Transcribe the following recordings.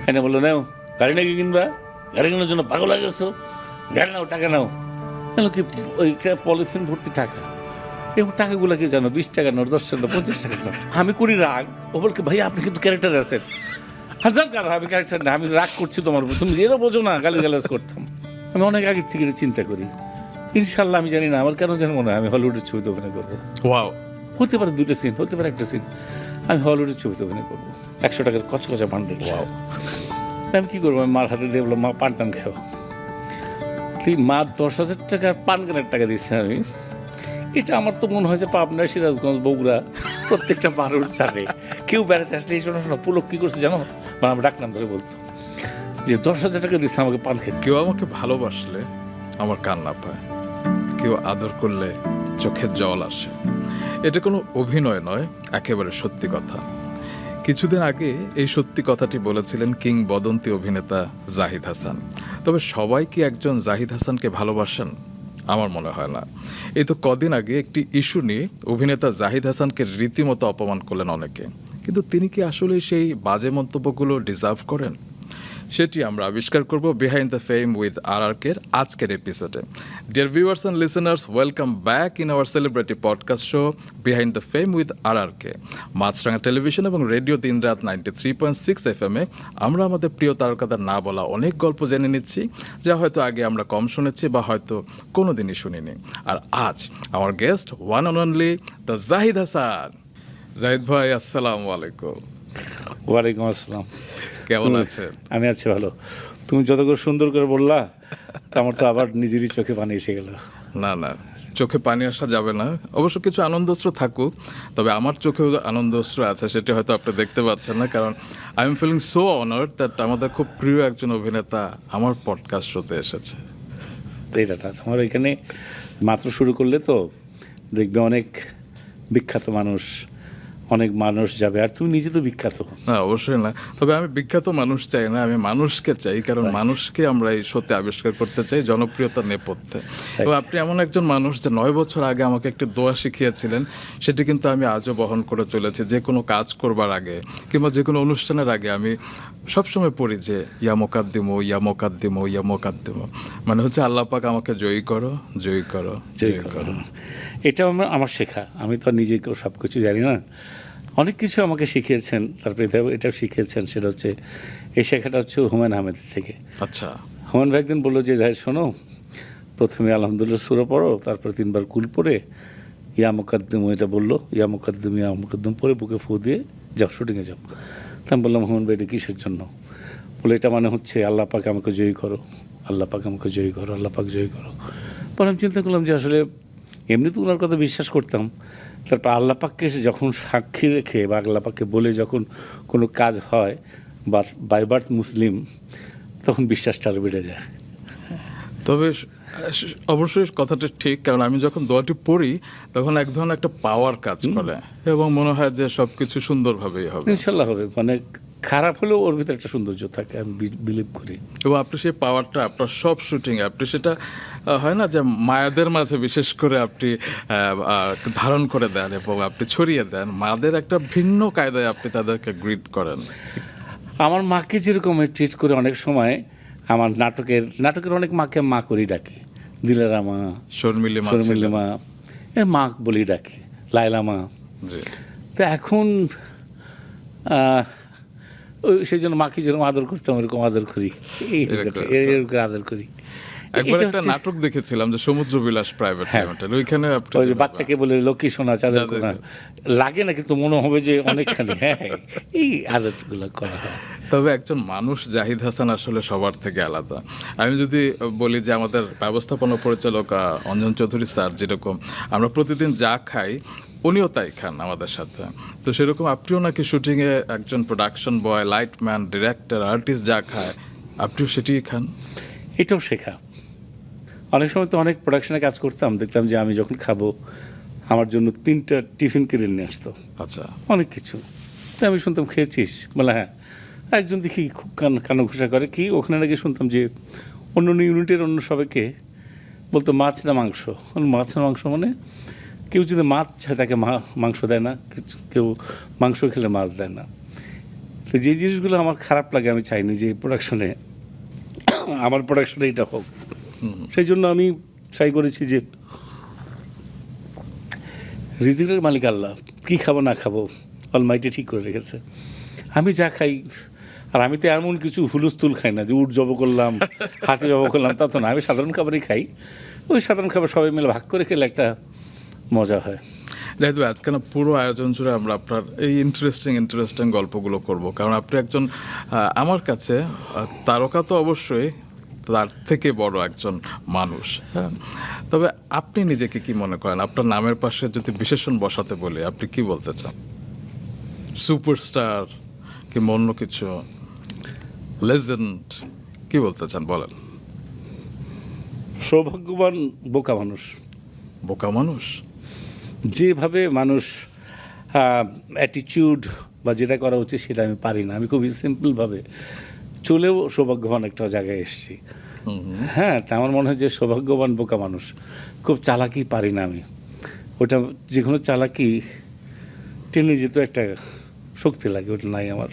এনে বললো নাও গাড়ি নাকি কিনবা, গাড়ি কেনার জন্য পাগল হয়ে গেছো, গাড়ি নাও, টাকা নাও। কেন কি ওইটা পলিথিন ভর্তি টাকা, এবং টাকাগুলো কি জানো 20 টাকা নোট, 10 টাকা নোট, 50 টাকা নোট। আমি করি রাগ, ও বলকে ভাই আপনি কিন্তু ক্যারেক্টার আছেন। হ্যাঁ দরকার, আমি ক্যারেক্টার না, আমি রাগ করছি তোমার উপর, তুমি যেটা বোঝো না, গালিগালাজ করতাম। আমি অনেক আগের থেকে এটা চিন্তা করি। ইনশাল্লাহ আমি জানি না আমার কেন যেন মনে হয় আমি হলিউডের ছবিতে অভিনয় করবো। ওয়াও, হতে পারে 2টা সিন, হতে পারে 1টা সিন, আমি হলিউডের ছবিতে অভিনয় করবো। 100 টাকার কচকচা পান দেখি। ওয়াও। আমি কী করবো, আমি মার হাতে দিয়ে বললাম মা পান টান খাও। তুই মা 10,000 টাকার পান কেনার টাকা দিচ্ছে আমি। এটা আমার তো মনে হয় যে পাবনা, সিরাজগঞ্জ, বগুড়া প্রত্যেকটা বারোর চারে কেউ বেড়াতে আসলে এই শোনো শোনো পুলক কী করছে জানো, মানে আমরা ডাকনাম ধরে বলতো যে 10,000 টাকা দিচ্ছে আমাকে পান খেতে। কেউ আমাকে ভালোবাসলে আমার কান্না পায়, কেউ আদর করলে চোখে জল আসে। এটা কোনো অভিনয় নয়, একেবারে সত্যি কথা। কিছুদিন আগে এই সত্যি কথাটি বলেছিলেন কিংবদন্তি অভিনেতা জাহিদ হাসান। তবে সবাই কি একজন জাহিদ হাসানকে ভালোবাসেন? আমার মনে হয় না। এই তো কদিন আগে একটি ইস্যু নিয়ে অভিনেতা জাহিদ হাসানকে রীতিমতো অপমান করলেন অনেকে, কিন্তু তিনি কি আসলে সেই বাজে মন্তব্যগুলো ডিজার্ভ করেন? সেটি আমরা আবিষ্কার করব বিহাইন্ড দ্য ফেম উইথ RRK'র আজকের এপিসোডে। Dear viewers and listeners, welcome back in our celebrity podcast show behind the fame with RRK। Maasranga television এবং রেডিও দিনরাত 93.6 FM আমরা আমাদের প্রিয় তারকাদের না বলা অনেক গল্প জেনে নিচ্ছি, যা হয়তো আগে আমরা কম শুনেছি বা হয়তো কোনোদিনই শুনিনি। আর আজ আমার guest one and only the Zahid Hasan. Zahid ভাই, আসসালামু আলাইকুম। ওয়ালাইকুম আসসালাম। কেমন আছেন? আমি আছি ভালো। তুমি যত করে সুন্দর করে বললা, আমার তো আবার নিজেরই চোখে পানি এসে গেল। না না, চোখে পানি আসা যাবে না। অবশ্য কিছু আনন্দস্ত্র থাকুক, তবে আমার চোখেও আনন্দস্ত্র আছে, সেটা হয়তো আপনি দেখতে পাচ্ছেন না। কারণ I am feeling so honoured that আমাদের খুব প্রিয় একজন অভিনেতা আমার পডকাস্ট শোতে এসেছে। এটা তোমার এখানে মাত্র শুরু করলে তো দেখবে অনেক বিখ্যাত মানুষ, অনেক মানুষ যাবে, আর তুমি নিজে তো বিখ্যাত। না অবশ্যই না, তবে আমি বিখ্যাত মানুষ চাই না, আমি মানুষকে চাই। কারণ মানুষকে আমরা এই শোতে আবিষ্কার করতে চাই জনপ্রিয়তার নেপথ্যে। এবং আপনি এমন একজন মানুষ যে 9 বছর আগে আমাকে একটি দোয়া শিখিয়েছিলেন, সেটি কিন্তু আমি আজও বহন করে চলেছি। যে কোনো কাজ করবার আগে কিংবা যে কোনো অনুষ্ঠানের আগে আমি সবসময় পড়ি যে ইয়া মোকাদ্দিমো, ইয়া মোকাদ্দিমো, ইয়া মোকাদ্দিমো, মানে হচ্ছে আল্লাহ পাক আমাকে জয়ী করো, জয়ী করো, জয়ী করো। এটা আমার শেখা। আমি তো নিজে সব কিছু জানি না, অনেক কিছু আমাকে শিখিয়েছেন। তারপরে এটাও শিখিয়েছেন, সেটা হচ্ছে এই শেখাটা হচ্ছে হুমায়ুন আহমেদের থেকে। আচ্ছা, হুমায়ুন ভাই একদিন বললো যে যাই শোনো, প্রথমে আলহামদুলিল্লাহ সূরা পড়ো, তারপর 3বার কুল পড়ে ইয়া মুকাদ্দিম, এটা বললো ইয়া মুকাদ্দিম, ইয়া মুকাদ্দিম পরে বুকে ফু দিয়ে যাও, শুটিংয়ে যাও। তা আমি বললাম হুমায়ুন ভাই এটা কিসের জন্য? বলে এটা মানে হচ্ছে আল্লাহ পাক আমাকে জয়ী করো, আল্লাহ পাক আমাকে জয়ী করো, আল্লাহ পাক জয়ী করো। পরে আমি চিন্তা করলাম যে আসলে এমনি তো ওনার কথা বিশ্বাস করতাম, তারপর আল্লাহ পাককে যখন সাক্ষী রেখে বা আল্লাহ পাককে বলে যখন কোনো কাজ হয় বা বাই বার্থ মুসলিম, তখন বিশ্বাসটা আরও বেড়ে যায়। তবে অবশ্যই কথাটা ঠিক। কারণ আমি যখন দোয়াটি পড়ি তখন এক ধরনের একটা পাওয়ার কাজ করে এবং মনে হয় যে সব কিছু সুন্দরভাবেই হবে, ইনশাল্লাহ হবে। মানে খারাপ হলেও ওর ভিতরে একটা সৌন্দর্য থাকে, আমি বিলিভ করি। এবং আপনি সেই পাওয়ারটা আপনার সব শুটিংয়ে আপনি সেটা হয় না যে মায়াদের মাঝে বিশেষ করে আপনি ধারণ করে দেন এবং আপনি ছড়িয়ে দেন। মাদের একটা ভিন্ন কায়দায় আপনি তাদেরকে গ্রিট করেন। আমার মাকে যেরকম ট্রিট করে, অনেক সময় আমার নাটকের অনেক মাকে মা করেই ডাকি। দিলারা মা, শর্মিলি মা, মা বলেই ডাকি, লাইলা মা। তো এখন সেই জন্য মাকে যেরকম আদর করতাম ওরকম আদর করি, এরকম আদর করি। একবার একটা নাটক দেখেছিলাম যে সমুদ্র বিলাস প্রাইভেট লিমিটেড, ওইখানে বাচ্চাকে বলে লক্ষ্মী সোনা চাঁদের কোনা লাগে না, কিন্তু মনে হবে যে অনেকখানি। হ্যাঁ, এই আদতগুলো করা হয়। তবে একজন মানুষ জাহিদ হাসান আসলে সবার থেকে আলাদা। আমি যদি বলি যে আমাদের ব্যবস্থাপনা পরিচালক অঞ্জন চৌধুরী স্যার যেরকম আমরা প্রতিদিন যা খাই উনিও তাই খান আমাদের সাথে, তো সেরকম আপনিও নাকি শুটিংয়ে একজন প্রোডাকশন বয়, লাইটম্যান, ডিরেক্টর, আর্টিস্ট যা খায় আপনিও সেটিই খান। এটাও শেখা। অনেক সময় তো অনেক প্রোডাকশনে কাজ করতাম, দেখতাম যে আমি যখন খাবো আমার জন্য 3টা টিফিন কিনে নিয়ে আসতো। আচ্ছা, অনেক কিছু। তাই আমি শুনতাম খেয়েছিস, বলে হ্যাঁ। একজন দেখি খুব কানো ঘুষা করে কি, ওখানে নাকি শুনতাম যে অন্য অন্য ইউনিটের অন্য সবাইকে বলতো মাছ না মাংস। মাছ না মাংস মানে কেউ যদি মাছ চায় তাকে মাংস দেয় না, কেউ মাংস খেলে মাছ দেয় না। তো যে জিনিসগুলো আমার খারাপ লাগে আমি চাইনি যে প্রোডাকশনে আমার প্রোডাকশনে এটা হোক। সেই জন্য আমি ট্রাই করেছি যে রিজিকের মালিক আল্লাহ, কী খাবো না খাবো অলমাইটি ঠিক করে রেখেছে। আমি যা খাই, আর আমি তো এমন কিছু হুলুস্থুল খাই না যে উট জব করলাম, হাতে জব করলাম, তা তো না। আমি সাধারণ খাবারই খাই। ওই সাধারণ খাবার সবাই মিলে ভাগ করে খেলে একটা মজা হয়। যেহেতু আজকে না পুরো আয়োজন জুড়ে আমরা আপনার এই ইন্টারেস্টিং গল্পগুলো করব, কারণ আপনি একজন আমার কাছে তারকা তো অবশ্যই, তার থেকে বড় একজন মানুষ। হ্যাঁ, তবে আপনি নিজেকে কি মনে করেন? আপনার নামের পাশে যদি বিশেষণ বসাতে বলি, আপনি কি বলতে চান? সুপারস্টার কি অন্য কিছু, লেজেন্ড, কি বলতে চান বলেন? সৌভাগ্যবান বোকা মানুষ। বোকা মানুষ? যেভাবে মানুষ অ্যাটিটিউড বা যেটা করা উচিত সেটা আমি পারি না। আমি খুবই সিম্পলভাবে চলেও সৌভাগ্যবান একটা জায়গায় এসেছি। হ্যাঁ, তা আমার মনে হয় যে সৌভাগ্যবান বোকা মানুষ। খুব চালাকি পারি না আমি। ওটা যে কোনো চালাকি টেনে যেত একটা শক্তি লাগে, ওটা নাই আমার।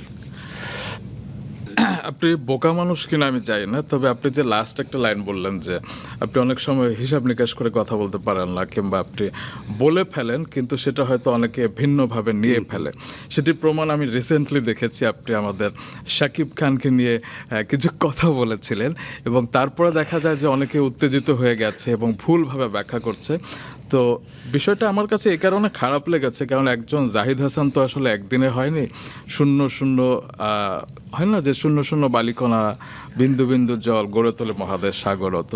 আপনি বোকা মানুষ কিনা আমি জানি না, তবে আপনি যে লাস্ট একটা লাইন বললেন যে আপনি অনেক সময় হিসাব নিকাশ করে কথা বলতে পারেন না, কিংবা আপনি বলে ফেলেন কিন্তু সেটা হয়তো অনেকে ভিন্নভাবে নিয়ে ফেলে, সেটির প্রমাণ আমি রিসেন্টলি দেখেছি। আপনি আমাদের শাকিব খানকে নিয়ে কিছু কথা বলেছিলেন এবং তারপরে দেখা যায় যে অনেকে উত্তেজিত হয়ে গেছে এবং ভুলভাবে ব্যাখ্যা করছে। তো বিষয়টা আমার কাছে এই কারণে খারাপ লেগেছে, কারণ একজন জাহিদ হাসান তো আসলে একদিনে হয়নি। শূন্য শূন্য হয় না যে শূন্য শূন্য বালিকণা, বিন্দু বিন্দু জল গড়ে তোলে মহাদেশ সাগরত।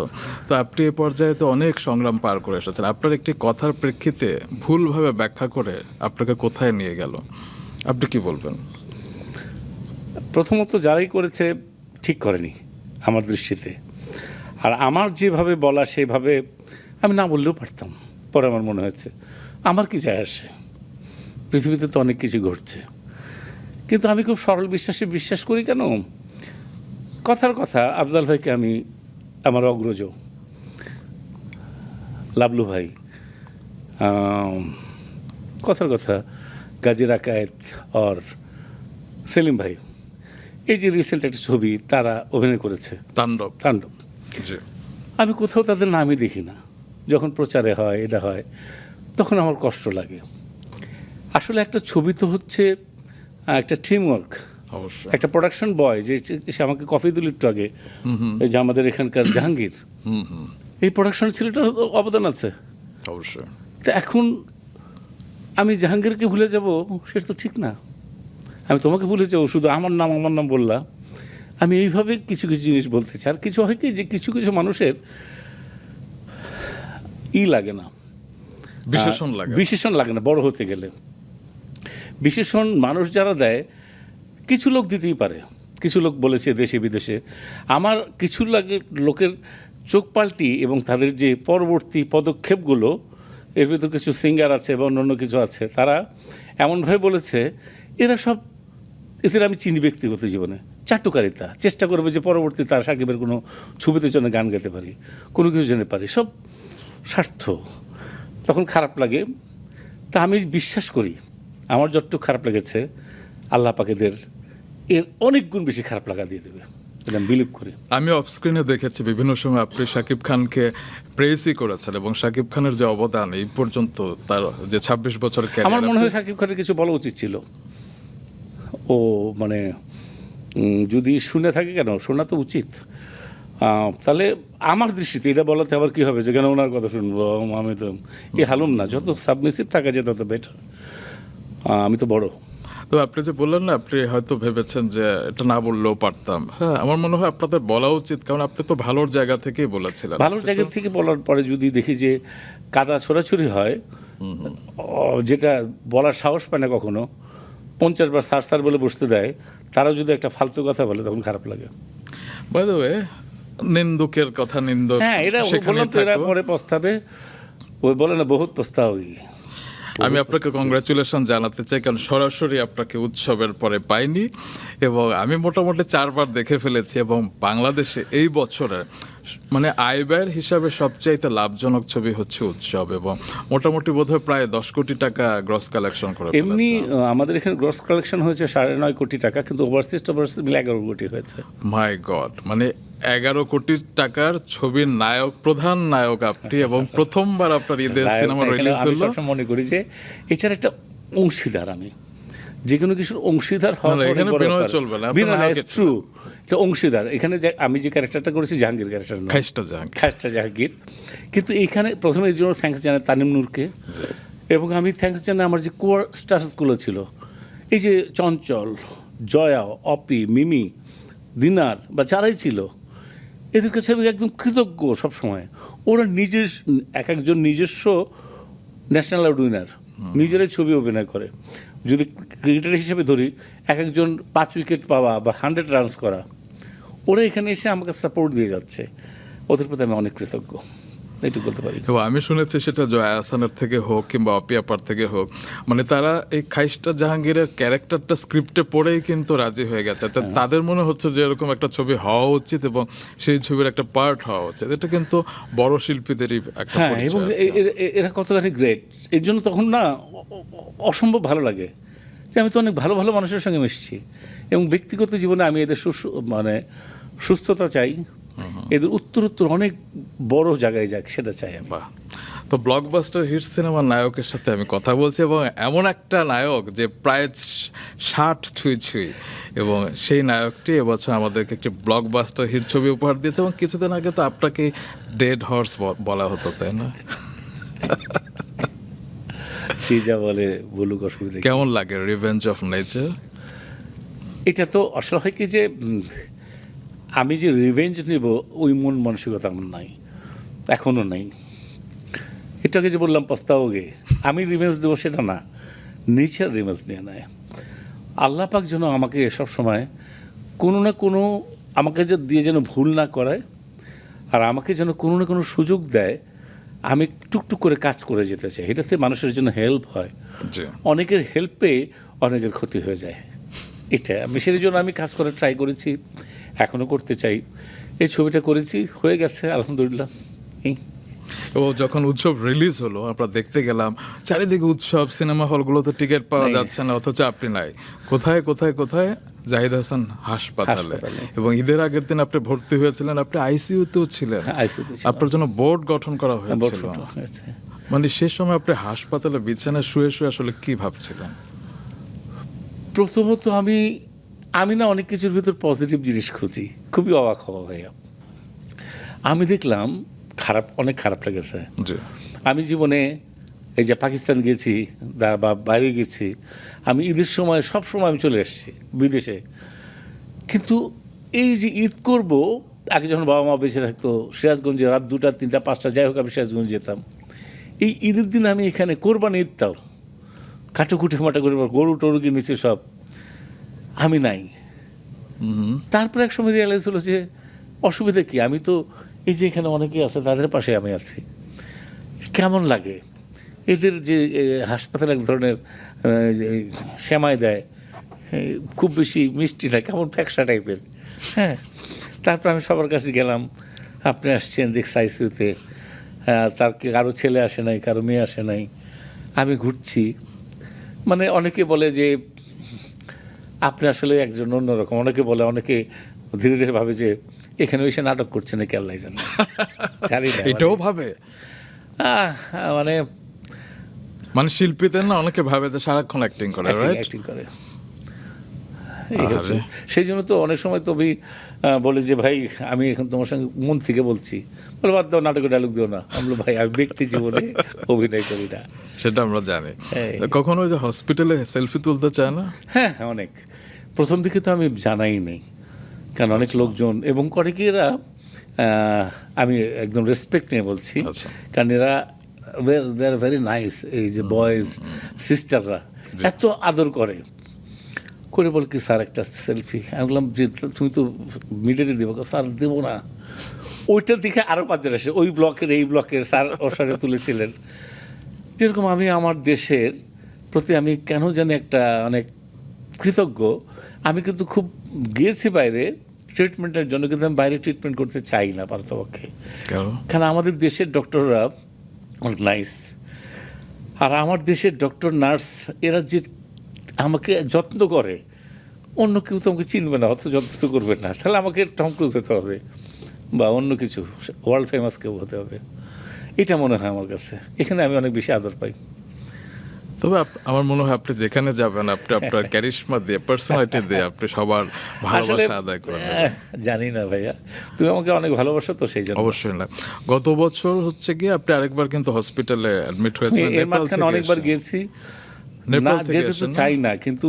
তো আপনি এ পর্যায়ে তো অনেক সংগ্রাম পার করে এসেছেন। আপনার একটি কথার প্রেক্ষিতে ভুলভাবে ব্যাখ্যা করে আপনাকে কোথায় নিয়ে গেল, আপনি কি বলবেন? প্রথমত যারাই করেছে ঠিক করেনি আমার দৃষ্টিতে। আর আমার যেভাবে বলা সেভাবে আমি না বললেও পারতাম, পরে আমার মনে হয়েছে আমার কি যায় আসে, পৃথিবীতে তো অনেক কিছু ঘটছে। কিন্তু আমি খুব সরল বিশ্বাসে বিশ্বাস করি। কেন? কথার কথা, আফজাল ভাইকে আমি আমার অগ্রজ, লাবলু ভাই, কথার কথা গাজী রাকায়েত আর সেলিম ভাই, এই যে রিসেন্ট একটা ছবি তারা অভিনয় করেছে তাণ্ডব। তাণ্ডব, জি, আমি কোথাও তাদের নামই দেখি না। যখন প্রচারে হয়, এটা হয়, তখন আমার কষ্ট লাগে। আসলে একটা ছবি তো হচ্ছে একটা টিমওয়ার্ক, অবশ্যই। একটা প্রোডাকশন বয় যে সে আমাকে কফি দিল একটু আগে, এই যে আমাদের এখানকার জাহাঙ্গীর, এই প্রোডাকশন ছেলেটার অবদান আছে অবশ্যই। তো এখন আমি জাহাঙ্গীরকে ভুলে যাব সেটা তো ঠিক না। আমি তোমাকে ভুলে যাবো, শুধু আমার নাম বললা। আমি এইভাবে কিছু কিছু জিনিস বলতে চাই। আর কিছু হয় কি যে কিছু কিছু মানুষের লাগে না, বিশেষণ লাগে না বড় হতে গেলে। বিশেষণ মানুষ যারা দেয়, কিছু লোক দিতেই পারে, কিছু লোক বলেছে দেশে বিদেশে। আমার কিছু লোকের চোখ পাল্টি এবং তাদের যে পরবর্তী পদক্ষেপগুলো, এর ভিতর কিছু সিঙ্গার আছে বা অন্য কিছু আছে, তারা এমনভাবে বলেছে এরা সব, এদের আমি চিনি ব্যক্তিগত জীবনে চাটুকারিতা, চেষ্টা করবে যে পরবর্তী তার সাকিবের কোনো ছবিতে জন্য গান গাইতে পারি, কোনো কিছু জন্য পারি, সব স্বার্থ। তখন খারাপ লাগে। তা আমি বিশ্বাস করি আমার যতটুকু খারাপ লেগেছে আল্লাহ পাকেদের এর অনেক গুণ বেশি খারাপ লাগা দিয়ে দেবে, এটা আমি বিলিভ করি। আমি অফ স্ক্রিনে দেখেছি বিভিন্ন সময় আপনি শাকিব খানকে প্রেসই করেছেন এবং শাকিব খানের যে অবদান এই পর্যন্ত, তার যে 26 বছর ক্যারিয়ার, আমার মনে হয় শাকিব খানের কিছু বলা উচিত ছিল। ও মানে যদি শুনে থাকে, কেন শোনা তো উচিত। তাহলে আমার দৃষ্টিতে এটা বলাতে আবার কী হবে যে কেন ওনার কথা শুনবো, আমি তো হালুম না। যত সাবমিসিভ থাকা যায় তত বেটার। আমি তো বড়। তো আপনি যে বললেন না, আপনি হয়তো ভেবেছেন যে এটা না বললেও পারতাম। হ্যাঁ, আমার মনে হয় আপনাদের বলা উচিত, কারণ আপনি তো ভালোর জায়গা থেকেই বলেছিলেন। ভালোর জায়গা থেকে বলার পরে যদি দেখি যে কাদা ছোড়াছুরি হয়, যেটা বলার সাহস পায় না কখনো, 50 বার স্যার বলে বসতে দেয়, তারাও যদি একটা ফালতু কথা বলে তখন খারাপ লাগে। বাই দ্য ওয়ে, নিন্দুকের কথা নিন্দুক। হ্যাঁ, এরা বললাম তো, এরা পরে পস্তাবে। ওই বলে না বহুত পস্তাবি। আমি আপনাকে কংগ্রাচুলেশন জানাতে চাই, কারণ সরাসরি আপনাকে উৎসবের পরে পাইনি এবং আমি মোটামুটি 4 বার দেখে ফেলেছি এবং বাংলাদেশে এই বছরের মানে আয় ব্যয়ের হিসাবে সবচাইতে লাভজনক ছবি হচ্ছে উৎসব, এবং মোটামুটি বোধহয় প্রায় 10 কোটি টাকা গ্রস কালেকশন করে এমনি আমাদের এখানে গ্রস কালেকশন হয়েছে 9.5 কোটি টাকা, কিন্তু ওভারসিজ মিলে 11 কোটি হয়েছে। মাই গড, মানে 11 কোটি টাকার ছবির নায়ক, প্রধান নায়ক আপনি, এবং প্রথমবার আপনার ঈদের সিনেমা রিলিজ আমি হলো। সবসময় মনে করি যে এটার একটা অংশীদার, আমি যে কোনো কিছুর অংশীদার হওয়া এখানে বিনয় চলবে না, ট্রু, এটা অংশীদার। এখানে আমি যে ক্যারেক্টারটা করেছি জাহাঙ্গীর ক্যারেক্টার, খাইস্টা জাহাঙ্গীর, কিন্তু এইখানে প্রথমে এই জন্য থ্যাঙ্কস জানাই তানিম নূরকে, এবং আমি থ্যাঙ্কস জানাই আমার যে কোর স্টারসগুলো ছিল, এই যে চঞ্চল, জয়া, অপি, মিমি, দিনার বা যারাই ছিল, এদের কাছে আমি একদম কৃতজ্ঞ সবসময়। ওরা এক একজন নিজস্ব ন্যাশনাল অ্যাওয়ার্ড উইনার, নিজেরাই ছবি অভিনয় করে। যদি ক্রিকেটার হিসেবে ধরি, এক একজন 5 উইকেট পাওয়া বা 100 রানস করা, ওরা এখানে এসে আমাকে সাপোর্ট দিয়ে যাচ্ছে। ওদের প্রতি আমি অনেক কৃতজ্ঞ, এইটুকু বলতে পারি। এবং আমি শুনেছি সেটা জয়া আহসানের থেকে হোক কিংবা অপি আপার থেকে হোক, মানে তারা এই খাইস্টা জাহাঙ্গীরের ক্যারেক্টারটা স্ক্রিপ্টে পড়েই কিন্তু রাজি হয়ে গেছে। তাদের মনে হচ্ছে যে এরকম একটা ছবি হওয়া উচিত এবং সেই ছবির একটা পার্ট হওয়া উচিত। এটা কিন্তু বড় শিল্পীদেরই একটা হ্যাঁ, এবং এরা কতখানি গ্রেট, এর জন্য তখন না অসম্ভব ভালো লাগে যে আমি তো অনেক ভালো ভালো মানুষের সঙ্গে মিশছি, এবং ব্যক্তিগত জীবনে আমি এদের সুস্থতা চাই, এদের উত্তরোত্তর অনেক বড় জায়গায় যাক সেটা চাই আমি। তো ব্লকবাস্টার হিট সিনেমার নায়কের সাথে আমি কথা বলছি, এবং এমন একটা নায়ক যে প্রায় 60 ছুঁই, এবং সেই নায়কটি এবছর আমাদেরকে একটি ব্লকবাস্টার হিট ছবি উপহার দিয়েছে। এবং কিছুদিন আগে তো আপনাকে ডেড হর্স বলা হতো, তাই না? যা বলে বলুক, অসুবিধা। কেমন লাগে রিভেঞ্জ অফ নেচার? এটা তো আসলে হয় কি যে আমি যে রিভেঞ্জ নেব ওই মন মানসিকতা আমার নাই, এখনও নাই। এটাকে যে বললাম পস্তাওগে, আমি রিভেঞ্জ দেবো সেটা না, নেচার রিভেঞ্জ নিয়ে নেয়। আল্লাহ পাক যেন আমাকে সবসময় কোনো না কোনো আমাকে দিয়ে যেন ভুল না করায়, আর আমাকে যেন কোনো না কোনো সুযোগ দেয় আমি টুকটুক করে কাজ করে যেতে চাই। এটাতে মানুষের জন্য হেল্প হয়, অনেকের হেল্পে অনেকের ক্ষতি হয়ে যায়। এটা আমি সেই জন্য আমি কাজ করে ট্রাই করেছি, এখনও করতে চাই। এই ছবিটা করেছি, হয়ে গেছে আলহামদুলিল্লাহ। এবং যখন উৎসব রিলিজ হলো আমরা দেখতে গেলাম, চারিদিকে উৎসব, সিনেমা হলগুলোতে টিকিট পাওয়া যাচ্ছে না, অথচ আপনি নাই। কোথায় কোথায় কোথায়? জাহিদ হাসান হাসপাতালে। এবং ঈদের আগের দিন আপনি ভর্তি হয়েছিলেন, আপনি আইসিইউতেও ছিলেন, আপনার জন্য বোর্ড গঠন করা হয়েছিল। মানে সে সময় আপনি হাসপাতালে বিছানায় শুয়ে শুয়ে আসলে কি ভাবছিলেন? প্রথমত আমি না অনেক কিছুর ভিতর পজিটিভ জিনিস খুঁজি, খুবই অবাক হওয়া ভাইয়া। আমি দেখলাম অনেক খারাপ লেগেছে। আমি জীবনে এই যে পাকিস্তান গেছি বা বাইরে গেছি, আমি ঈদের সময় সব সময় আমি চলে এসেছি বিদেশে, কিন্তু এই যে ঈদ করব, আগে যখন বাবা মা বেঁচে থাকতো সিরাজগঞ্জে রাত 2টা 3টা 5টা যাই হোক আমি সিরাজগঞ্জ যেতাম, এই ঈদের দিন আমি এখানে কোরবানি ঈদটাও কাটুকুটি মাটা করে গরু টরুকে নিচে সব আমি নাই। তারপর এক সময় রিয়ালাইজ হলো যে অসুবিধা কি, আমি তো এই যে এখানে অনেকেই আছে তাদের পাশে আমি আছি। কেমন লাগে এদের যে হাসপাতালে এক ধরনের সেমাই দেয়, খুব বেশি মিষ্টি না, কেমন ফ্যাকসা টাইপের। হ্যাঁ, তারপর আমি সবার কাছে গেলাম, আপনি আসছেন দেখছি আইসিইউতে, তার কারো ছেলে আসে নাই, কারো মেয়ে আসে নাই, আমি ঘুরছি। মানে অনেকে বলে যে আপনি আসলে একজন অন্যরকম, অনেকে বলে, অনেকে ধীরে ধীরে ভাবে যে এখানে এসে নাটক করছে নাকি, আল্লাহ জানে, জানি না। এটাও ভাবে মানে শিল্পীদের না অনেকে ভাবে যে সারাক্ষণ অ্যাক্টিং করে, অ্যাক্টিং করে। সেই জন্য তো অনেক সময় তবে বলে যে ভাই আমি এখন তোমার সঙ্গে মন থেকে বলছি, বলে বাদ দাও, নাটকের ডায়লগ দিও না। আমরা ভাই আমি ব্যক্তি জীবনে অভিনয় করি না, সেটা আমরা জানি। কখনো ওই যে হসপিটালে সেলফি তুলতে চায় না? হ্যাঁ, অনেক। প্রথম দিকে তো আমি জানাই নেই, কারণ অনেক লোকজন এবং করে কি এরা, আমি একদম রেসপেক্ট নিয়ে বলছি, কারণ এরা দে আর ভেরি নাইস। এই যে বয়েজ সিস্টাররা এত আদর করে বল কি স্যার একটা সেলফি। আমি বললাম যে তুমি তো মিডিয়াতে দেবো, স্যার দেবো না। ওইটার দিকে আরও 5 জন আসে, ওই ব্লকের এই ব্লকের স্যার ওর সাথে তুলেছিলেন। যেরকম আমি আমার দেশের প্রতি আমি কেন জানি একটা অনেক কৃতজ্ঞ। আমি কিন্তু খুব গিয়েছি বাইরে, ট্রিটমেন্টের জন্য, কিন্তু আমি বাইরে ট্রিটমেন্ট করতে চাই না পারতপক্ষে। কেন? কারণ আমাদের দেশের ডক্টররা অনেক নাইস, আর আমার দেশের ডক্টর নার্স এরা যে আমাকে যত্ন করে, অন্য কেউ তো আমাকে চিনবে না, অত যত্ন তো করবে না। তাহলে আমাকে টম ক্রুজ হতে হবে বা অন্য কিছু ওয়ার্ল্ড ফেমাস কেউ হতে হবে, এটা মনে হয় আমার কাছে। এখানে আমি অনেক বেশি আদর পাই। তবে আমার মনে হয় আপনি যেখানে যাবেন আপনি আপনার ক্যারিশমা দিয়ে, পার্সোনালিটি দিয়ে আপনি সবার ভালোবাসা আদায় করেন। জানি না ভাইয়া, তুমি আমাকে অনেক ভালোবাসো তো সেই জন্য। অবশ্যই না। গত বছর হচ্ছে গিয়ে আপনি আরেকবার কিন্তু হসপিটালে অ্যাডমিট হয়েছিলেন। এর মাঝখানে অনেকবার গিয়েছি, না যেতে তো চাই না, কিন্তু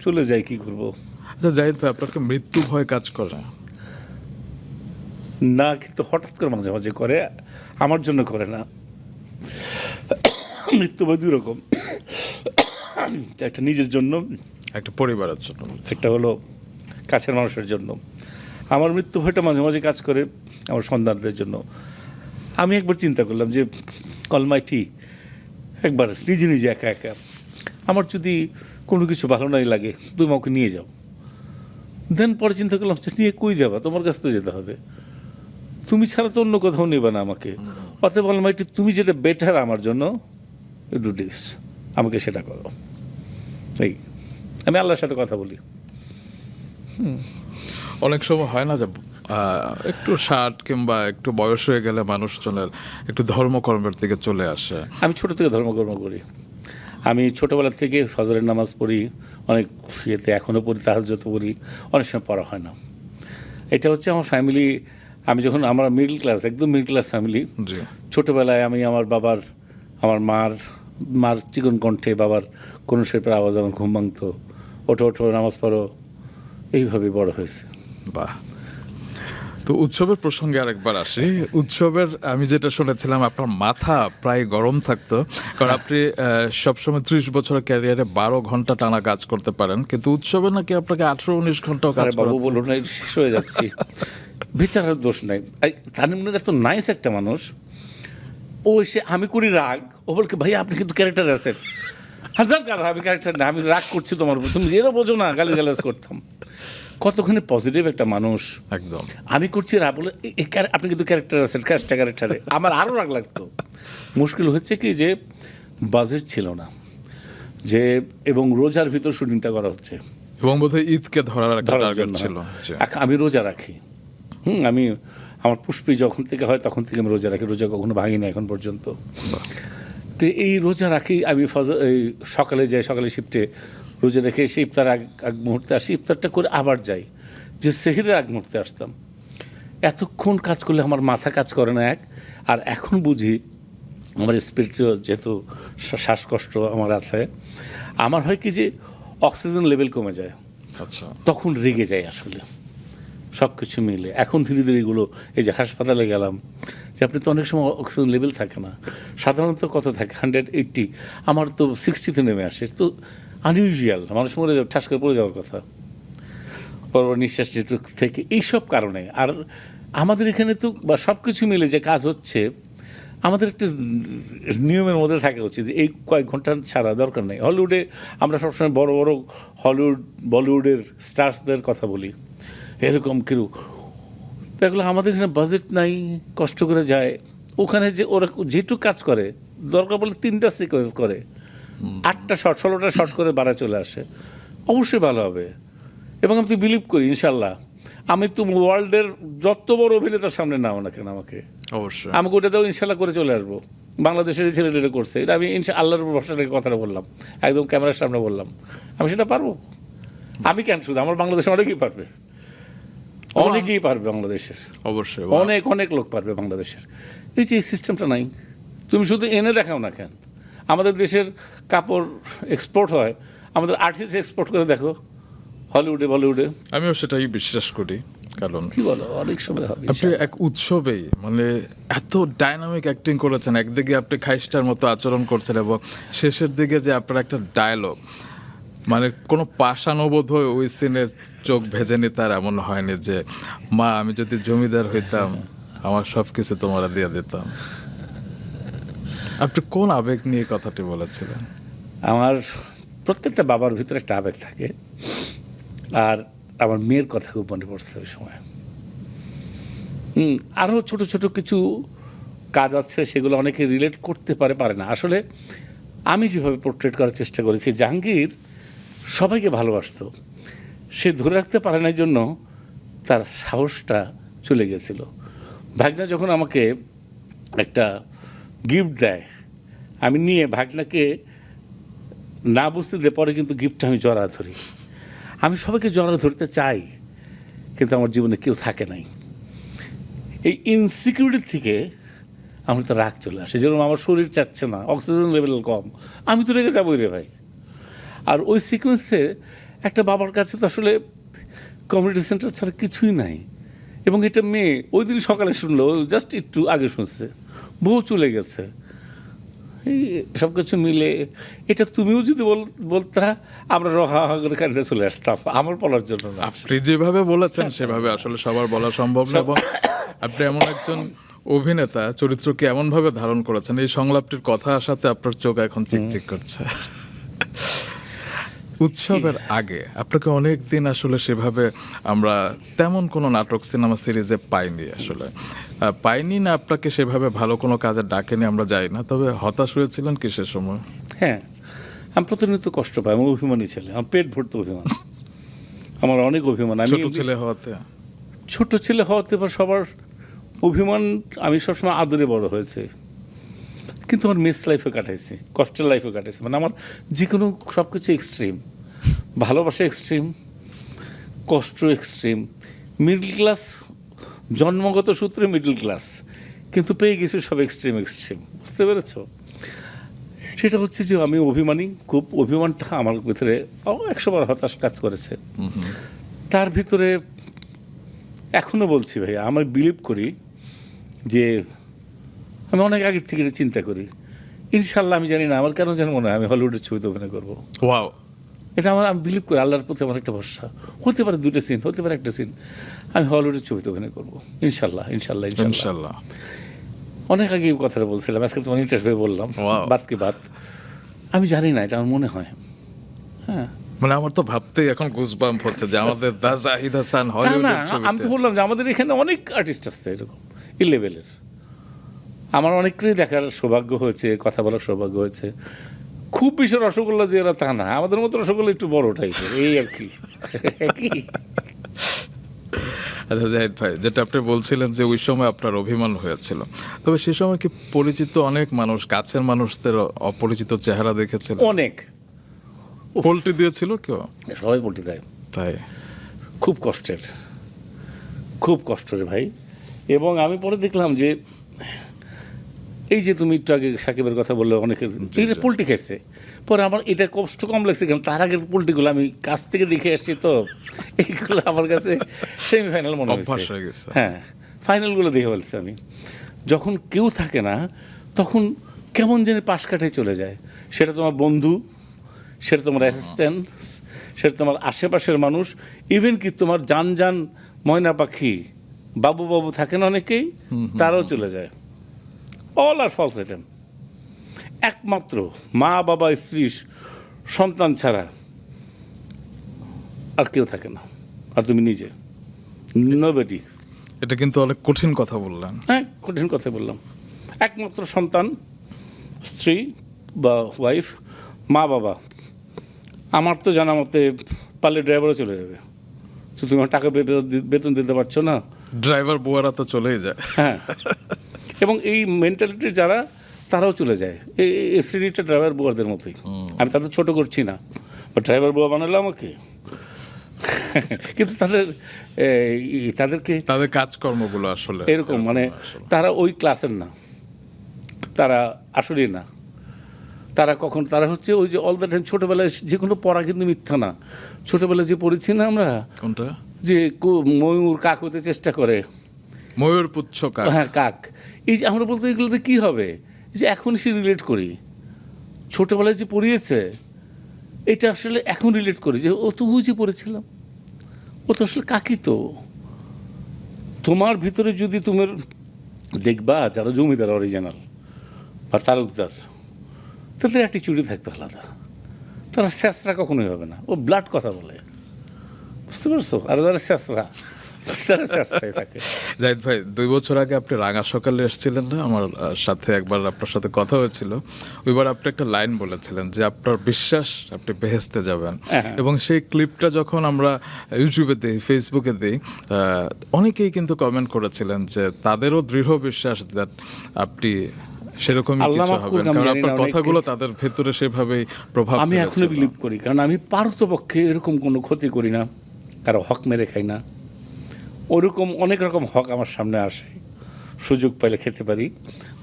চলে যাই, কি করবো। আচ্ছা জাহিদ ভাই, আপনাকে মৃত্যু ভয় কাজ করে না? কিন্তু হঠাৎ করে মাঝে মাঝে করে, আমার জন্য করে না। মৃত্যু ভয় দুই রকম, একটা নিজের জন্য, একটা পরিবারের জন্য। একটা হলো কাছের মানুষের জন্য। আমার মৃত্যু ভয়টা মাঝে মাঝে কাজ করে আমার সন্তানদের জন্য। আমি একবার চিন্তা করলাম যে অলমাইটি একবার নিজে নিজে একা একা, আমার যদি কোনো কিছু ভালো নাই লাগে তুমি আমাকে নিয়ে যাও। দেন পরে চিন্তা করলাম নিয়ে কই যাবা, তোমার কাছ তো যেতে হবে, তুমি ছাড়া তো অন্য কোথাও নেবে না আমাকে। অতএব অলমাইটি তুমি যেটা বেটার আমার জন্য, ডু দিস, আমাকে সেটা করো। এই আমি আল্লাহর সাথে কথা বলি। অনেক সময় হয় না যে একটু 60 কিংবা একটু বয়স হয়ে গেলে মানুষজনের একটু ধর্মকর্মের দিকে চলে আসে। আমি ছোট থেকে ধর্মকর্ম করি। আমি ছোটোবেলা থেকে ফজরের নামাজ পড়ি, অনেক ইয়েতে এখনও পড়ি, তাহাজ্জুদ পড়ি, অনেক সময় পড়া হয় না। এটা হচ্ছে আমার ফ্যামিলি। আমি যখন, আমরা মিডল ক্লাস, একদম মিডল ক্লাস ফ্যামিলি। জি। ছোটোবেলায় আমি আমার বাবার, আমার মার চিকন কণ্ঠে বাবার কোনো শেপের আওয়াজ আমার ঘুম ভাঙতো, ওঠো ওঠো নামাজ পড়ো, এইভাবে বড় হয়েছে। বাহ। তো উৎসবের প্রসঙ্গে আরেকবার আসি। উৎসবের আমি যেটা শুনেছিলাম আপনার মাথা প্রায় গরম থাকতো, কারণ আপনি সবসময় 30 বছরের ক্যারিয়ারে 12 ঘন্টা টানা কাজ করতে পারেন, কিন্তু উৎসবে নাকি আপনাকে 18-19 ঘন্টাও কাজ বাবু করতে। বলুন না, শেষ হয়ে যাচ্ছি। বিচারের দোষ নাই। তানিমুনের এত নাইস একটা মানুষ, ও এসে আমি করি রাগ, ও বলকে ভাই আপনি কিন্তু ক্যারেক্টার আছেন। আমি ক্যারেক্টার না, আমি রাগ করছি তোমার উপর, তুমি যেটা বোঝো না, গালিগালাজ করতাম। কতখানি পজিটিভ একটা মানুষ। একদম। আমি করছি রাগ বলে আপনি কিন্তু ক্যারেক্টার আছেন, কাজটা ক্যারেক্টারে, আমার আরও রাগ লাগতো। মুশকিল হচ্ছে কি যে বাজেট ছিল না, যে এবং রোজার ভিতর শুটিংটা করা হচ্ছে, এবং বোধহয় ঈদকে ধরার একটা ধরার টার্গেট জন্য। ছিল। জি। আমি রোজা রাখি, আমি আমার পুষ্পি যখন থেকে হয় তখন থেকে আমি রোজা রাখি, রোজা কখনো ভাঙি না এখন পর্যন্ত। তো এই রোজা রাখি আমি এই সকালে যাই, সকালে শিফটে রোজা রেখে এসে ইফতার আগ মুহূর্তে আসি, ইফতারটা করে আবার যাই, যে সেহরের আগ মুহূর্তে আসতাম। এতক্ষণ কাজ করলে আমার মাথা কাজ করে না এক, আর এখন বুঝি আমার স্পিরিটুয়াল যেহেতু শ্বাসকষ্ট আমার আছে, আমার হয় কি যে অক্সিজেন লেভেল কমে যায়, আচ্ছা। তখন রেগে যায় আসলে সব কিছু মিলে। এখন ধীরে ধীরে এগুলো, এই যে হাসপাতালে গেলাম, যে আপনি তো অনেক সময় অক্সিজেন লেভেল থাকে না, সাধারণত কত থাকে 180, আমার তো 60-তে নেমে আসে, তো আনইউজুয়াল, মানুষ মরে যাবে, ঠাস করে পড়ে যাওয়ার কথা, পরপর নিঃশ্বাস থেকে, এইসব কারণে। আর আমাদের এখানে তো বা সব কিছু মিলে যে কাজ হচ্ছে, আমাদের একটা নিয়মের মধ্যে থাকা উচিত যে এই কয়েক ঘন্টা ছাড়া দরকার নেই। হলিউডে আমরা সবসময় বড় বড় বলিউডের স্টার্সদের কথা বলি, এরকম কেউ দেখলো, আমাদের এখানে বাজেট নাই, কষ্ট করে যায় ওখানে, যে ওরা যেটুকু কাজ করে দরকার বলে 3টা সিকোয়েন্স করে, 8টা শট 16টা শট করে বাড়া চলে আসে, অবশ্যই ভালো হবে। এবং আমি তো বিলিভ করি ইনশাল্লাহ, আমি তো ওয়ার্ল্ডের যত বড় অভিনেতার সামনে নাও না কেন আমাকে, অবশ্যই আমাকে ওটাতেও ইনশাল্লাহ করে চলে আসবো। বাংলাদেশের এই ছেলেটা করছে, এটা আমি আল্লাহর উপর ভরসা রেখে কথাটা বললাম, একদম ক্যামেরার সামনে বললাম, আমি সেটা পারবো। আমি কেন শুধু, আমার বাংলাদেশে অনেকেই পারবে, অনেকেই পারবে বাংলাদেশের, অবশ্যই অনেক অনেক লোক পারবে বাংলাদেশের। এই যে এই সিস্টেমটা নাই, তুমি শুধু এনে দেখাও না কেন। আমাদের দেশের কাপড় এক্সপোর্ট হয়, আমাদের আর্টিস্ট এক্সপোর্ট করে দেখো হলিউডে বলিউডে। আমিও সেটাই বিশ্বাস করি, কারণ কি বলো, অনেক সময় হবে। আপনি এক উৎসবেই মানে এত ডাইনামিক অ্যাক্টিং করেছেন, একদিকে আপনি খাইস্টার মতো আচরণ করছেন, এবং শেষের দিকে যে আপনার একটা ডায়লগ, মানে কোনো পাষাণবোধ হয়ে ওই সিনে চোখ ভেজে নিতে আর এমন হয়নি যে মা আমি যদি জমিদার হইতাম আমার সব কিছু তোমরা দিয়ে দিতাম। আপনি কোন আবেগ নিয়ে কথাটি বলেছিলেন? আমার প্রত্যেকটা বাবার ভিতরে একটা আবেগ থাকে, আর আমার মেয়ের কথা খুব মনে পড়ছে ওই সময়। আরও ছোট ছোট কিছু কাজ আছে, সেগুলো অনেকে রিলেট করতে পারে না। আসলে আমি যেভাবে পোর্ট্রেট করার চেষ্টা করেছি, জাহাঙ্গীর সবাইকে ভালোবাসতো, সে ধরে রাখতে পারে না, জন্য তার সাহসটা চলে গেছিল। ভাগনা যখন আমাকে একটা গিফট দেয়, আমি নিয়ে ভাগনাকে না বুঝতে দিয়ে পরে কিন্তু গিফটটা আমি জড়া ধরি। আমি সবাইকে জড়া ধরতে চাই, কিন্তু আমার জীবনে কেউ থাকে নাই। এই ইনসিকিউরিটি থেকে আমার তো রাগ চলে আসে, যেরকম আমার শরীর চাচ্ছে না, অক্সিজেন লেভেল কম, আমি তো রেগে যাবোই রে ভাই। আর ওই সিকোয়েন্সে একটা বাবার কাছে তো আসলে কমিউনিটি সেন্টার ছাড়া কিছুই নাই। এবং এটা মেয়ে ওই দিন সকালে শুনলো, জাস্ট একটু আগে শুনছে, বউ চলে গেছে। এই সব কিছু মিলে এটা তুমিও যদি বলতা, আমরা রহা করে কাঁদতে চলে আসতাম, আমার বলার জন্য না। আপনি যেভাবে বলেছেন সেভাবে আসলে সবার বলা সম্ভব না, এবং আপনি এমন একজন অভিনেতা চরিত্রকে এমনভাবে ধারণ করেছেন, এই সংলাপটির কথা আসাতে আপনার চোখ এখন চিকচিক করছে। উৎসবের আগে আপনাকে অনেক দিন আসলে সেভাবে আমরা তেমন কোনো নাটক সিনেমা সিরিজে পাইনি, আসলে পাইনি না, আপনাকে সেভাবে ভালো কোনো কাজে ডাকেনি, আমরা যাই না। তবে হতাশ হয়েছিলেন কি সে সময়? হ্যাঁ, আমি প্রতিনিয়ত কষ্ট পাই, আমি অভিমানী ছেলে, আমার পেট ভর্তি অভিমান, আমার অনেক অভিমান। আমি ছোট ছেলে হওয়াতে বা সবার অভিমান, আমি সবসময় আদরে বড় হয়েছে, কিন্তু আমার মেস লাইফে কাটাইছি, কষ্টের লাইফে কাটাইছি। মানে আমার যে কোনো সব কিছু এক্সট্রিম, ভালোবাসা এক্সট্রিম, কষ্ট এক্সট্রিম, মিডল ক্লাস, জন্মগত সূত্রে মিডল ক্লাস, কিন্তু পেয়ে গেছি সব এক্সট্রিম, বুঝতে পেরেছ? সেটা হচ্ছে যে আমি অভিমানী খুব, অভিমানটা আমার ভিতরে 100বার হতাশ কাজ করেছে। তার ভিতরে এখনও বলছি ভাই, আমি বিলিভ করি যে আমি অনেক আগের থেকে চিন্তা করি, ইনশাল্লাহ, আমি জানি না আমার কেন যেন মনে হয় আমি হলিউডের ছবিতে অভিনয় করবো। ওয়াও, এটা আমি বিলিভ করি, আল্লাহর প্রতি আমার একটা ভরসা। হতে পারে 2টা সিন, হতে পারে 1টা সিন, আমি হলিউডের ছবিতে অভিনয় করবো ইনশাল্লাহ। অনেক আগে এই কথাটা বলছিলাম, আজকে তোমার ইন্টারভিউ বললাম, বাদ কি বাদ, আমি জানি না, এটা আমার মনে হয়। হ্যাঁ, মানে আমার তো ভাবতেই এখন গুজবাম্প হচ্ছে যে আমাদের দা জাহিদ হাসান হলিউডের ছবিতে। আমি তো বললাম যে আমাদের এখানে অনেক আর্টিস্ট আছে এরকম এই লেভেলের, আমার অনেকটাই দেখার সৌভাগ্য হয়েছে, কথা বলার সৌভাগ্য হয়েছে। খুব বেশি রসগোল্লা যে এরা তা না, আমাদের মতো রসগোল্লা একটু বড় টাইপের, এই আর কি। আচ্ছা জাহিদ ভাই, যেটা আপনি বলছিলেন যে ওই সময় আপনার অভিমান হয়েছিল, তবে সে সময় কি পরিচিত অনেক মানুষ, কাছের মানুষদের অপরিচিত চেহারা দেখেছিল? অনেক পোল্টি দিয়েছিল কেউ? সবাই পোল্টি দেয়, তাই খুব কষ্টের ভাই। এবং আমি পরে দেখলাম যে এই যে তুমি একটু আগে সাকিবের কথা বললে, অনেকের এটা পোল্টি খেয়েছে, পরে আমার এটা কষ্ট কম লাগছে, কারণ তার আগের পোল্টিগুলো আমি কাছ থেকে দেখে আসছি, তো এইগুলো আমার কাছে সেমিফাইনাল মনে হয়েছে। হ্যাঁ, ফাইনালগুলো দেখে ফেলছি আমি। যখন কেউ থাকে না তখন কেমন যেন পাশ কাটে চলে যায়, সেটা তোমার বন্ধু, সেটা তোমার অ্যাসিস্ট্যান্ট, সেটা তোমার আশেপাশের মানুষ, ইভেন কি তোমার জান ময়না পাখি বাবু থাকে না অনেকেই, তারাও চলে যায়। অল আর ফলস আইটেম। একমাত্র মা বাবা স্ত্রী সন্তান ছাড়া আর কেউ থাকে না, আর তুমি নিজে, নোবডি। এটা কিন্তু অনেক কঠিন কথা বললেন। হ্যাঁ, কঠিন কথা বললাম। একমাত্র সন্তান, স্ত্রী বা ওয়াইফ, মা বাবা। আমার তো জানা মতে পারলে ড্রাইভারও চলে যাবে, তো তুমি টাকা বেতন দিতে পারছো না, ড্রাইভার বুয়ারা তো চলেই যায়। হ্যাঁ, এবং এই মেন্টালিটির যারা, তারাও চলে যায়। এই শ্রেণীটা ড্রাইভার বুয়ারদের মতোই। আমি তাদের ছোট করছি না, বা ড্রাইভার বুয়া বানালো আমাকে, কিন্তু তাদের কাজকর্মগুলো আসলে এরকম, মানে তারা ওই ক্লাসের না, তারা আসলেই না। তারা হচ্ছে ওই যে অল দ্য টাইম, ছোটোবেলায় যে কোনো পড়া কিন্তু মিথ্যা না। ছোটোবেলায় যে পড়েছি না আমরা, কোনটা, যে ময়ূর কাক হতে চেষ্টা করে, ময়ূর পুচ্ছ কাক, হ্যাঁ কাক, এই যে আমরা বলতে এগুলোতে কী হবে, যে এখন সে রিলেট করি, ছোটোবেলায় যে পড়িয়েছে এটা আসলে এখন রিলেট করি, যে ও তো ওই যে পড়েছিলাম, ও তো আসলে কাকই। তো তোমার ভিতরে যদি তোমার দেখবা যারা জমিদার অরিজিনাল বা তালুকদার, তাদের অ্যাটিটিউডই থাকবে আলাদা, তারা স্যাঁচরা কখনোই হবে না, ও ব্লাড কথা বলে, বুঝতে পারছো? আর যারা শেষরা তারা শেষরাই থাকে। জাহিদ ভাই, 2 বছর আগে আপনি রাঙা সকালে এসেছিলেন না আমার সাথে, একবার আপনার সাথে কথা হয়েছিল। ওইবার আপনি একটা লাইন বলেছিলেন যে আপনার বিশ্বাস আপনি বেহেশতে যাবেন, এবং সেই ক্লিপটা যখন আমরা ইউটিউবে দিই, ফেসবুকে দিই, অনেকেই কিন্তু কমেন্ট করেছিলেন যে তাদেরও দৃঢ় বিশ্বাস দ্যাট আপনি সেরকমই আল্লাহ কিছু মাফ হবেন, করুক, আমি কারণ জানি না আপনার অনেকে- কথাগুলো তাদের ভেতরে সেভাবেই প্রভাব আমি এখনো ফেলেছিল। বিলিভ করি, কারণ আমি পারতপক্ষে এরকম কোনো ক্ষতি করি না, কারো হক মেরে খাই না। ওরকম অনেক রকম হক আমার সামনে আসে, সুযোগ পাইলে খেতে পারি,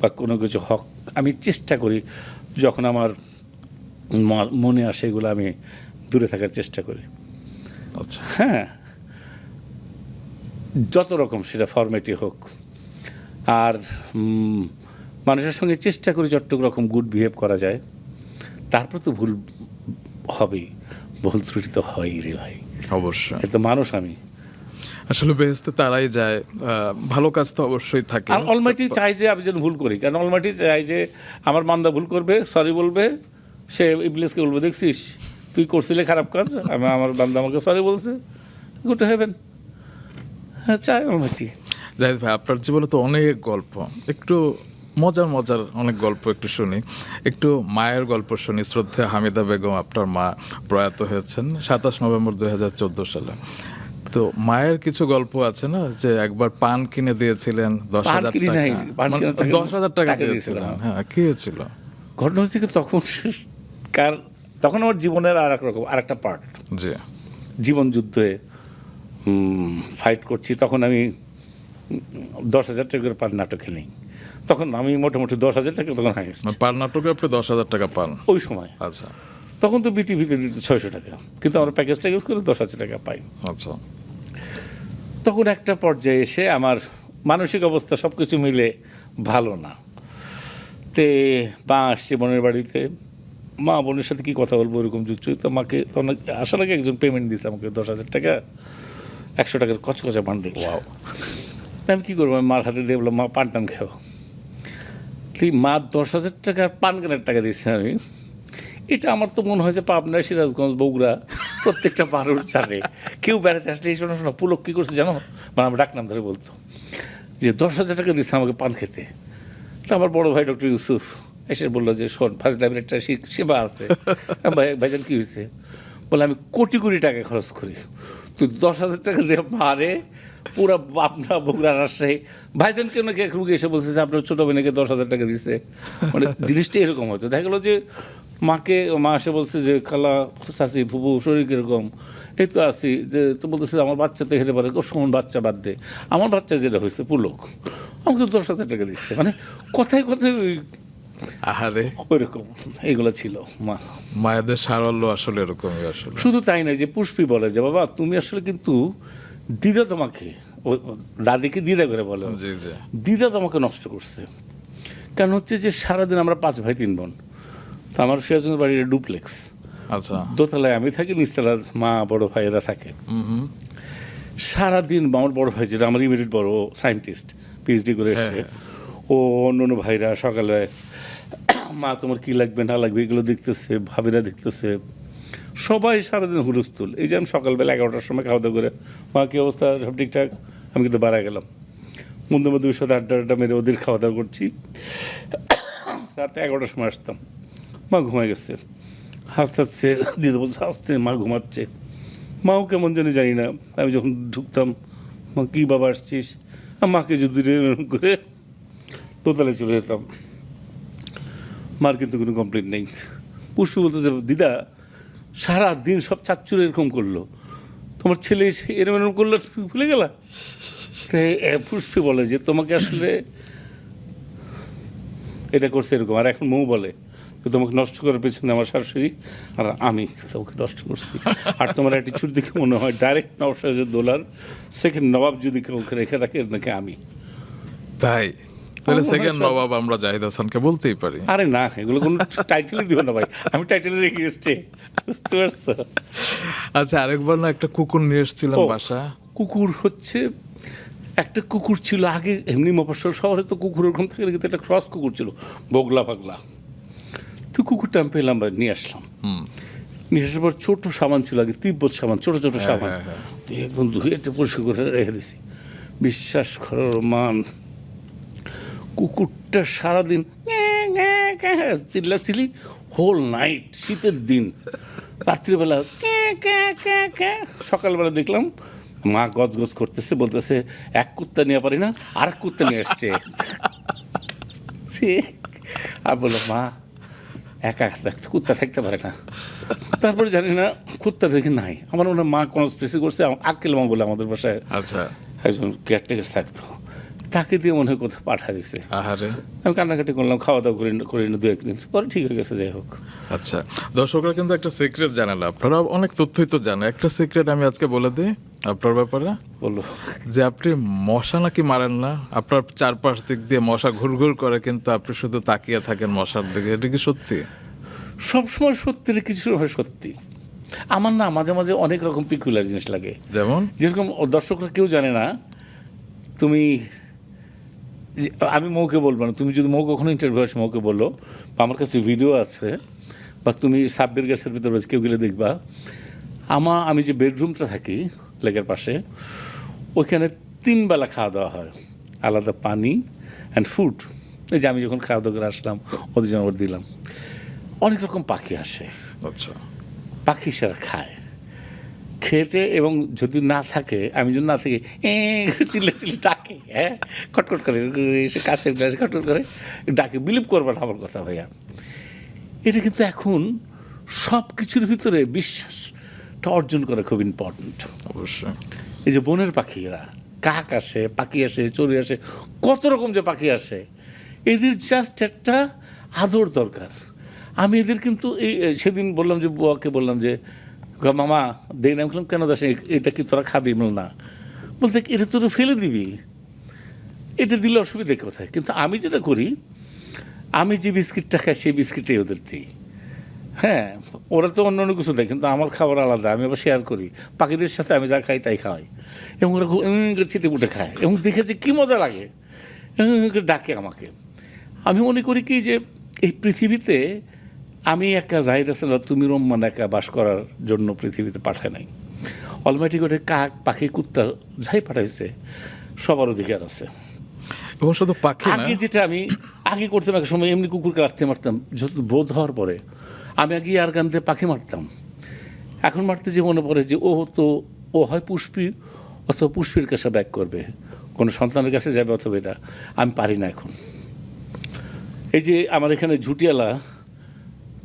বা কোনো কিছু হক আমি চেষ্টা করি, যখন আমার মনে আসে এগুলো আমি দূরে থাকার চেষ্টা করি। আচ্ছা, হ্যাঁ, যত রকম সেটা ফরম্যাটই হোক। আর মানুষের সঙ্গে চেষ্টা করি যতটুকু রকম গুড বিহেভ করা যায়। তারপর তো ভুল হবেই, ভুল ত্রুটি তো হয়ই রে ভাই, অবশ্যই। এ তো মানুষ আমি। আসলে বেহেশতে তারাই যায়, ভালো কাজ তো অবশ্যই থাকে। আর অলমাইটি চাই যে আমি যেন ভুল করি, কারণ অলমাইটি চাই যে আমার বান্দা ভুল করবে, সরি বলবে, সে ইবলিসকে বলবে দেখছিস তুই করছিলে খারাপ কাজ, আমার বান্দা আমাকে সরি বলছে, গুড হেভেন। হ্যাঁ, চাই অলমাইটি। জাহিদ ভাই, আপনার জীবনে তো অনেক গল্প, একটু মজার মজার অনেক গল্প একটু শুনি, একটু মায়ের গল্প শুনি। শ্রদ্ধেয় হামিদা বেগম, আপনার মা প্রয়াত হয়েছেন 27 নভেম্বর 2014 সালে। তো মায়ের কিছু গল্প আছে না, যে একবার পান কিনে দিয়েছিলেন 10,000 কিনি নাই, টাকা, পান মানে কেনার টাকা- 10,000 টাকা টাকা দিয়েছিলেন। দিয়েছিলাম। হ্যাঁ, কি হয়েছিল? ঘটনা হচ্ছে কি, তখন আমার জীবনের আর একটা পার্ট, জি, জীবন যুদ্ধে ফাইট করছি। তখন আমি 10,000 টাকা করে পার নাটকে নেই, তখন আমি মোটামুটি 10,000 টাকা তখন হাইয়েস্ট মানে পার নাটকে আপনি 10,000 টাকা পান ওই সময়। আচ্ছা তখন তো বিটিভিতে দিত 600 টাকা, কিন্তু আমরা প্যাকেজ ট্যাকেজ করে 10,000 টাকা পাই। আচ্ছা, তখন একটা পর্যায়ে এসে আমার মানসিক অবস্থা সব কিছু মিলে ভালো না। তে মা আসছে বোনের বাড়িতে, মা বোনের সাথে কী কথা বলবো ওরকম জুচ্ছুই। তো মাকে তখন আসার আগে একজন পেমেন্ট দিচ্ছে আমাকে 10,000 টাকা, 100 টাকার কচকচা বান্ডিল। ওয়াও। আমি কী করবো, আমি মার হাতে দিয়ে বললাম মা পান টান খাও। তুই মা 10,000 টাকার পান কেনার টাকা দিচ্ছে আমি। এটা আমার তো মনে হয় যে পাবনা, সিরাজগঞ্জ, বগুড়া প্রত্যেকটা বারোর চারে কেউ বেড়াতে আসলে এই শোনো শোনো পুলক কী করছে জানো, মানে আমার ডাকনাম ধরে বলতো যে 10,000 টাকা দিচ্ছে আমাকে পান খেতে। তা আমার বড় ভাই ডক্টর ইউসুফ এসে বললো যে শোন, ফার্স্ট লাইব্রেরি একটা সেবা আছে। ভাইজান কী হয়েছে? বলে আমি কোটি কোটি টাকা খরচ করি, তুই 10,000 টাকা দিয়ে মারে পুরো পাবনা, বগুড়া, রাজশাহী। ভাইজান কেন কে এক রুগী এসে বলছে যে আপনার ছোটো বোনকে 10,000 টাকা দিচ্ছে। মানে জিনিসটা এরকম হতো। দেখা গেলো যে মা এসে বলছে যে খালা, চাচি, ফুবু শরীর কীরকম, এই তো আছি। যে তো বলতেছে আমার বাচ্চাতে হেরে পারে, শোন বাচ্চা বাদ দে, আমার বাচ্চা যেটা হয়েছে পুলক আমাকে তো 10,000 টাকা দিচ্ছে। মানে কথায় কথায় আহারে, ওইরকম এইগুলো ছিল। মায়েদের সারল্য আসলে এরকমই আসলে। শুধু তাই নয়, যে পুষ্পি বলে যে বাবা তুমি আসলে কিন্তু দিদা তোমাকে, দাদিকে দিদা করে বলে, জি জি, দিদা তোমাকে নষ্ট করছে। কারণ হচ্ছে যে সারাদিন আমরা 5 ভাই 3 বোন, তো আমার সিরাজগঞ্জ বাড়ির ডুপ্লেক্স, আচ্ছা, দোতলায় আমি থাকি, নিচতলায় মা বড় ভাইয়েরা থাকে। সারাদিন আমার বড় ভাই, যেটা আমার ইমিডিয়েট বড় সায়েন্টিস্ট, পিএইচডি করে এসে, ও অন্য ভাইরা সকালে মা তোমার কী লাগবে না লাগবে এগুলো দেখতেছে, ভাবিরা দেখতেছে, সবাই সারাদিন হুলস্থুল। এই যে আমি সকালবেলা 11টার সময় খাওয়া দাওয়া করে, মা কী অবস্থা, সব ঠিকঠাক, আমি কিন্তু বাড়া গেলাম, বন্ধু বান্ধবের সাথে আড্ডা মেরে ওদের খাওয়া দাওয়া করছি। রাতে 11টার সময় আসতাম, মা ঘুমায় গেছে, হাসতে হাসতে দিদি বলছে হাসতে, মা ঘুমাচ্ছে। মাও কেমন জানি না। আমি যখন ঢুকতাম, মা কী বাবা আসছিস, মাকে যদি এরকম করে দোতলায় চলে যেতাম। মার কিন্তু কোনো কমপ্লেন নেই। পুষ্পি বলতে যে দিদা সারা দিন সব চাচ্চুর এরকম করলো, তোমার ছেলে এসে এরকম করলো, তুমি ভুলে গেলা। পুষ্পি বলে যে তোমাকে আসলে এটা করছে এরকম। আর এখন মৌ বলে যে তোমাকে নষ্ট করার পেছনে আমার শাশুড়ি আর আমি তোমাকে নষ্ট করছি। আর তোমার অ্যাটিচিউড দেখে মনে হয় ডাইরেক্ট $9,000 সেকেন্ড নবাব যদি কাউকে রেখে রাখে নাকি আমি। তাই? তাহলে আমার সেকেন্ড সব- নবাব আমরা জাহিদ হাসানকে বলতেই পারি। আরে না, এগুলো কোনো টাইটেলই দিব না ভাই, আমি টাইটেলের এগেইনস্টে, বুঝতে পারছো? আচ্ছা, আরেকবার না একটা কুকুর নিয়ে এসেছিলেন ও, বাসা? কুকুর হচ্ছে একটা কুকুর ছিল আগে, এমনি মফস্বল শহরে তো কুকুর ওরকম থাকে, কিন্তু একটা ক্রস কুকুর ছিল, বগলা পাগলা। তো কুকুরটা আমি পেলাম, নিয়ে আসলাম। নিয়ে আসার পর ছোট সাবান ছিল আগে, তিব্বত সাবান, ছোট ছোট সাবান, দিয়ে একদম ধুয়ে একটা পরিষ্কার করে রেখে দিছি। বিশ্বাস করো মান, কুকুরটা সারাদিন চিল্লাচিল্লি হোল নাইট, শীতের দিন, রাত্রিবেলা সকালবেলা দেখলাম মা গজগজ করতেছে, বলতেছে এক কুত্তা নিয়ে পারি না, আর এক কুত্তা নিয়ে আসছে। আর বললো মা একা একটা কুত্তা থাকতে পারে না। তারপরে জানি না কুত্তা দেখে নাই, আমার মনে হয় মা কোনো স্পেসি করছে। আক্কেল মা বলে আমাদের বাসায় আচ্ছা, একজন কেয়ারটেকার থাকতো, তাকে দিয়ে মনে হয় কোথাও পাঠা দিছে। আহারে। আমি কান্নাকাটি করলাম, খাওয়া দাওয়া করি না 2-1 দিন পরে ঠিক হয়ে গেছে। যাই হোক, আচ্ছা, দর্শকরা কিন্তু একটা সিক্রেট জানালো, আপনারা অনেক তথ্যই তো জানে। একটা সিক্রেট আমি আজকে বলে দিই আপনার ব্যাপারে, বললো যে আপনি মশা নাকি মারেন না, আপনার চারপাশ দিক দিয়ে মশা ঘুরঘুর করে, কিন্তু আপনি শুধু তাকিয়ে থাকেন মশার দিকে। এটা কি সত্যি? সবসময় সত্যি না, কিছু সময় সত্যি। আমার না মাঝে মাঝে অনেক রকম পিকুলার জিনিস লাগে। যেমন যেরকম দর্শকরা কেউ জানে না, তুমি আমি মৌকে বলবো না, তুমি যদি মৌ কখনো ইন্টারভিউ আসে মৌকে বললো, বা আমার কাছে ভিডিও আছে, বা তুমি সাব্বির গ্যাসের ভিতরে কেউ গেলে দেখবা, আমি যে বেডরুমটা থাকি লেকের পাশে, ওইখানে 3 বেলা খাওয়া দাওয়া হয়, আলাদা পানি অ্যান্ড ফুড। এই যে আমি যখন খাওয়া দাওয়া করে আসলাম, ওদের জন্য ওর দিলাম। অনেক রকম পাখি আসে, আচ্ছা, পাখি সেরা খায় খেটে, এবং যদি না থাকে, আমি যদি না থাকি চিল্লে চিল্লে ডাকে, হ্যাঁ খটখট করে, এসে কাছের গ্লাসে খটখট করে ডাকে। বিলিভ করবে না আমার কথা ভাইয়া। এটা কিন্তু এখন সব কিছুর ভিতরে বিশ্বাসটা অর্জন করা খুব ইম্পর্টেন্ট। অবশ্যই। এই যে বনের পাখিরা, কাক আসে, পাখি আসে, চড়ুই আসে, কত রকম যে পাখি আসে, এদের জাস্ট একটা আদর দরকার। আমি এদের কিন্তু এই সেদিন বললাম যে বুয়াকে বললাম যে মামা দেই না, বললাম কেন দাস, এটা কি তোরা খাবি? বল না, বলতে এটা তোরা ফেলে দিবি, এটা দিলে অসুবিধা কোথায়? কিন্তু আমি যেটা করি, আমি যে বিস্কিটটা খাই সেই বিস্কিটটাই ওদের দিই। হ্যাঁ, ওরা তো অন্য অন্য কিছু দেয়, কিন্তু আমার খাবার আলাদা, আমি আবার শেয়ার করি। পাখিদের সাথে আমি যা খাই তাই খাওয়াই, এবং ওরা ছিটে পুটে খায়, এবং দেখেছে কী মজা লাগে, ডাকে আমাকে। আমি মনে করি কি যে এই পৃথিবীতে আমি একা জাহিদ হাসান তুমি রহমান একা বাস করার জন্য পৃথিবীতে পাঠায় নাই। অলমাইটি করে কাক, পাখি, কুত্তা যাই পাঠাইছে, সবার অধিকার আছে। এবং শুধু পাখি না, আগে যেটা আমি আগে করতাম, এক সময় এমনি কুকুরকে রাখতে মারতাম, যত বোধ হওয়ার পরে আমি আগে আর গানতে পাখি মারতাম। এখন মারতে যে মনে পড়ে যে ও হয় পুষ্পি, অথবা পুষ্পির কাছে ব্যাক করবে, কোনো সন্তানের কাছে যাবে, অথবা এটা আমি পারি না এখন। এই যে আমার এখানে ঝুটিয়ালা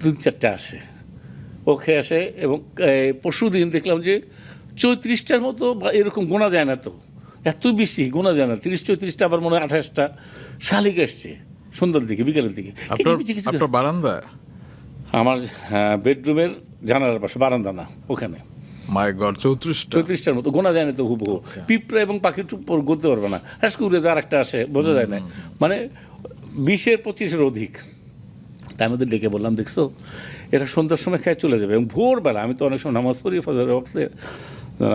3-4টা আসে, ও খেয়ে আসে, এবং পরশু দিন দেখলাম যে 34টার মতো, বা এরকম গোনা যায় না, তো এত বেশি গোনা যায় না, 30-34টা, আবার মনে হয় 28টা শালিক আসছে সন্ধ্যার দিকে, বিকেলের দিকে। আপনার বারান্দায়? আমার বেডরুমের জানালার পাশে, বারান্দা না, ওখানে। মাই গড, 34টার মতো, গোনা যায় না তো হুবহু। পিঁপড়া এবং পাখির চুপ গড়তে পারবে না, আজকে উড়ে যার একটা আসে, বোঝা যায় না, মানে 20-25-এর অধিক। তার মধ্যে ডেকে বললাম, দেখছো এরা সন্ধ্যার সময় খেয়ে চলে যাবে, এবং ভোরবেলা আমি তো অনেক সময় নামাজ পড়ি, ফজরের ওয়াক্তে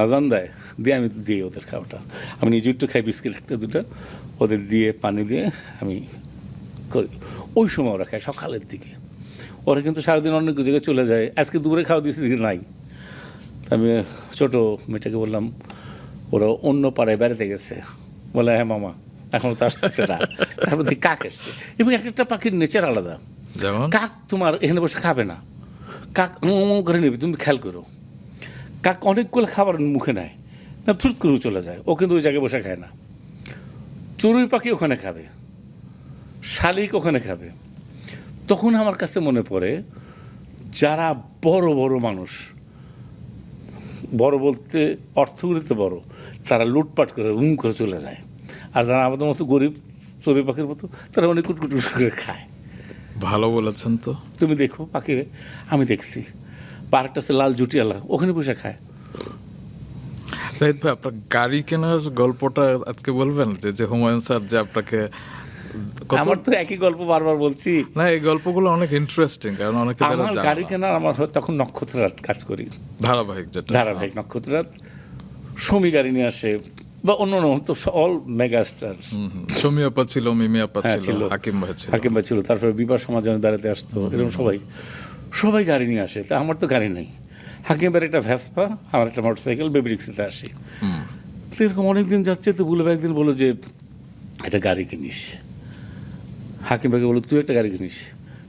আজান দেয়, দিয়ে আমি দিই ওদের খাওয়াটা। আমি নিজে একটু খাই, বিস্কিট 1-2টা ওদের দিয়ে, পানি দিয়ে আমি করি। ওই সময় ওরা খায় সকালের দিকে। ওরা কিন্তু সারাদিন অনেক জায়গায় চলে যায়, আজকে দুপুরে খাওয়া দিয়েছি, দিকে নাই। আমি ছোটো মেয়েটাকে বললাম, ওরা অন্য পাড়ায় বেড়াতে গেছে, বলে হ্যাঁ মামা এখনও তো আসতেছে না। তারপর দেখি কাক এসছে, এবং একটা পাখির নেচার আলাদা। যেমন কাক তোমার এখানে বসে খাবে না, কাক করে নেবে, তুমি খেয়াল করো। কাক অনেকগুলো খাবার মুখে নেয় না, ফ্রুট করেও চলে যায়, ও কিন্তু ওই জায়গায় বসে খায় না। চড়ুই পাখি ওখানে খাবে, শালিক ওখানে খাবে। তখন আমার কাছে মনে পড়ে, যারা বড় বড় মানুষ, বড় বলতে অর্থগুলিতে বড়, তারা লুটপাট করে করে চলে যায়, আর যারা আমাদের মতো গরিব চড়ুই পাখির মতো, তারা অনেক কুটকুট করে খায়। ভালো বলেছেন তো। তুমি দেখো পাখিরে, আমি দেখছি, পার্কটা আছে লাল জুটিয়ালা, ওখানে বসে খায়। জাহিদ ভাই, আপনার গাড়ি কেনার গল্পটা আজকে বলবেন, যে হুমায়ুন স্যার যে আপনাকে, আমার তো একই গল্প বারবার বলছি না, এই গল্পগুলো অনেক ইন্টারেস্টিং, কারণ অনেকে তারা আমার জানে গাড়ি না। কেনার, আমার তখন নক্ষত্ররাত কাজ করি, ধারাবাহিক, যেটা ধারাবাহিক নক্ষত্ররাত, সমী গাড়ি নিয়ে আসে, বা অন্য তো অল মেগা স্টার। সমী আপা ছিল, মিমি আপা হ্যাঁ, ছিল, হাকিম ভাই ছিল। হাকিম ভাই ছিল, তারপরে বিবাহ সমাজ বেড়াতে আসতো, এরকম সবাই গাড়ি নিয়ে আসে। তা আমার তো গাড়ি নেই, হাকিমের একটা ভ্যাসপা, আমার একটা মোটরসাইকেল, বেবি রিক্সাতে আসি। তো এরকম অনেকদিন যাচ্ছে, তো বুলু ভাই একদিন বললো যে একটা গাড়ি কিনিস। হাকিম ভাইকে বললো তুই একটা গাড়ি কিনিস।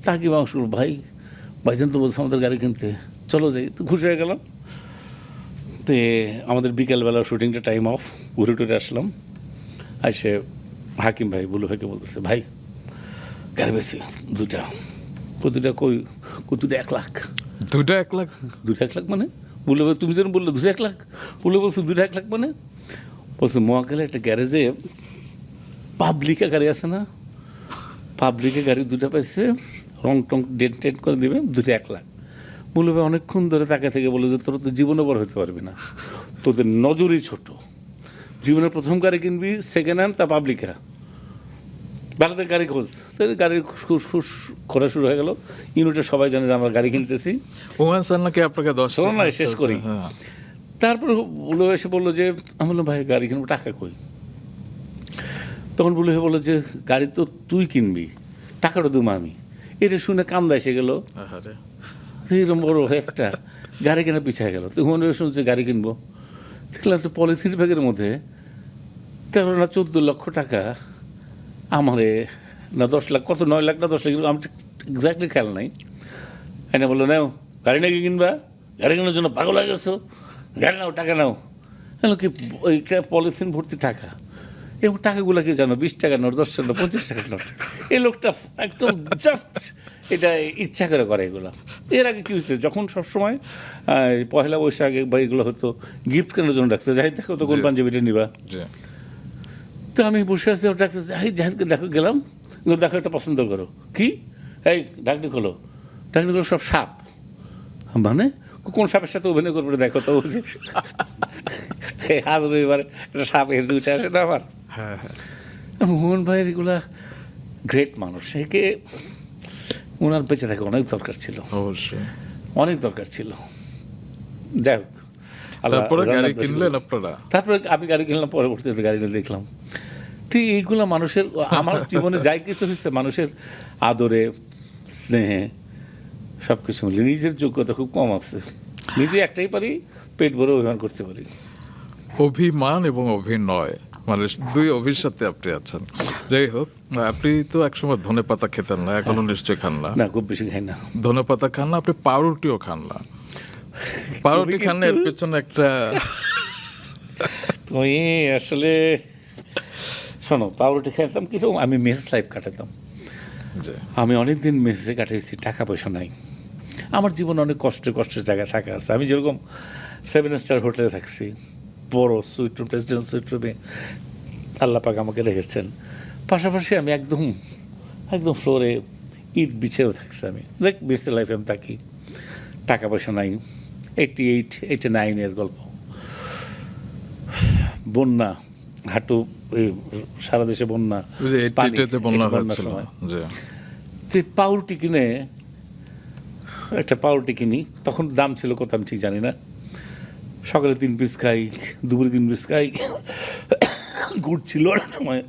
তা হাকিম আমাকে বলল ভাই, ভাইজান তো বলছে আমাদের গাড়ি কিনতে, চলো যাই। তো খুশি হয়ে গেলাম। তো আমাদের বিকেলবেলা শুটিংটা টাইম অফ, ঘুরে টুরে আসলাম। এসে হাকিম ভাই বুলু ভাইকে বলতেছে ভাই গাড়ি বেশি দুটা, দুটা কই, দুটা 1 লাখ। দুইটা 1 লাখ? দুটা 1 লাখ মানে? বুলু ভাই তুমি যেন বললো দুটা 1 লাখ, বুলু বলছো দুটা 1 লাখ মানে? বলছে মহাকালে একটা গ্যারেজে পাবলিকা গাড়ি আছে না, পাবলিকে গাড়ি দুটা পাইছে, রং টং ডেট টেট করে দেবে, দুটো 1 লাখ। বলবে ভাই অনেকক্ষণ ধরে তাকে থেকে বলে যে তোরা তো জীবনে বড় হতে পারবি না, তোদের নজরই ছোট, জীবনের প্রথম গাড়ি কিনবি সেকেন্ড হ্যান্ড, তা পাবলিকা, ভারতের গাড়ি খোঁজ। গাড়ির খোঁজা শুরু হয়ে গেল। ইউনিটে সবাই জানে যে আমরা গাড়ি কিনতেছি। ওমান স্যার নাকি আপনাকে 10 শোনো না, শেষ করি। তারপরে বলে এসে বললো যে আমি বললাম ভাই গাড়ি কিনবো, টাকা কই? তখন বলে বললো যে গাড়ি তো তুই কিনবি, টাকাটা দেবো আমি। এটা শুনে কান্দা এসে গেলো। এইরকম বড় একটা গাড়ি কেনা পিছিয়ে গেল। তো মনে শুনছে গাড়ি কিনবো, দেখলাম একটা পলিথিন ব্যাগের মধ্যে 13 না 14 লক্ষ টাকা। আমারে না 10 লাখ, কত 9 লাখ না 10 লাখ, আমি এক্স্যাক্টলি খেয়াল নাই। এনে বললো নাও গাড়ি নাকি কিনবা, গাড়ি কেনার জন্য পাগল হয়ে গেছো, গাড়ি নাও, টাকা নাও। কি ওইটা পলিথিন ভর্তি টাকা, এবং টাকাগুলো কি জানো, 20 টাকা নোট, 10 টাকা নোট, 50 টাকার নোট। এই লোকটা একদম জাস্ট এটা ইচ্ছা করে এগুলো। এর আগে কী হয়েছে, যখন সবসময় পয়লা বৈশাখে বা এগুলো হতো গিফট কেনার জন্য ডাকতে যাই, দেখো তো কোন পাঞ্জাবিটা নিবা। তো আমি বসে আছি, ডাকতে যাই, জাহিদকে দেখো, গেলাম, দেখো একটা পছন্দ করো। কি? এই ডাকনি খোলো, ডাকনি খোলো, সব সাপ। মানে কোন সাপের সাথে অভিনয় করবে দেখো তো। আজ রবিবার একটা সাপ এর দুইটা আসে না আমার। হ্যাঁ হ্যাঁ, মোহন ভাইয়ের এগুলা গ্রেট মানুষ, একে ওনার বেঁচে থাকা অনেক দরকার ছিল, অবশ্যই অনেক দরকার ছিল। যাই হোক, তারপরে গাড়ি কিনলেন আপনারা? তারপরে আমি গাড়ি কিনলাম, পরবর্তীতে গাড়ি নিয়ে দেখলাম। তো এইগুলা মানুষের, আমার জীবনে যাই কিছু হয়েছে মানুষের আদরে, স্নেহে, সব কিছু মিলে। নিজের যোগ্যতা খুব কম আছে, নিজে একটাই পারি, পেট ভরে অভিমান করতে পারি। অভিমান এবং অভিনয় মানে দুই অভিশাতে আপনি আছেন। যাই হোক, আপনি তো একসময় ধনেপাতা খেতেন না, এখনো নিশ্চয়ই খান না। না, খুব বেশি খাই না। ধনেপাতা খান না, আপনি পাউরুটিও খান না। পাউরুটি খান না, এর পেছনে একটা তুমি আসলে শোনো, পাউরুটি খেতাম কিরকম, আমি মেস লাইফ কাটাতাম। আমি অনেকদিন মেসে কাটিয়েছি, টাকা পয়সা নাই। আমার জীবনে অনেক কষ্টের জায়গায় থাকা আছে। আমি যেরকম 7 স্টার হোটেলে থাকছি, বড় সুইট রুম, প্রেসিডেন্ট সুইট রুমে আল্লাহ পাক আমাকে রেখেছেন। পাশাপাশি আমি একদম ফ্লোরে ইট বিছেও থাকছি। আমি দেখ বেসে লাইফে আমি থাকি, টাকা পয়সা নাই। 88-89 গল্প, বন্যা, হাঁটু, সারা দেশে বন্যা, পাউরুটি কিনে, একটা পাউরুটি কিনি, তখন দাম ছিল কত আমি ঠিক জানি না। সকালে 3 পিস খাই, দুপুরে 3 পিস খাই, গুড় ছিল অনেক সময়,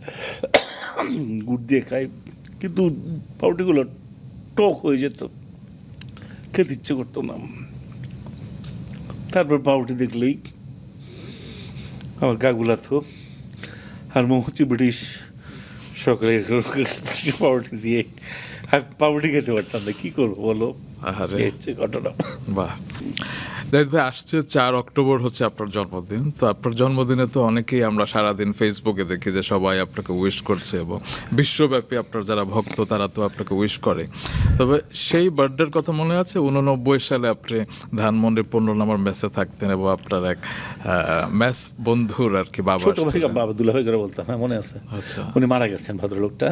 গুড় দিয়ে খাই, কিন্তু পাউরুটিগুলো টক হয়ে যেত, খেতে ইচ্ছে করতো না। তারপর পাউরুটি দেখলেই আমার গা গুলাতো। আর মনে হচ্ছে ব্রিটিশ সকালে পাউরুটি দিয়ে পাউরুটি খেতে পারতাম না, কী করবো বলো, ঘটনা। বাহ, জাহিদ ভাই, আসছে 4 অক্টোবর হচ্ছে আপনার জন্মদিন। তো আপনার জন্মদিনে তো অনেকেই আমরা সারাদিন ফেসবুকে দেখি যে সবাই আপনাকে উইশ করছে, এবং বিশ্বব্যাপী আপনার যারা ভক্ত তারা তো আপনাকে উইশ করে। তবে সেই বার্থডের কথা মনে আছে? 89 সালে আপনি ধানমন্ডির 15 নম্বর মেসে থাকতেন, এবং আপনার এক মেস বন্ধুর আর কি বাবা, ছোট ভাই, বাবা দুলাভাই করে বলতাম, হ্যাঁ মনে আছে। আচ্ছা, উনি মারা গেছেন, ভদ্রলোকটা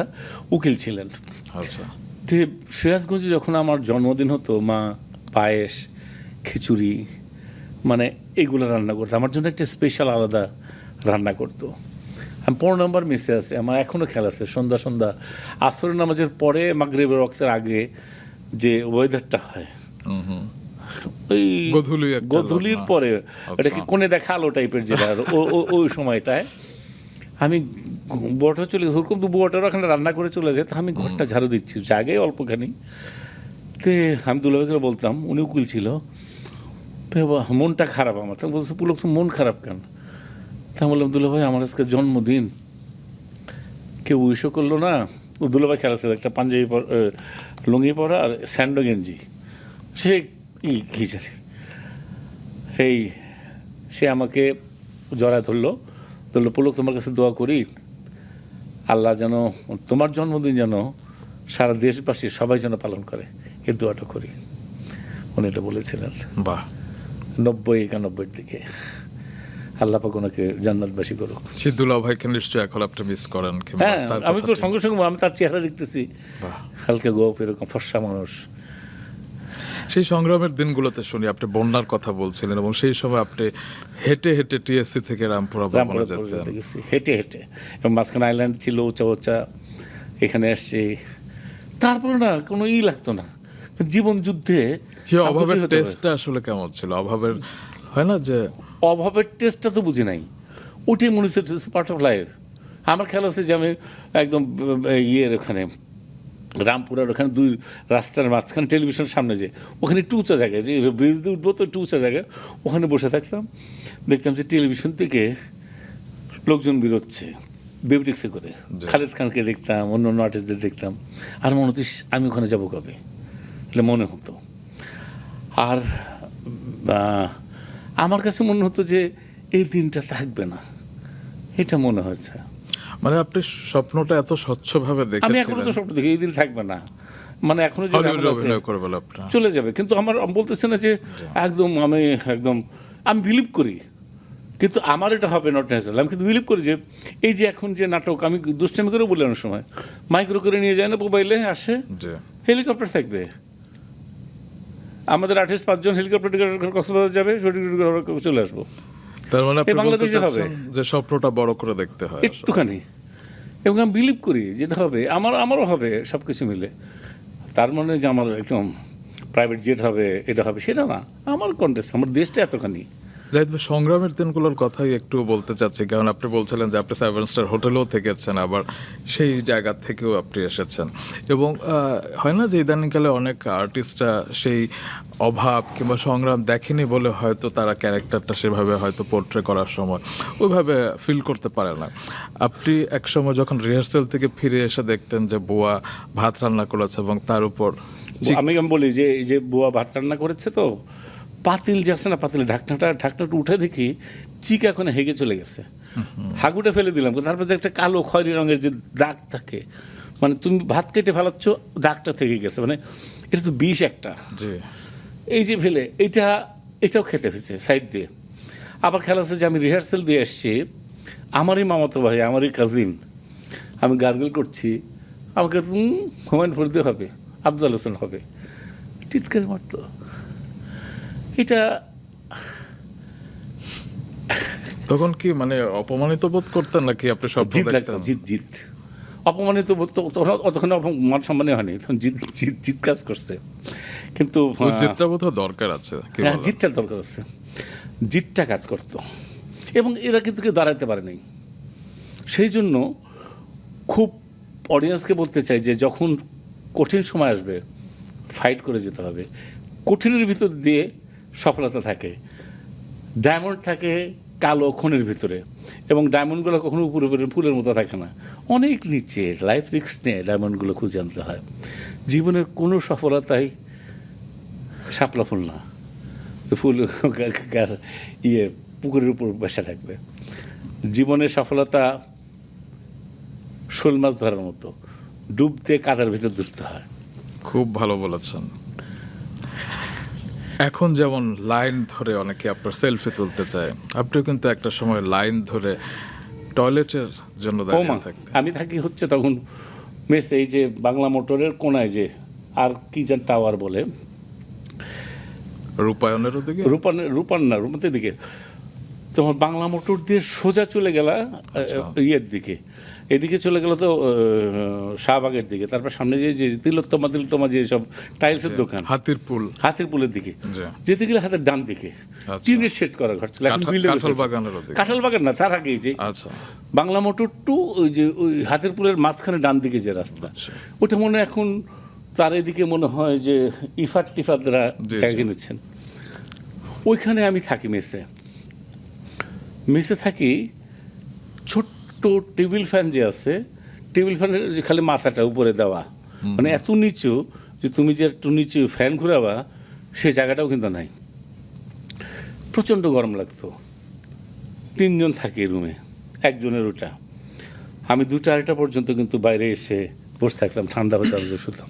উকিল ছিলেন। আচ্ছা, সিরাজগঞ্জে যখন আমার জন্মদিন হতো, মা পায়েস, খিচুড়ি, মানে এগুলো রান্না করতো। আমার জন্য একটা স্পেশাল আলাদা রান্না করতো। আমি 15 নম্বর মেসে আছে, আমার এখনও খেয়াল আছে, সন্ধ্যা আসরের নামাজের পরে, মাগরিবের ওয়াক্তের আগে যে ওয়েদারটা হয়, ওই গধূলির পরে, এটা কি কোণে দেখা আলো টাইপের যেটা, ওই সময়টায় আমি বউটা চলে, ওরকম তো বউটারও এখানে রান্না করে চলে যেত, আমি ঘরটা ঝাড়ু দিচ্ছি, জাগে অল্পখানি। তে আমি দুলাভাইকে বলতাম, উনি উকিল ছিল, তো মনটা খারাপ আমার, তো বলছে পুলক তো মন খারাপ কেন? তা বললাম দুলাভাই আমার আজকে জন্মদিন, কেউ উইশও করলো না। ও দুলাভাই খেলা আছে একটা পাঞ্জাবি লুঙ্গি পরা আর স্যান্ডো গেঞ্জি, সে কী জানি এই সে আমাকে জড়ায় ধরলো পুলক তোমার কাছে দোয়া করি আল্লাহ যেন তোমার জন্মদিন যেন সারা দেশবাসী সবাই যেন পালন করে, এই দোয়াটা করি। উনি এটা বলেছিলেন বাহ, 90-91 দিকে। আল্লাহ পাক ওনাকে জান্নাতবাসী করুক। সেই দুলাভাইকে নিশ্চয়ই এখন আপনি মিস করেন কিংবা হ্যাঁ, তার আমি কথা তো থেকে- সঙ্গে সঙ্গে আমি তার চেহারা দেখতেছি, বাহ। হালকা গোপ এরকম ফর্সা মানুষ। সেই সংগ্রামের দিনগুলোতে শুনি আপনি বন্যার কথা বলছিলেন এবং সেই সময় আপনি হেঁটে হেঁটে টিএসসি থেকে রামপুরা ভবনে রামপুরা যেতেন। পর্যন্ত গেছি হেঁটে হেঁটে, এবং মাঝখানে আইল্যান্ড ছিল উঁচা উঁচা, এখানে আসছি। তারপরে না কোনো লাগতো না, জীবন যুদ্ধে যে অভাবের হতে হবে। টেস্টটা আসলে কেমন ছিল? অভাবের হয় না যে অভাবের টেস্টটা তো বুঝি নাই, ওটাই মনে হচ্ছে পার্ট অফ লাইফ। আমার খেয়াল আছে যে আমি একদম ইয়ের ওখানে রামপুরার ওখানে দুই রাস্তার মাঝখানে টেলিভিশন সামনে, যে ওখানে একটু উঁচা জায়গায়, যে ব্রিজ দিয়ে উঠবো তো একটু উঁচা জায়গায়, ওখানে বসে থাকতাম। দেখতাম যে টেলিভিশন থেকে লোকজন বেরোচ্ছে বেবটিক্সে করে, খালেদ খানকে দেখতাম, অন্য অন্য আর্টিস্টদের দেখতাম, আর মনে হতো আমি ওখানে যাবো কবে, এটা মনে হতো। আর আমার কাছে মনে হতো যে এই দিনটা থাকবে না, এটা মনে হয়েছে। মানে আপনি স্বপ্নটা এত স্বচ্ছভাবে আমি এখনো তো দেখেছিলেন, স্বপ্ন দেখি এই দিন থাকবে না, মানে এখনো যে হলিউডে ঝামেলা আছে, অভিনয় করে বলে আপনার চলে যাবে। কিন্তু আমার বলতেছে না যে একদম আমি বিলিভ করি, কিন্তু আমার এটা হবে নট ন্যাচারাল। আমি কিন্তু বিলিভ করি যে এই যে এখন যে নাটক, আমি দুষ্টামি করে বলি অনেক সময়, মাইক্রো করে নিয়ে যায় না, মোবাইলে আসে, যে হেলিকপ্টার থাকবে, আমাদের আর্টিস্ট 5 জন হেলিকপ্টার টিকেট কক্সবাজার যাবে, শুটিং চলে আসবো। তার মানে আপনি বলতে বাংলাদেশে হবে। চাচ্ছেন যে স্বপ্নটা বড় করে দেখতে হয় আসলে। একটুখানি, এবং আমি বিলিভ করি যেটা হবে, আমারও হবে সব কিছু মিলে। তার মানে যে আমার একদম প্রাইভেট জেট হবে, এটা হবে, সেটা না। আমার কন্টেস্ট, আমার দেশটা এতখানি। জাহিদ ভাই, সংগ্রামের দিনগুলোর কথাই একটু বলতে চাচ্ছি, কারণ আপনি বলছিলেন যে আপনি 7 স্টার হোটেলেও থেকেছেন, আবার সেই জায়গা থেকেও আপনি এসেছেন। এবং হয় না যে ইদানিংকালে অনেক আর্টিস্টরা সেই অভাব কিংবা সংগ্রাম দেখেনি বলে হয়তো তারা ক্যারেক্টারটা সেভাবে হয়তো পোর্ট্রে করার সময় ওইভাবে ফিল করতে পারে না। আপনি একসময় যখন রিহার্সাল থেকে ফিরে এসে দেখতেন যে বুয়া ভাত রান্না করেছে এবং তার উপর আমি বলি যে এই যে বুয়া ভাত রান্না করেছে, তো পাতিল যে আছে না, পাতিল ঢাকনাটা উঠে দেখি চিক এখন হেগে চলে গেছে, হাগুটা ফেলে দিলাম। তারপর যে একটা কালো খয়েরি রঙের যে দাগ থাকে, মানে তুমি ভাত কেটে ফেলাচ্ছ, দাগটা থেকে গেছে, মানে এটা তো বিষ একটা। জি এই যে ফেলে এটাও খেতে হয়েছে সাইড দিয়ে। আবার খেলা আছে যে আমি রিহার্সেল দিয়ে আসছি, আমারই মামাতো ভাই, আমারই কাজিন, আমি গার্গল করছি, আমাকে হুমায়ুন ফরিদি হবে, আফজাল হোসেন হবে, টিটকারি মারতো। এটা তখন কি মানে অপমানিত বোধ করতেন নাকি আপনি সব জিত লাগতো, জিত অপমানিত অতক্ষণে মান সম্মানই হয়নি, তখন জিত কাজ করছে। কিন্তু জিতটা বোধহয় দরকার আছে, কি হ্যাঁ, বলেন? জিতটার দরকার আছে, জিতটা কাজ করতো, এবং এরা কিন্তু কেউ দাঁড়াতে পারে নাই। সেই জন্য খুব অডিয়েন্সকে বলতে চাই যে যখন কঠিন সময় আসবে, ফাইট করে যেতে হবে। কঠিনের ভিতর দিয়ে সফলতা থাকে, ডায়মন্ড থাকে কালো খনির ভিতরে, এবং ডায়মন্ডগুলো কখনো উপরে উপরে ফুলের মতো থাকে না, অনেক নিচে। লাইফ রিস্ক নিয়ে ডায়মন্ডগুলো খুঁজে আনতে হয়। জীবনের কোনো সফলতাই শাপলা ফুল না, ফুল পুকুরের উপর বসে থাকবে। জীবনের সফলতা শোল মাছ ধরার মতো, ডুব দিয়ে কাদার ভিতর ধরতে হয়। খুব ভালো বলেছেন। এখন যেমন লাইন ধরে অনেকে আপনার সেলফি তুলতে চায়, আপনিও কিন্তু একটা সময় লাইন ধরে টয়লেটের জন্য দাঁড়িয়ে থাকতেন। আমি থাকি হচ্ছে তখন মেস, এই যে বাংলা মোটরের কোনায় যে আর কি যেন টাওয়ার বলে, রূপায়ণের ওদিকে, রূপান্তের দিকে। তোমার বাংলা মোটর দিয়ে সোজা চলে গেলা ইয়ের দিকে, এদিকে চলে গেল তো শাহবাগের দিকে, তারপর সামনে যে তিলোত্তমা যে সব টাইলসের দোকান, হাতির পুলের দিকে যেতে গেলে হাতের ডান দিকে টিনের শেড করা ঘর ছিল। কাঁঠাল বাগান না, তার আগেই যে বাংলা মোটর টু ওই যে ওই হাতির পুলের মাঝখানে ডান দিকে যে রাস্তা, ওটা মনে এখন তার এদিকে মনে হয় যে ইফাতরা জায়গা কিনেছেন। ওইখানে আমি থাকি মেসে থাকি। ছোট্ট টেবিল ফ্যান যে আছে, টেবিল ফ্যানের যে খালি মাথাটা উপরে দেওয়া, মানে এত নিচু যে তুমি যে একটু নিচু ফ্যান ঘুরাবা সে জায়গাটাও কিন্তু নাই। প্রচণ্ড গরম লাগতো। 3 জন থাকি রুমে, একজনের ওটা। আমি 2-4টা পর্যন্ত কিন্তু বাইরে এসে বসে থাকতাম, ঠান্ডা হতে আমি শুতাম।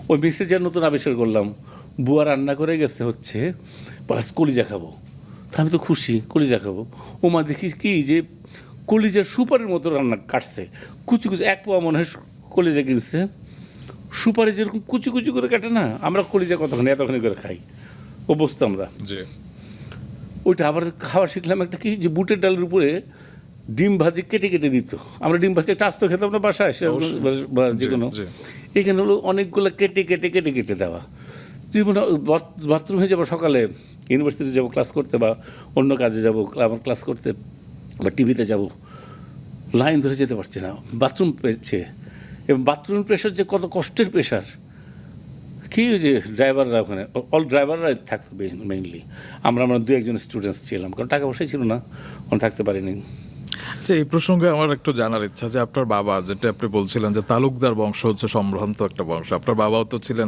ওই মেসে যে নতুন আবিষ্কার করলাম, বুয়া রান্না করে গেছে হচ্ছে প্লাস কলিজা খাবো। তা আমি তো খুশি, কলিজা খাবো। ওমা দেখি কি যে কলিজা সুপারির মতো রান্না কাটছে, কুচি কুচি, 1 পোয়া মনে হয় কলিজা কিনছে। সুপারি যেরকম কুচি কুচি করে কাটে না, আমরা কলিজা কতখানি এতখানি করে খাই, ও বসতো আমরা। জি। ওইটা আবার খাওয়া শিখলাম একটা কি, যে বুটের ডালের উপরে ডিম ভাজি কেটে কেটে দিত। আমরা ডিম ভাজি একটা আস্ত খেতাম না বাসায়, যে কোনো। এখানে হলো অনেকগুলো কেটে কেটে কেটে কেটে দেওয়া। জীবনে বাথরুমে যাবো সকালে, ইউনিভার্সিটিতে যাবো ক্লাস করতে, বা অন্য কাজে যাবো আমার ক্লাস করতে, বা টিভিতে যাব, লাইন ধরে যেতে পারছি না বাথরুম পেয়েছে। এবং বাথরুম প্রেশার যে কত কষ্টের প্রেশার, কি যে ড্রাইভাররা ওখানে, অল ড্রাইভাররা থাকতো মেইনলি। আমরা 2-1 জন স্টুডেন্টস ছিলাম, কারণ টাকা পয়সাই ছিল না, ওখানে থাকতে পারিনি। আচ্ছা, এই প্রসঙ্গে আমার একটু জানার ইচ্ছা যে আপনার বাবা, যেটা আপনি বলছিলেন যে তালুকদার বংশ হচ্ছে সম্ভ্রান্ত একটা বংশ, আপনার বাবাও তো ছিলেন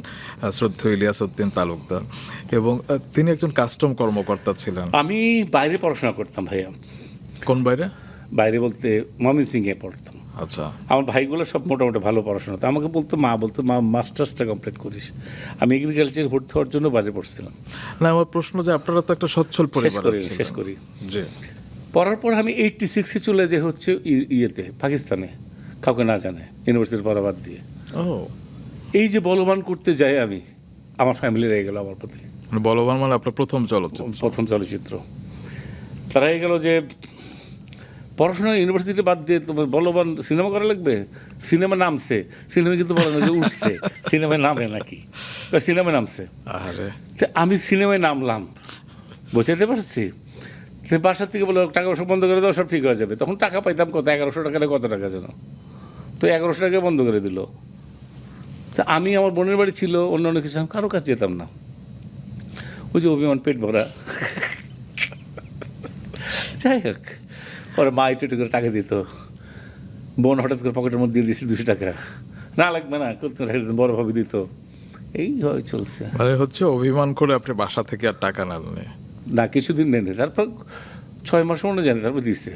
শ্রদ্ধেয় ইলিয়াস উদ্দিন তালুকদার, এবং তিনি একজন কাস্টম কর্মকর্তা ছিলেন। আমি বাইরে পড়াশোনা করতাম ভাইয়া। কোন বাইরে? বাইরে বলতে ময়মনসিংহে পড়তাম। আচ্ছা। আমার ভাইগুলো সব মোটামুটি ভালো পড়াশোনা, তো আমাকে মা বলতো মা মাস্টার্সটা কমপ্লিট করিস। আমি এগ্রিকালচার ভর্তি হওয়ার জন্য বাইরে পড়ছিলাম। না, আমার প্রশ্ন যে আপনারা তো একটা সচ্ছল পরিবার। শেষ করি। জি। পড়ার পর আমি 86-এ চলে যে হচ্ছে ইয়েতে পাকিস্তানে, কাউকে না জানে, ইউনিভার্সিটির পড়া বাদ দিয়ে। ও, এই যে বলবান করতে যাই আমি, আমার ফ্যামিলি রয়ে গেল আমার প্রতি। মানে বলবান মানে আপনার প্রথম চলচ্চিত্র। তারা হয়ে গেল যে পড়াশোনা ইউনিভার্সিটি বাদ দিয়ে তোমার বলবান সিনেমা করা লাগবে। সিনেমা নামছে, সিনেমা কিন্তু বলে না যে উঠছে, সিনেমায় নামে নাকি, সিনেমায় নামছে। আমি সিনেমায় নামলাম, বোঝাতে পারছি। বাসার থেকে বলে টাকা পয়সা বন্ধ করে দাও, সব ঠিক হয়ে যাবে। তখন টাকা পাইতাম কত, 1100 টাকা, কত টাকা যেন, তো 1100 টাকা বন্ধ করে দিল। তা আমি, আমার বোনের বাড়ি ছিল, অন্য কিছু, আমি কারো কাছে যেতাম না। ওই যে অভিমান, পেট ভরা। যাই হোক, পরে মা একটু করে টাকা দিত। বোন হঠাৎ করে পকেটের মধ্যে দিয়ে দিয়েছি 200 টাকা, না লাগবে না, বড়ভাবে দিত। এইভাবে চলছে। মানে হচ্ছে অভিমান করে আপনি বাসা থেকে আর টাকা নেননি? না, কিছুদিন নেই, তারপর 6 মাস মনে জানি, তারপর দিচ্ছে।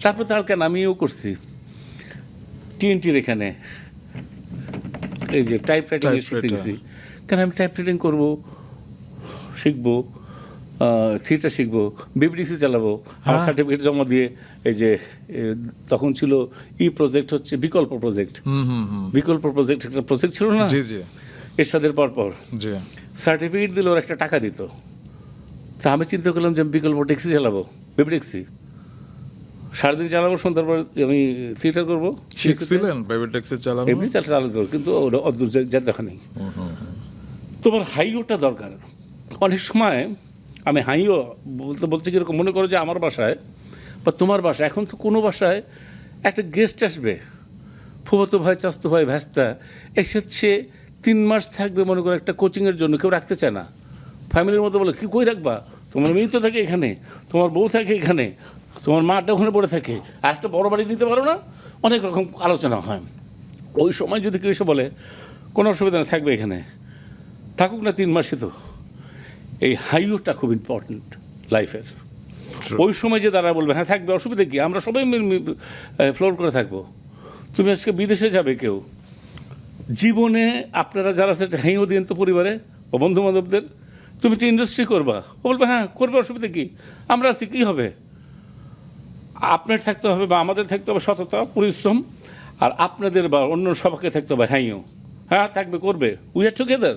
তারপর তার কেন আমিও করছি TNT-র এখানে, এই যে টাইপ রাইটিং শিখতে গেছি। কেন আমি টাইপ রাইটিং করবো, শিখবো, থিয়েটার শিখবো, বিবিডিসি চালাবো। আমার সার্টিফিকেট জমা দিয়ে, এই যে তখন ছিল প্রজেক্ট হচ্ছে বিকল্প প্রজেক্ট, একটা প্রজেক্ট ছিল না, এরশাদের পর সার্টিফিকেট দিল, ওর একটা টাকা দিত। তা আমি চিন্তা করলাম যে আমি বিকল্প ট্যাক্সি চালাবো, বিবিডিসি, সারাদিন চালাবো, সন্ধ্যার পর আমি থিয়েটার করবো। এমনি চালাতো, কিন্তু ওরা অদূর যেতে দেখা নেই। তোমার হাইওটা দরকার। অনেক সময় আমি হাইও বলতে কীরকম, মনে করো যে আমার বাসায় বা তোমার বাসায়, এখন তো কোনো বাসায় একটা গেস্ট আসবে, ফুফাতো ভাই, চাচতো ভাই, ভ্যাস্তা, এসে 3 মাস থাকবে, মনে করো একটা কোচিংয়ের জন্য, কেউ রাখতে চায় না। ফ্যামিলির মতো বলে, কী কই রাখবা, তোমার মেয়ে তো থাকে এখানে, তোমার বউ থাকে এখানে, তোমার মাটা ওখানে পড়ে থাকে, আর একটা বড় বাড়ি দিতে পারো না, অনেক রকম আলোচনা হয়। ওই সময় যদি কেউ এসে বলে কোনো অসুবিধা না, থাকবে এখানে, থাকুক না 3 মাসে, তো এই হাইওটা খুব ইম্পর্টেন্ট লাইফের। ওই সময় যে তারা বলবে হ্যাঁ থাকবে, অসুবিধা কী, আমরা সবাই ফ্লোর করে থাকবো। তুমি আজকে বিদেশে যাবে, কেউ জীবনে আপনারা যারা সেটা হাইও দিন তো পরিবারে বা বন্ধু বান্ধবদের, তুমি একটা ইন্ডাস্ট্রি করবা, ও বলবে হ্যাঁ করবে, অসুবিধা কী, আমরা আছি, কী হবে। আপনার থাকতে হবে বা আমাদের থাকতে হবে সততা, পরিশ্রম, আর আপনাদের বা অন্য সবাইকে থাকতে হবে হাইও, হ্যাঁ থাকবে, করবে, উই আর টুগেদার।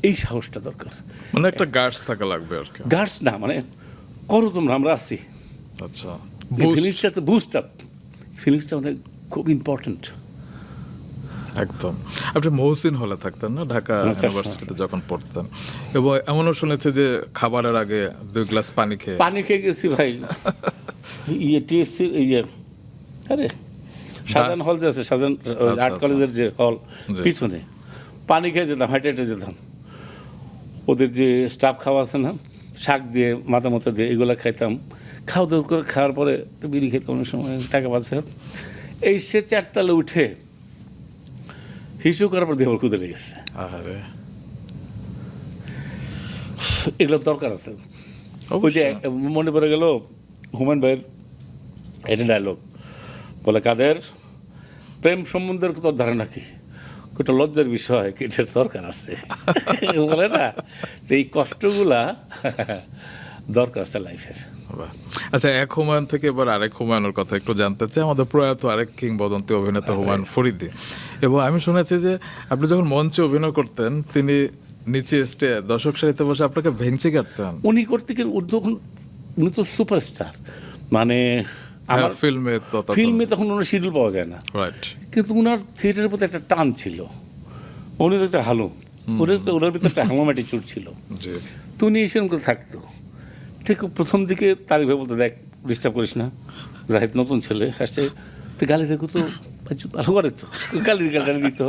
এই সাহসটা দরকার, মানে একটা গার্ডস থাকা লাগবে আর কি। গার্ডস না, মানে করো তোমরা, আমরা আছি। আচ্ছা, ফিলিংসটা তো বুস্ট আপ, ফিলিংসটা অনেক খুব ইম্পর্টেন্ট। একদম। আপনি মহসিন হলে থাকতেন না, ঢাকা ইউনিভার্সিটিতে যখন পড়তেন, এবং এমনও শুনেছে যে খাবারের আগে 2 গ্লাস পানি খেয়ে গেছি ভাই। টিএসসি আরে শাহজাহান হল যে আছে, শাহজাহান আর্ট কলেজের যে হল, পিছনে পানি খেয়ে যেতাম, হেঁটে হেঁটে যেতাম। ওদের যে স্টাফ খাওয়া আছে না, শাক দিয়ে মাথা মাথা দিয়ে এগুলো খাইতাম। খাওয়া দাওয়া করে খাওয়ার পরে বিড়ি খেতাম অনেক সময়, টাকা পাচ্ছে। এই সে 4 তলা উঠে হিসু করার পর দিয়ে আবার ক্ষুদে লেগেছে। আহারে, এগুলো দরকার আছে। ওই যে মনে পড়ে গেল হুমায়ুন ভাইয়ের এটা ডায়লগ, বলে কাদের প্রেম সম্বন্ধের তোর ধারণা কি, একটা লজ্জার বিষয়, এটার দরকার আছে বলে না। তো এই কষ্টগুলা দরকার আছে লাইফের। বাহ। আচ্ছা, এক হুমায়ুন থেকে এবার আরেক হুমায়ুনের কথা একটু জানতে চাই, আমাদের প্রয়াত আরেক কিংবদন্তি অভিনেতা হুমায়ুন ফরিদী। এবং আমি শুনেছি যে আপনি যখন মঞ্চে অভিনয় করতেন, তিনি নিচে দর্শক সারিতে বসে আপনাকে ভেঙচি কাটতেন। উনি করতে গেলে তখন উনি তো সুপারস্টার, মানে আমার ফিল্মে তখন ওনার শিডিউল পাওয়া যায় না, রাইট। কিন্তু ওনার থিয়েটারের প্রতি একটা টান ছিল। উনি তো একটা হালুম, ওনার ভিতরে একটা হালুম অ্যাটিচিউড ছিল। তো উনি এসেরকম করে থাকতো। ঠিক প্রথম দিকে তারিক ভাই বলতে, দেখ ডিস্টার্ব করিস না, জাহিদ নতুন ছেলে আসছে, তো গালি দেখো তো ভালো করে, তো গালির গালি দিত।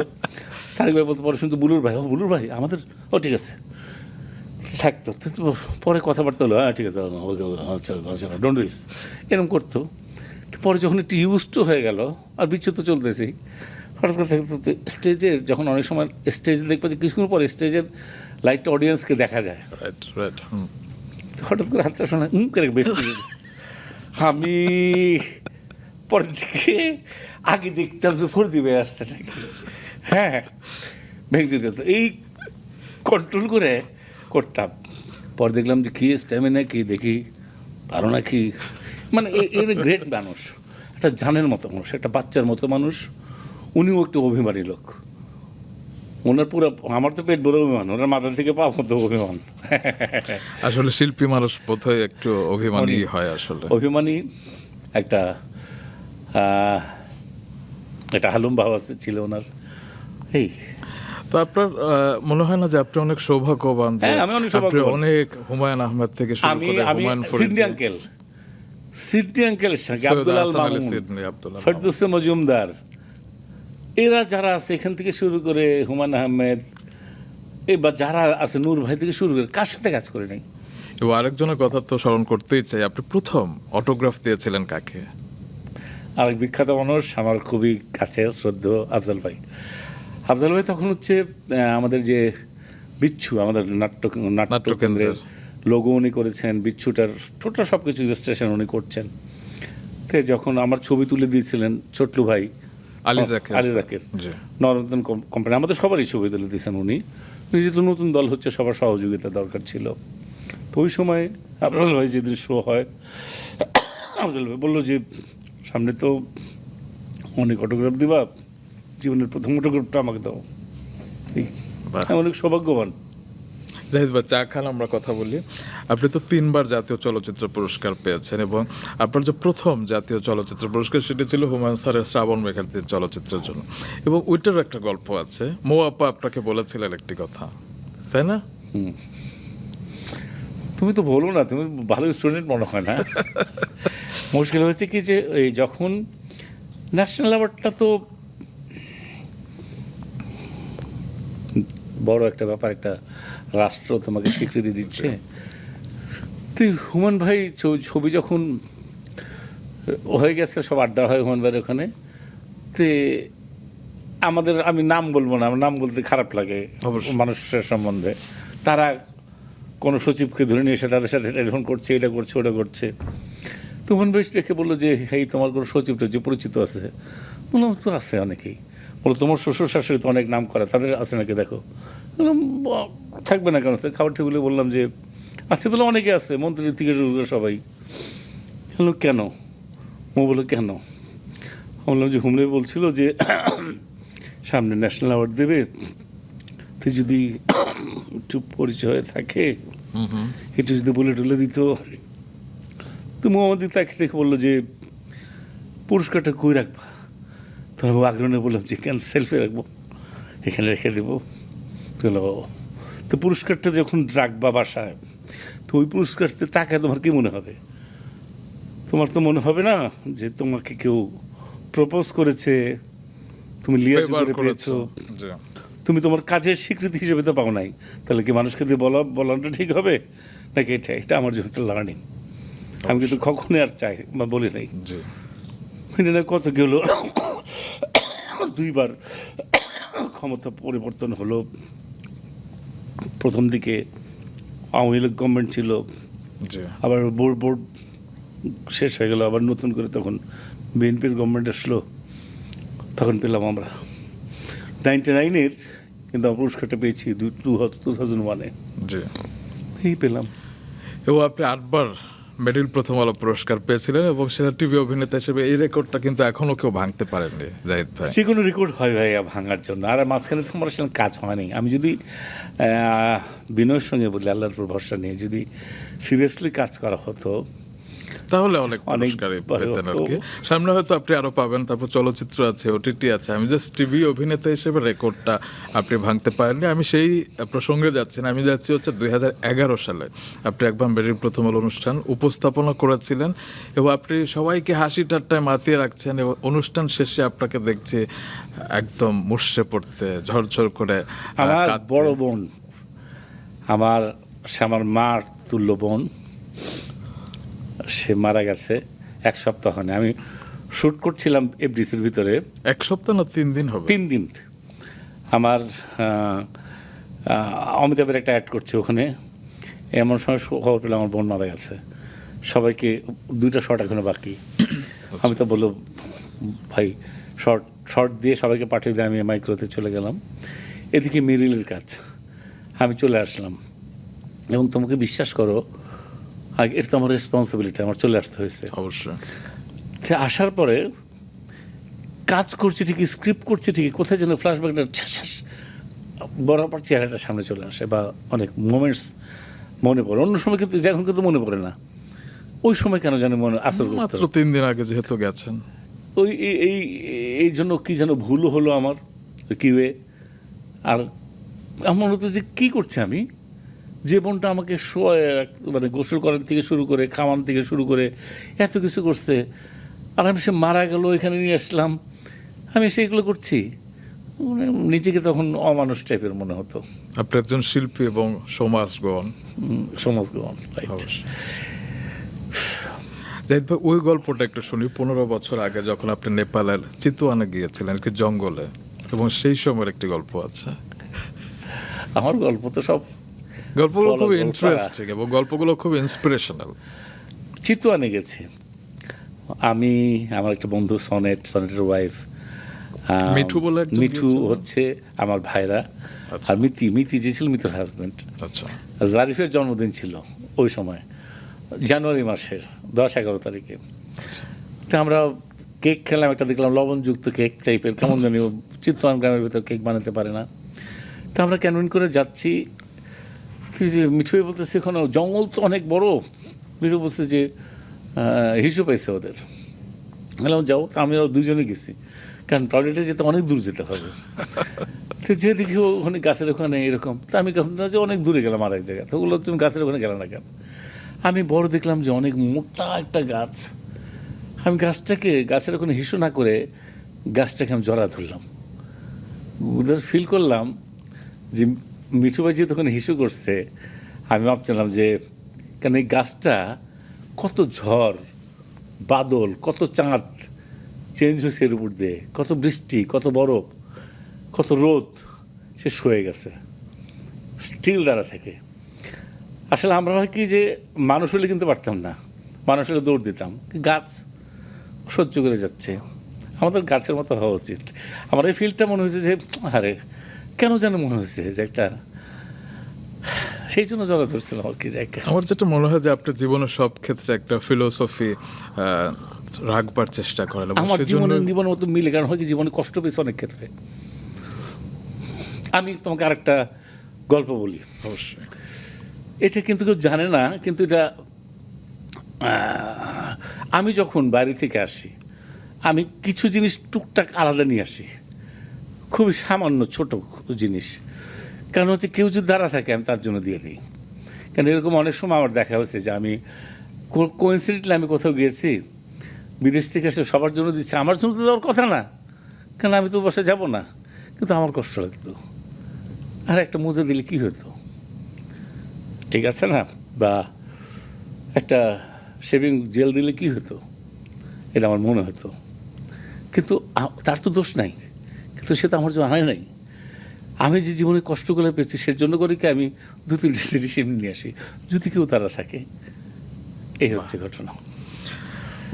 তারিক ভাই বলতো, পরে শুনতো বুলুর ভাই, ও বুলুর ভাই আমাদের, ও ঠিক আছে থাকতো। পরে কথাবার্তা হলো, হ্যাঁ ঠিক আছে, ডোন্ট দিস, এরকম করতো। পরে যখন একটু ইউজড হয়ে গেল, আর বিচ্যুত চলতেছি, হঠাৎ করে থাকতো স্টেজে, যখন অনেক সময় স্টেজে দেখবো যে কিছুক্ষণ পরে স্টেজের লাইটটা অডিয়েন্সকে দেখা যায়, হঠাৎ করে হাতটা শোনা করে বেশি। আমি পরের দিকে আগে দেখতাম যে ফরিদী ভাই আসছে নাকি, হ্যাঁ ভেঙে দিত। এই কন্ট্রোল করে করতাম। পরে দেখলাম যে কী স্ট্যামিনা, কি দেখি পারো না কি, মানে এর গ্রেট মানুষ, একটা জানের মতো মানুষ, একটা বাচ্চার মতো মানুষ। উনিও একটু অভিমানী লোক। ওনার পুরো, আমার তো পেট ভরে অভিমান, ওনার মাথা থেকে পা মতো অভিমান। আসলে শিল্পী মানুষ বোধহয় একটু অভিমানী হয়, আসলে অভিমানী একটা একটা হালুম ভাব ছিল ওনার। এই তো আপনার মনে হয় না যে আপনি অনেক সৌভাগ্যবান যে আমি অনেক সৌভাগ্যবান, অনেক হুমায়ুন আহমেদ থেকে শুরু করে হুমায়ুন ফরিদী, সিডনি আঙ্কেলের সঙ্গে আব্দুল আল মামুন, ফেরদৌসী মজুমদার, এরা যারা আছে এখান থেকে শুরু করে হুমায়ুন আহমেদ, এবার যারা আছে নূর ভাই থেকে শুরু করে, কার সাথে কাজ করে নাই। এবং আরেকজনের কথা তো স্মরণ করতেই চাই, আপনি প্রথম অটোগ্রাফ দিয়েছিলেন কাকে? আরেক বিখ্যাত মানুষ, আমার খুবই কাছে শ্রদ্ধেয় আফজাল ভাই। আফজাল ভাই তখন হচ্ছে আমাদের যে বিচ্ছু, আমাদের নাট্যকেন্দ্রের লোগো উনি করেছেন, বিচ্ছুটার টোটাল সব কিছু ইলাস্ট্রেশন উনি করছেন। তো যখন আমার ছবি তুলে দিয়েছিলেন ছোটলু ভাই আলী জাকের, নরতন কোম্পানি, আমাদের সবারই ছবি তুলে দিয়েছেন উনি। যেহেতু নতুন দল হচ্ছে, সবার সহযোগিতা দরকার ছিল। তো ওই সময় আফজাল ভাই যেদিন শো হয়, আফজাল ভাই বললো যে সামনে তো অনেক অটোগ্রাফ দিবা, জীবনের প্রথম অটোগ্রাফটা আমাকে দাও। অনেক সৌভাগ্যবান। জাহিদ ভাই, চা খান, আমরা কথা বলি। আপনি তো 3 বার জাতীয় চলচ্চিত্র পুরস্কার পেয়েছেন, এবং আপনার যে প্রথম জাতীয় চলচ্চিত্র পুরস্কার সেটি ছিল হুমায়ুন স্যারের শ্রাবণ মেঘার্তির চলচ্চিত্রের জন্য। এবং ওইটার একটা গল্প আছে, মৌ আপা আপনাকে বলেছিলেন একটি কথা, তাই না? তুমি তো বলো না, তুমি ভালো স্টুডেন্ট মনে হয় না। মুশকিল হয়েছে কি যে এই যখন ন্যাশনাল অ্যাওয়ার্ডটা তো বড় একটা ব্যাপার, একটা রাষ্ট্র তোমাকে স্বীকৃতি দিচ্ছে। তুই হুমায়ুন ভাই ছবি যখন হয়ে গেছে, সব আড্ডা হয় হুমায়ুন ভাইয়ের ওখানে, তে আমাদের, আমি নাম বলবো না, আমার নাম বলতে খারাপ লাগে মানুষের সম্বন্ধে, তারা কোনো সচিবকে ধরে নিয়ে এসে তাদের সাথে টেলিফোন করছে, এটা করছে ওটা করছে। তো হুমায়ুন ভাই দেখে বললো যে এই তোমার কোনো সচিব টচিব পরিচিত আছে? বললাম তো আছে অনেকেই। বলো তোমার শ্বশুর শাশুড়ি তো অনেক নাম করে, তাদের আছে নাকি দেখো। বললাম থাকবে না কেন, খাবার টেবিলে বললাম যে আছে, বলে অনেকে আছে, মন্ত্রী থেকে শুরু করে সবাই। বললো কেন? ও বললো কেন? বললাম যে হুমলে বলছিল যে সামনে ন্যাশনাল অ্যাওয়ার্ড দেবে, তুই যদি একটু পরিচয় থাকে একটু যদি বলে টলে দিত। তো মোহাম্মদ তাকে দেখে বললো যে পুরস্কারটা কই রাখবা? তখন আগ্রহ নিয়ে বললাম যে কেন, সেলফি রাখবো, এখানে রেখে দেবো। তো পুরস্কারটা যখন রাখবা বাসায়, তো ওই পুরস্কারতে তাকায় তোমার কি মনে হবে? তোমার তো মনে হবে না যে তোমাকে কেউ প্রপোজ করেছে, তুমি লিয়াজ করে পেয়েছো, তুমি তোমার কাজের স্বীকৃতি হিসেবে তো পাও নাই। তাহলে কি মানুষকে দিয়ে বলাটা ঠিক হবে? নাকি এটা আমার জন্য একটা লার্নিং। আমি কিন্তু কখনোই আর চাই বা বলি নাই। জি না কত গেল, দুইবার ক্ষমতা পরিবর্তন হলো। প্রথম দিকে আওয়ামী লীগ গভর্নমেন্ট ছিল, জি আবার বোর্ড শেষ হয়ে গেল, আবার নতুন করে তখন বিএনপির গভর্নমেন্ট আসলো, তখন পেলাম আমরা 99-এর, কিন্তু আমরা পুরস্কারটা পেয়েছি 2001-এ, জি। এই পেলাম। এবং আপনি 8বার মেরিল প্রথম আলো পুরস্কার পেয়েছিলেন এবং সেটা টিভি অভিনেতা হিসেবে এই রেকর্ডটা কিন্তু এখনো কেউ ভাঙতে পারেননি জাহিদ ভাই। যে কোনো রেকর্ড হয় ভাই ভাঙার জন্য, আর মাঝখানে তো আমার আসলে কাজ হয়নি। আমি যদি বিনয়ের সঙ্গে বলি, আল্লাহর উপর ভরসা নিয়ে যদি সিরিয়াসলি কাজ করা হতো তাহলে অনেক অনেক পুরস্কারই বড় পেতেন আর হতো। কি। সামনে হয়তো আপনি আরো পাবেন, তারপর চলচ্চিত্র আছে, ওটিটি আছে। আমি জাস্ট টিভি অভিনেতা হিসেবে রেকর্ডটা আপনি ভাঙতে পারেননি। আমি সেই প্রসঙ্গে যাচ্ছি না, আমি যাচ্ছি হচ্ছে 2011 সালে আপনি একবার মেরিল প্রথম আলো অনুষ্ঠান উপস্থাপনা করেছিলেন এবং আপনি সবাইকে হাসি ঠাট্টায় মাতিয়ে রাখছেন এবং অনুষ্ঠান শেষে আপনাকে দেখছি একদম মুষড়ে পড়তে, ঝরঝর করে আমার কাঁদতে। বড় বোন, সে আমার মার তুল্য বোন, সে মারা গেছে 1 সপ্তাহ হয়নি। আমি শ্যুট করছিলাম এফডিসির ভিতরে, 1 সপ্তাহ না 3 দিন হবে? 3 দিন। আমার অমিতাভের একটা অ্যাড করছে ওখানে, এমন সময় খবর পেলাম আমার বোন মারা গেছে। সবাইকে 2টা শট এখনো বাকি। আমি তো বললো ভাই শর্ট দিয়ে সবাইকে পাঠিয়ে দিয়ে আমি মাইক্রোতে চলে গেলাম। এদিকে মেরিলের কাজ, আমি চলে আসলাম এবং তোমাকে বিশ্বাস করো, এটা তো আমার রেসপন্সিবিলিটি, আমার চলে আসতে হয়েছে। অবশ্যই। আসার পরে কাজ করছি ঠিকই, স্ক্রিপ্ট করছি ঠিকই, কোথায় যেন ফ্ল্যাশব্যাকটা বরাবর চেহারাটা সামনে চলে আসে, বা অনেক মোমেন্টস মনে পড়ে। অন্য সময় কিন্তু এখন কিন্তু মনে পড়ে না, ওই সময় কেন যেন মনে আসর করতো। মাত্র 3 দিন আগে যেহেতু গেছেন, ওই এই জন্য কি যেন ভুলও হলো আমার কিউয়ে। আর আমার হতো যে কী করছি আমি, যে বোনটা আমাকে মানে গোসল করার থেকে শুরু করে, খাওয়ান থেকে শুরু করে এত কিছু করছে, আর আমি সে মারা গেল, এখানে নিয়ে আসলাম, আমি সেইগুলো করছি। মানে নিজেকে তখন অমানুষ টাইপের মনে হতো। আপনি একজন শিল্পী এবং সমাজগণ। সমাজগণ, রাইট। অবশ্যই। জাহিদ ভাই, ওই গল্পটা একটু শুনি। 15 বছর আগে যখন আপনি নেপালের চিতুয়ানে গিয়েছিলেন কি জঙ্গলে, এবং সেই সময়ের একটি গল্প আছে। আমার গল্প তো সব গল্পগুলো খুব গল্প। ইন্টারেস্টিং এবং গল্পগুলো খুব ইন্সপিরেশনাল। চিতুয়ানে গেছি আমি, আমার একটা বন্ধু সনেটের ওয়াইফ মিঠু বলে একজন মিঠু গিয়েছিলেন? হচ্ছে আমার ভাইরা। আচ্ছা। আর মিতি যে ছিল মিতুর হাজব্যান্ড। আচ্ছা জারিফের জন্মদিন ছিল ওই সময়, জানুয়ারি মাসের 10-11 তারিখে। তো আমরা কেক খেলাম, একটা দেখলাম লবণযুক্ত কেক টাইপের, কেমন জানি চিত্তওয়ান গ্রামের ভিতর কেক বানাতে পারে না। তো আমরা ক্যানভিন করে যাচ্ছি, কি যে মিঠু বলতেছে এখানে জঙ্গল তো অনেক বড়। মিঠু বলছে যে হিসু পাইছে ওদের। বললাম যাও। তা আমি ওরা দুজনে গেছি, কারণ টয়লেটে যেতে অনেক দূর যেতে হবে। তো যে দেখি ওখানে গাছের ওখানে এরকম, তা আমি না যে অনেক দূরে গেলাম আর এক জায়গায়। তো ওগুলো তুমি গাছের ওখানে গেলে না কেন? আমি বড় দেখলাম যে অনেক মোটা একটা গাছ। আমি গাছের ওখানে হিসু না করে গাছটাকে আমি জড়া ধরলাম। ওদের ফিল করলাম যে মিঠু ভাই যেহেতু ওখানে হিসু করছে, আমি ভাবছিলাম যে কেন এই গাছটা কত ঝড় বাদল, কত চাঁদ চেঞ্জ হয়েছে এর উপর দিয়ে, কত বৃষ্টি, কত বরফ, কত রোদ, সে সয়ে গেছে স্টিল দ্বারা থেকে। আসলে আমরা হয় কি যে মানুষ হলে কিন্তু পারতাম না, মানুষ হলে দৌড় দিতাম, গাছ সহ্য করে যাচ্ছে। আমাদের গাছের মতো হওয়া উচিত। আমার এই ফিলটা মনে হয়েছে যে আরে কেন যেন মনে হয়েছে যে একটা, সেই জন্য জড়া ধরছিলাম আর কি জায়গা। আমার যেটা মনে হয় যে আপনার জীবনের সব ক্ষেত্রে একটা ফিলোসফি রাখবার চেষ্টা করেন এবং আমার সেজন্য জীবনের মতো মিলে, কারণ হয় কি জীবনে কষ্ট পেয়েছে অনেক ক্ষেত্রে। আমি তোমাকে আরেকটা গল্প বলি, অবশ্যই। এটা কিন্তু কেউ জানে না, কিন্তু এটা আমি যখন বাড়ি থেকে আসি, আমি কিছু জিনিস টুকটাক আলাদা নিয়ে আসি, খুবই সামান্য ছোট জিনিস। কারণ হচ্ছে কেউ যদি দাঁড়া থাকে আমি তার জন্য দিয়ে দিই। কারণ এরকম অনেক সময় আমার দেখা হয়েছে যে আমি কোইন্সিডেন্টলি আমি কোথাও গিয়েছি, বিদেশ থেকে এসে সবার জন্য দিচ্ছে, আমার জন্য তো দেওয়ার কথা না, কারণ আমি তো বসে যাব না, কিন্তু আমার কষ্ট লাগতো। আর একটা মুজে দিলে কী হতো, ঠিক আছে না? বা একটা শেভিং জেল দিলে কি হতো, এটা আমার মনে হতো। কিন্তু তার তো দোষ নাই, কিন্তু সে তো আমার জন্য আনাই নাই। আমি যে জীবনে কষ্ট করে পেয়েছি সের জন্য করে কি আমি 2-3 সিরিজ এমনি নিয়ে আসি, যদি কেউ তারা থাকে। এই হচ্ছে ঘটনা।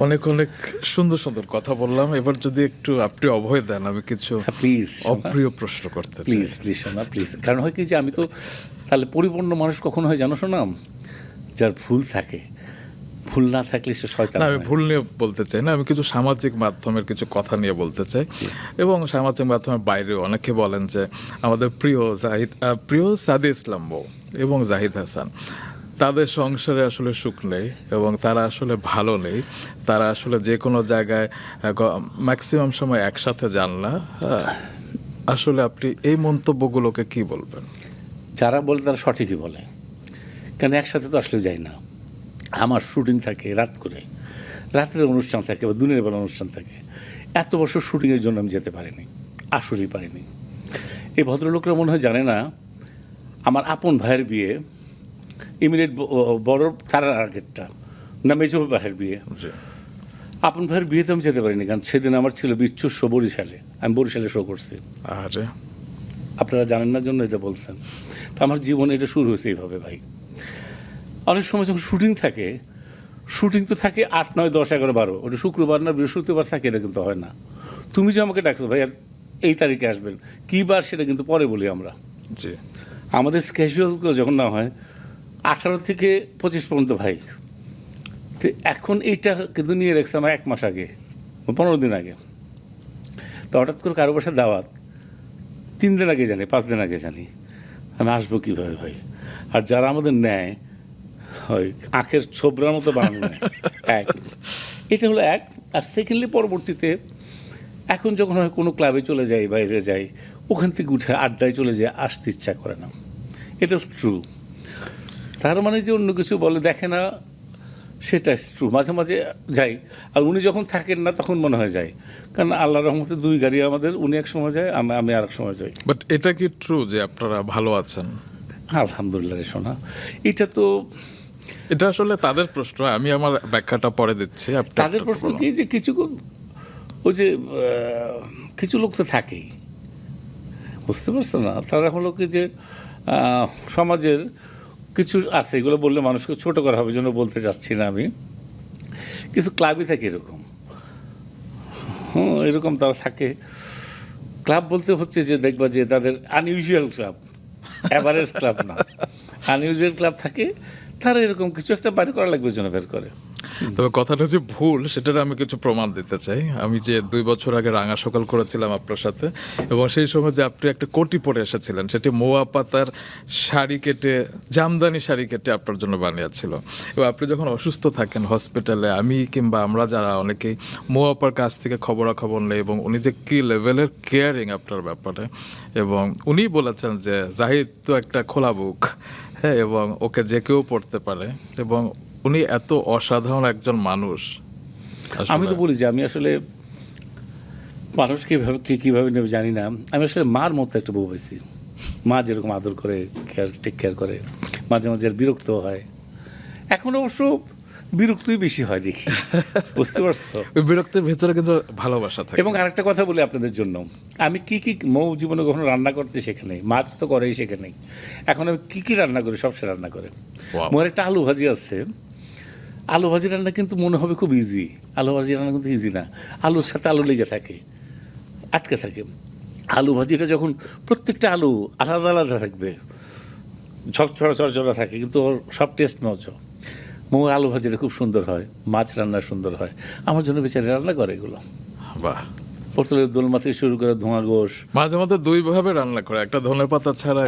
অনেক অনেক সুন্দর সুন্দর কথা বললাম। এবার যদি একটু আপনি অভয় দেন, আমি কিছু প্লিজ অপ্রিয় প্রশ্ন করতে চাই। প্লিজ প্লিজ শোনা প্লিজ। কারণ হয় কি যে আমি তো তাহলে পরিপূর্ণ মানুষ কখন হয় জানো শোনাম, যার ভুল থাকে। ভুল না থাকলে সে শয়তান না, আমি হয়। ভুল নিয়ে বলতে চাই না, আমি কিছু সামাজিক মাধ্যমের কিছু কথা নিয়ে বলতে চাই। এবং সামাজিক মাধ্যমের বাইরেও অনেকে বলেন যে আমাদের প্রিয় সাদি ইসলাম বউ এবং জাহিদ হাসান, তাদের সংসারে আসলে সুখ নেই এবং তারা আসলে ভালো নেই। তারা আসলে যে কোনো জায়গায় ম্যাক্সিমাম সময় একসাথে যান না। আসলে আপনি এই মন্তব্যগুলোকে কি বলবেন? যারা বলে তারা সঠিকই বলে, কারণ একসাথে তো আসলে যাই না। আমার শুটিং থাকে রাত করে, রাত্রের অনুষ্ঠান থাকে বা দিনের বেলা অনুষ্ঠান থাকে। এত বছর শুটিংয়ের জন্য আমি যেতে পারিনি, আসলেই পারিনি। এই ভদ্রলোকরা মনে হয় জানে না, আমার আপন ভাইয়ের বিয়ে ইমিডিয়েট বড় তার আগেরটা না মেজো ভাইয়ের বিয়ে, আপন ভাইয়ের বিয়েতে আমি যেতে পারিনি, কারণ সেদিন আমার ছিল বিচ্ছুর শো বরিশালে। আমি বরিশালে শো করছি। আরে আপনারা জানেন না জন্য এটা বলছেন। তো আমার জীবনে এটা শুরু হয়েছে এইভাবে ভাই। অনেক সময় যখন শুটিং থাকে, শুটিং তো থাকে 8, 9, 10, 11, 12, ওটা শুক্রবার না বৃহস্পতিবার থাকে, এটা কিন্তু হয় না। তুমি যে আমাকে ডাকছো ভাই এই তারিখে আসবেন, কী বার সেটা কিন্তু পরে বলি আমরা। জি, আমাদের স্কেজুয়ালগুলো যখন না হয় 18 থেকে 25 পর্যন্ত ভাই। তো এখন এইটা কিন্তু নিয়ে রেখেছে আমার 1 মাস আগে, 15 দিন আগে। তো হঠাৎ করে কারো বাসায় দাওয়াত 3 দিন আগে জানি, 5 দিন আগে জানি, আমি আসবো কীভাবে ভাই? আর যারা আমাদের নেয় হয় আখের ছোবরার মতো বানানো নেয়। এক, এটা হলো এক। আর সেকেন্ডলি পরবর্তীতে এখন যখন হয় কোনো ক্লাবে চলে যাই, বাইরে যাই, ওখান থেকে উঠে আড্ডায় চলে যায়, আসতে ইচ্ছা করে না। এটা ট্রু। তার মানে যে অন্য কিছু বলে দেখে না, সেটা ট্রু। মাঝে মাঝে যাই, আর উনি যখন থাকেন না তখন মনে হয় যায়, কারণ আল্লাহর রহমতে 2 গাড়ি আমাদের, উনি এক সময় যায়, আমি আর এক সময় যাই। বাট এটা কি ট্রু যে আপনারা ভালো আছেন? আলহামদুলিল্লাহ রে সোনা, এটা তো এটা আসলে তাদের প্রশ্ন, আমি আমার ব্যাখ্যাটা পরে দিচ্ছি। তাদের প্রশ্ন কি যে কিছু ওই যে কিছু লোক তো থাকেই, বুঝতে পারছো না? তারা হলো কি যে সমাজের কিছু আছে, এগুলো বললে মানুষকে ছোট করা হবে, জন্য বলতে চাচ্ছি না আমি। কিছু ক্লাবই থাকে এরকম, এরকম তারা থাকে। ক্লাব বলতে হচ্ছে যে দেখবা যে তাদের আনইউজুয়াল ক্লাব, অ্যাভারেজ ক্লাব না, আনইউজুয়াল ক্লাব থাকে। তারা এরকম কিছু একটা বাইর করা লাগবে, জন্য বের করে। তবে কথাটা যে ভুল সেটার আমি কিছু প্রমাণ দিতে চাই। আমি যে 2 বছর আগে রাঙা সকাল করেছিলাম আপনার সাথে, এবং সেই সময় যে আপনি একটা কোটি পরে এসেছিলেন, সেটি মোয়া পাতার শাড়ি কেটে, জামদানি শাড়ি কেটে আপনার জন্য বানিয়েছিল। এবং আপনি যখন অসুস্থ থাকেন হসপিটালে, আমি কিংবা আমরা যারা অনেকেই মোয়াপার কাছ থেকে খবরাখবর নেই, এবং উনি যে কী লেভেলের কেয়ারিং আপনার ব্যাপারে। এবং উনি বলেছেন যে জাহিদ তো একটা খোলা বুক, হ্যাঁ, এবং ওকে যে কেউ পড়তে পারে, এবং উনি এত অসাধারণ একজন মানুষ। আমি তো বলি যে আমি আসলে মানুষ কীভাবে নেবে জানি না। আমি আসলে মার মতো একটা বউ পাইছি। মা যেরকম আদর করে, টেক কেয়ার করে, মাঝে মাঝে বিরক্ত হয়। এখন অবশ্য বিরক্তই বেশি হয় দেখি, বুঝতে পারছো? ওই বিরক্তির ভেতরে কিন্তু ভালোবাসা থাকে। এবং আরেকটা কথা বলি আপনাদের জন্য, আমি কি মৌ জীবনে কখনো রান্না করতে শেখে নেই, মাছ তো করেই শেখে নেই। এখন আমি কি রান্না করি সব সে রান্না করে। মোর একটা আলু ভাজি আছে, আলু ভাজি রান্না কিন্তু মনে হবে খুব ইজি, আলু ভাজি রান্না কিন্তু ইজি না। আলুর সাথে আলু লেগে থাকে, আটকে থাকে। আলু ভাজিটা যখন প্রত্যেকটা আলু আলাদা আলাদা থাকবে, ঝকঝরা চরচরা থাকে, কিন্তু ওর সব টেস্ট মজা। মোর আলু ভাজিটা খুব সুন্দর হয়, মাছ রান্না সুন্দর হয়। আমার জন্য বেচারি রান্না করে এগুলো। বাহ। পটলের দোলমা থেকে শুরু করে ধোঁয়া গোশ, মাঝে মাঝে 2 ভাবে রান্না করে, একটা ধনেপাতা ছাড়া,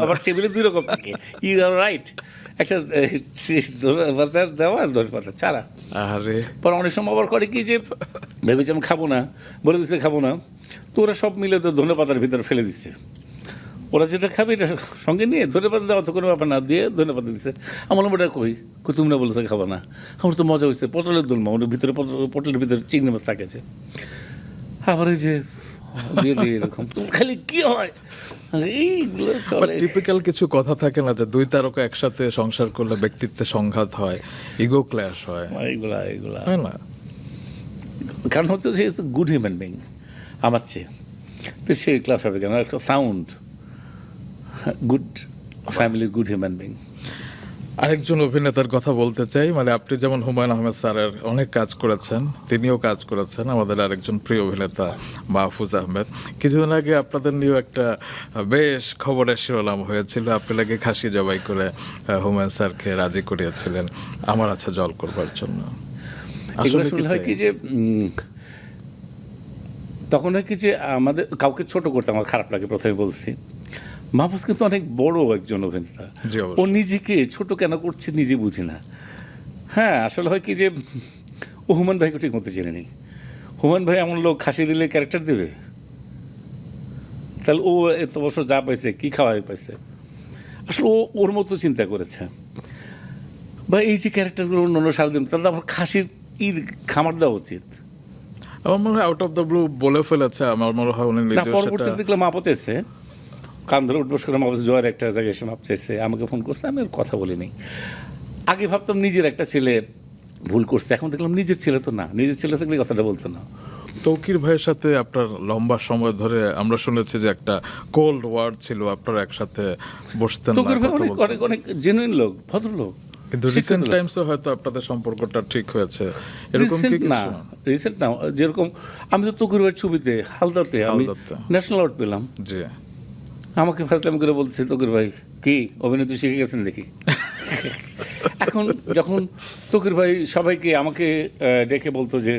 আবার টেবিলে 2 রকম থাকে। ইউ আর রাইট, একটা ধনেপাতা দেওয়া আর ধনেপাতা ছাড়া। আরে পরে অনেক সময় আবার করে কি যে ভেবেছি আমি খাবো না, বলে দিচ্ছে খাবো না, তো ওরা সব মিলে তো ধনেপাতার ভিতরে ফেলে দিচ্ছে। ওরা যেটা খাবে এটা সঙ্গে নিয়ে ধনেপাতা দেওয়া তো কোনো ব্যাপার না, দিয়ে ধনেপাতা দিচ্ছে। আমার ওটা কই তুমি না বলেছে খাবো না। আমার তো মজা হয়েছে, পটলের দোলমা, ওর ভিতরে পটলের ভিতরে চিংড়ি মাছ থাকেছে। আবার এই যে দিয়ে দিই এরকম, তুমি খালি কি হয় আরে এইগুলো চলে। টিপিক্যাল কিছু কথা থাকে না যে দুই তারকা একসাথে সংসার করলে ব্যক্তিত্বে সংঘাত হয়, ইগো ক্ল্যাশ হয়, এইগুলা হয় না? কারণ হচ্ছে সে গুড হিউম্যান বিং আমার চেয়ে, তো সে ক্লাস হবে কেন, একটা সাউন্ড গুড ফ্যামিলির গুড হিউম্যান বিং। আরেকজন অভিনেতার কথা বলতে চাই, মানে আপনি যেমন হুমায়ুন আহমেদ স্যারের অনেক কাজ করেছেন, তিনিও কাজ করেছেন, আমাদের আরেকজন প্রিয় অভিনেতা মাহফুজ আহমেদ। কিছুদিন আগে আপনাদের নিয়েও একটা বেশ খবরের শিরোনাম হয়েছিল, আপনি লাগে খাসি জবাই করে হুমায়ুন স্যারকে রাজি করিয়েছিলেন আমার আছে জল করবার জন্য। এগুলো আসলে কি শুনলে হয় কি তাই? যে তখন হয় কি যে আমাদের কাউকে ছোট করতে আমার খারাপ লাগে, প্রথমে বলছি। মাহফুজ কিন্তু অনেক বড় একজন অভিনেতা, জি, ও অবশ্যই। নিজেকে ছোট কেন করছে নিজে বুঝি না। হ্যাঁ, আসলে হয় কি যে ও হুমায়ুন ভাইকে ঠিক মতো চেনে নেই। হুমায়ুন ভাই এমন লোক খাসি দিলে ক্যারেক্টার দেবে? তাহলে ও এত বছর যা পাইছে, কি খাওয়াই পাইছে, আসলে ও ওর মতো চিন্তা করেছে। বা এই যে ক্যারেক্টারগুলো অন্য সারাদিন, তাহলে আমার খাসির খামার দেওয়া উচিত আমার মনে হয় আউট অফ দ্য ব্লু বলে ফেলেছে, আমার মনে হয় উনি না। নিজেও পরবর্তীতে সেটা দেখলাম মাপও চাইছে, কান ধরে উঠবোস করে মাপ জয়ের একটা জায়গায় এসে মাপ চাইছে, আমাকে ফোন করছে, আমি আর কথা বলিনি। আগে ভাবতাম নিজের একটা ছেলে ভুল করছে, এখন দেখলাম নিজের ছেলে তো না, নিজের ছেলে থাকলে কথাটা বলতো না। তৌকির ভাইয়ের সাথে আপনার লম্বা সময় ধরে আমরা শুনেছি যে একটা কোল্ড ওয়ার ছিল, আপনারা একসাথে বসতেন না, তকির ভাই কথা অনেক বলতেন অনেক না। অনেক জেনুইন লোক, ভদ্রলোক। কিন্তু শিক্ষিত রিসেন্ট লোক। টাইমসে হয়তো আপনাদের সম্পর্কটা ঠিক হয়েছে, এরকম কি রিসেন্ট না, কিছু? রিসেন্ট না, যেরকম আমি তো তকির ভাইয়ের ছবিতে হালদাতে আমি হালদাতে। ন্যাশনাল অ্যাওয়ার্ড পেলাম, জি, আমাকে ফাজলামি করে বলছে তকির ভাই কি অভিনেত্রী শিখে গেছেন দেখি। এখন যখন তকির ভাই সবাইকে আমাকে ডেকে বলতো যে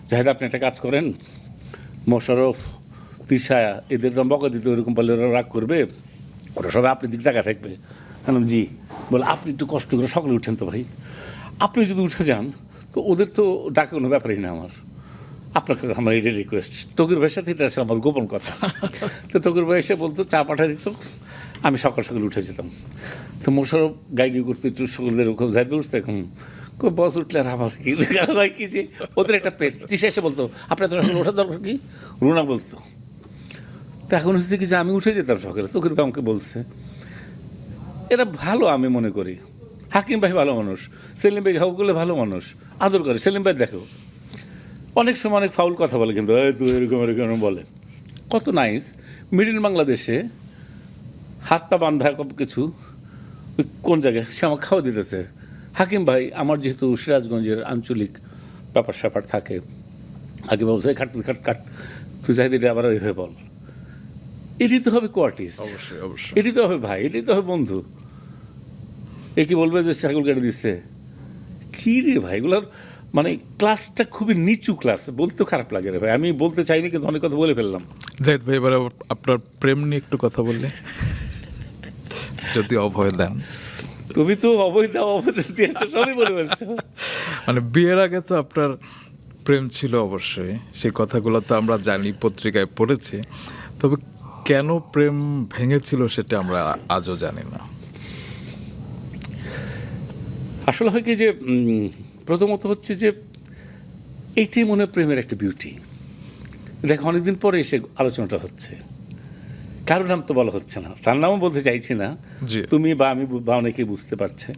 জাহেদ আপনি একটা কাজ করেন, মোশারফ, তিশা এদের তো বকা দিত, এরকম পারলে ওরা রাগ করবে, ওরা সবাই আপনি দিক টাকা থাকবে। বললাম জি। বলে আপনি একটু কষ্ট করে সকালে উঠেন তো ভাই, আপনি যদি উঠে যান তো ওদের তো ডাকে কোনো ব্যাপারই না। আমার আপনার কাছে আমার এটাই রিকোয়েস্ট, তকির ভাইয়ের সাথে এটা আছে আমার গোপন কথা। তো তকির ভাই এসে বলতো, চা পাঠা দিত, আমি সকাল সকাল উঠে যেতাম। তো মোশারফ গাইগি করতো একটু সকলের খুব যাইতে উঠতে, এখন খুব বস উঠলে আর আমার কি হয় কি যে ওদের একটা পেট। তিশা এসে বলতো আপনার তো সকালে ওঠার দরকার কি, রুনা বলতো। তো এখন হচ্ছে কি যে আমি উঠে যেতাম সকালে, তকির ভাই আমাকে বলছে। এরা ভালো আমি মনে করি, হাকিম ভাই ভালো মানুষ, সেলিম ভাই ঘাউ করলে ভালো মানুষ, আদর করে। সেলিম ভাই দেখো অনেক সময় অনেক ফাউল কথা বলে, কিন্তু তুই এরকম এরকম বলে, কত নাইস। মিডিল বাংলাদেশে হাত পা বান্ধা কিছু ওই কোন জায়গায় সে আমাকে খাওয়া দিতেছে। হাকিম ভাই আমার যেহেতু সিরাজগঞ্জের আঞ্চলিক ব্যাপার স্যাপার থাকে, হাকিম বাবু সাহেব খাট খাট কাট, তুই চাহিদা এটা আবার ওইভাবে বল, এটি তো হবে কোয়ার্টিস্ট, অবশ্যই অবশ্যই। এটি তো হবে ভাই, এটি তো হবে বন্ধু। এ কি বলবে যে ছাগল কেটে দিচ্ছে, কী রে ভাই, এগুলোর মানে ক্লাসটা খুবই নিচু ক্লাস, বলতেও খারাপ লাগে রে ভাই। আমি বলতে চাইনি কিন্তু অনেক কথা বলে ফেললাম। জাহিদ ভাই, এবার আপনার প্রেম নিয়ে একটু কথা বললে, যদি অভয় দেন। তুমি তো অবৈধ অবৈধ দিয়ে তো সবই বলে ফেলছো। মানে বিয়ের আগে তো আপনার প্রেম ছিল অবশ্যই, সেই কথাগুলো তো আমরা জানি, পত্রিকায় পড়েছি, তবে কেন প্রেম ভেঙেছিল সেটা আমরা আজও জানি না। আসলে হয় কি যে প্রথমত হচ্ছে যে এইটাই মনে হয় প্রেমের একটা বিউটি। দেখো অনেকদিন পরে এসে আলোচনাটা হচ্ছে, কারোর নাম তো বলা হচ্ছে না, তার নামও বলতে চাইছি না, জি। তুমি বা আমি বা অনেকেই বুঝতে পারছে।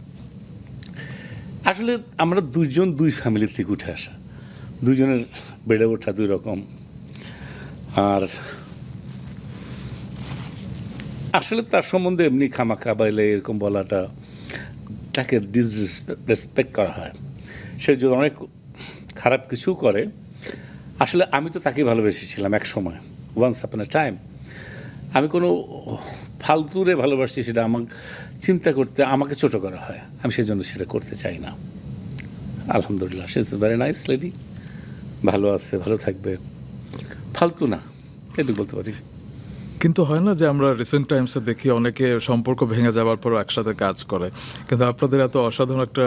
আসলে আমরা দুইজন দুই ফ্যামিলির থেকে উঠে আসা, দুজনের বেড়ে ওঠা দুই রকম। আর আসলে তার সম্বন্ধে এমনি খামাখা বাইলে এরকম বলাটা, তাকে ডিসরেসপেক্ট করা হয়। সে যদি অনেক খারাপ কিছু করে, আসলে আমি তো তাকে ভালোবেসেছিলাম এক সময়, ওয়ান্স আপন এ টাইম। আমি কোনো ফালতুরে ভালোবাসি সেটা আমার চিন্তা করতে আমাকে ছোট করা হয়, আমি সেজন্য সেটা করতে চাই না। আলহামদুলিল্লাহ, সে ইজ ভেরি নাইস লেডি, ভালো আছে, ভালো থাকবে, ফালতু না, এটুকু বলতে পারি। কিন্তু হয় না যে আমরা রিসেন্ট টাইমসে দেখি অনেকে সম্পর্ক ভেঙে যাওয়ার পর একসাথে কাজ করে, কিন্তু আপনাদের এত অসাধারণ একটা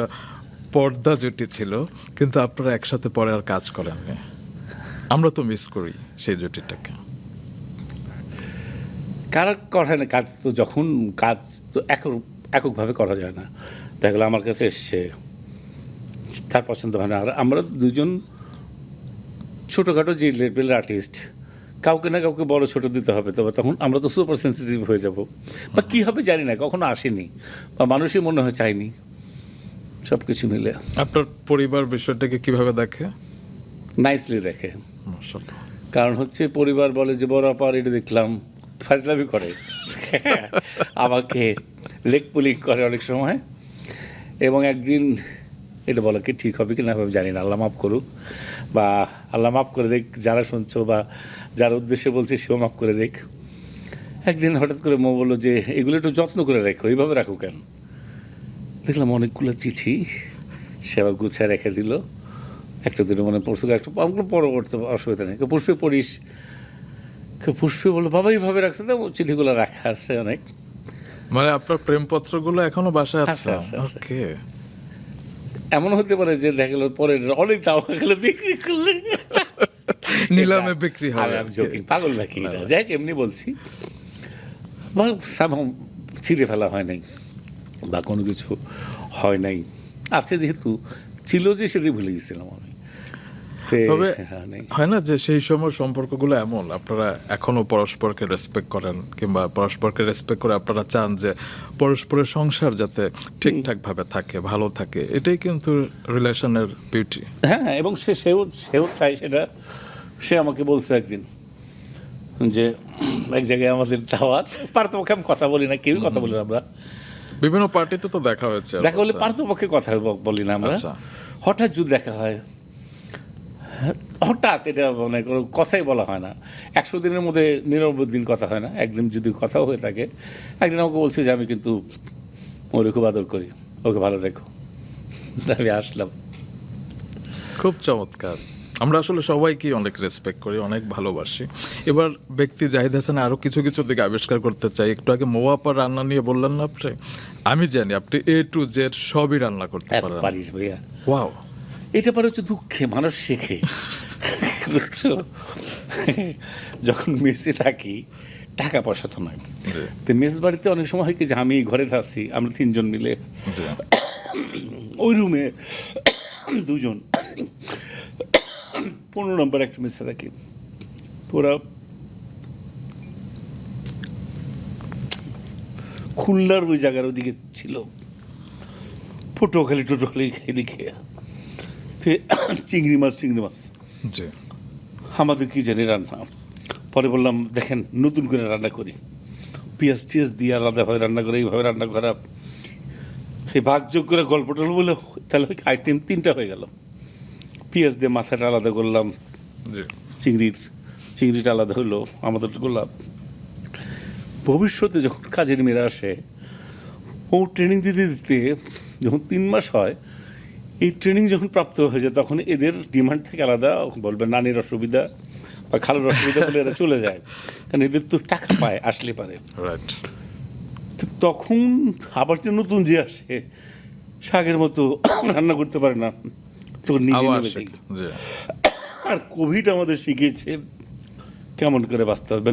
পর্দা জুটি ছিল, কিন্তু আপনারা একসাথে পরে আর কাজ করেননি। আমরা তো মিস করি সেই জুটিটাকে। কারা করা হয় না কাজ, তো যখন কাজ তো এককভাবে করা যায় না। দেখা গেলো আমার কাছে এসছে, তার পছন্দ হয় না, আর আমরা দুজন ছোটোখাটো যে লেভেলের আর্টিস্ট, কাউকে না কাউকে বড় ছোট দিতে হবে, তবে তখন আমরা তো সুপার সেন্সিটিভ হয়ে যাব, বা কী হবে জানি না, কখনো আসেনি বা মানুষই মনে হয় চায়নি, সব কিছু মিলে আপনার পরিবার বিষয়টাকে কিভাবে দেখে? নাইসলি দেখে। মাশাআল্লাহ। কারণ হচ্ছে পরিবার বলে যে বড় আপার এটা দেখলাম ফাজলামি করে, আমাকে লেগ পুলিং করে অনেক সময়। এবং একদিন এটা বলা কি ঠিক হবে কি না হবে জানি না, আল্লাহ মাফ করুক, বা আল্লাহ মাফ করে দেখ যারা শুনছো, বা যার উদ্দেশ্যে বলছে সেও মাফ করে দেখ। একদিন হঠাৎ করে মো বললো যে এগুলো একটু যত্ন করে রাখো, এইভাবে রাখো কেন? দেখলাম অনেকগুলো চিঠি, সে আবার গুছিয়ে রেখে দিল। একটা দুটো মনে পড়ছে, একটা পরও করতে অসুবিধা নেই, পুষ্পে পড়িস। পুষ্পে বললো বাবা এইভাবে রাখছে, তো চিঠিগুলো রাখা আছে অনেক। মানে আপনার প্রেমপত্রগুলো এখনো বাসায় আছে? আছে। ওকে। এমন হতে পারে যে দেখা গেলো পরে অনেক দাম হয়ে গেলো, বিক্রি করলে নিলামে বিক্রি হবে। আমি জোকিং, পাগল নাকি এটা, যাই এমনি বলছি। বা ছিঁড়ে ফেলা হয় নাই বা কোনো কিছু হয় নাই, আছে যেহেতু, ছিল যে সেটাই ভুলে গেছিলাম আমি। তবে হয় না যে সেই সময় সম্পর্কগুলো এমন, আপনারা এখনো পরস্পরকে রেসপেক্ট করেন, কিংবা পরস্পরকে রেসপেক্ট করে আপনারা চান যে পরস্পরের সংসার যাতে ঠিকঠাক ভাবে থাকে, ভালো থাকে। এটাই কিন্তু রিলেশনের বিউটি। হ্যাঁ, এবং সেও চাই সেটা। সে আমাকে বলছে একদিন যে এক জায়গায় আমাদের দাওয়াত, পারতপক্ষে আমি কথা বলি না, কেউই কথা বলি না আমরা, বিভিন্ন পার্টিতে তো দেখা হয়েছে, দেখা হলে পারতপক্ষে কথা বলি না আমরা। আচ্ছা। হঠাৎ যদি দেখা হয়, হঠাৎ, এটা মানে কোনো কথাই বলা হয় না, 100 দিনের মধ্যে 99 দিন কথা হয় না, একদিন যদি কথাও হয়ে থাকে। একদিন আমাকে বলছে যে আমি কিন্তু ওরে খুব আদর করি, ওকে ভালো রেখো। আমি আসলাম। খুব চমৎকার। আমরা আসলে সবাইকে অনেক রেসপেক্ট করি, অনেক ভালোবাসি। এবার ব্যক্তি জাহিদ হাসান আরো কিছু কিছু দিকে আবিষ্কার করতে চাই। একটু আগে মোয়াপার রান্না নিয়ে বললেন না আপনি? আমি জানি আপনি A to Z সবই রান্না করতে পারেন। পারিস ভাইয়া, ওয়াও। এটা পারে হচ্ছে দুঃখে মানুষ শেখে, বুঝছো? যখন মেসে থাকি, টাকা পয়সা তো নয়, তো মেস বাড়িতে অনেক সময় হয় কি যে আমি ঘরে থাকি, আমরা 3 জন মিলে, ওই রুমে 2 জন, 15 নম্বর একটা মেসে থাকি। তোরা খুলনার ওই জায়গার ওদিকে ছিল, পটুয়াখালী এদিকে, চিংড়ি মাছ জি। আমাদের কি জানি রান্না। পরে বললাম দেখেন নতুন করে রান্না করি, পেঁয়াজ টিয়াজ দিয়ে আলাদাভাবে রান্না করে, এইভাবে রান্না করা, এই ভাগযোগ করে গল্পটা বলে, তাহলে আইটেম 3টা হয়ে গেল। পেঁয়াজ দিয়ে মাথাটা আলাদা করলাম, চিংড়িটা আলাদা হলো, আমাদের করলাম। ভবিষ্যতে যখন কাজের মেয়েরা আসে, ও ট্রেনিং দিতে দিতে যখন 3 মাস হয়, এই ট্রেনিং যখন প্রাপ্ত হয়ে যায়, তখন এদের ডিমান্ড থেকে আলাদা বলবে নানির অসুবিধা বা খালুর অসুবিধা বলে এরা চলে যায়, কারণ এদের তো টাকা পায় আসলে পারে। রাইট। তো তখন আবার যে নতুন যে আসে, শাকের মতো রান্না করতে পারে না, তখন নিজে নেবে দেয়। আর কোভিড আমাদের শিখিয়েছে কেমন করে বাঁচতে হবে,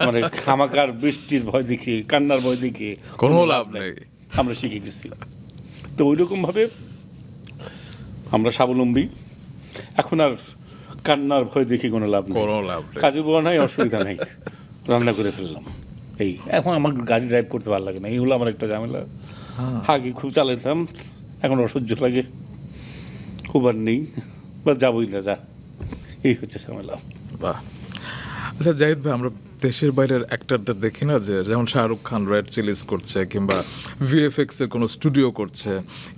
মানে খামাকার বৃষ্টির ভয় দেখে, কান্নার ভয় দেখে কোনো লাভ নেই, আমরা শিখে গেছি। তো ওই রকমভাবে আমরা স্বাবলম্বী, এখন আর কান্নার ভয় দেখে কোনো লাভ নেই, কাজে বলা নাই, অসুবিধা নেই, রান্না করে ফেললাম। এই এখন আমার গাড়ি ড্রাইভ করতে ভালো লাগে না, এই হলো আমার একটা ঝামেলা। আগে খুব চালাতাম, এখন অসহ্য লাগে, খুব আর নেই, বা যাবই না, যা, এই হচ্ছে ঝামেলা। বাহ। আচ্ছা জাহিদ ভাই, আমরা দেশের বাইরের অ্যাক্টরদের দেখি না, যে যেমন শাহরুখ খান রেড চিলিজ করছে, কিংবা VFX এর কোনো স্টুডিও করছে,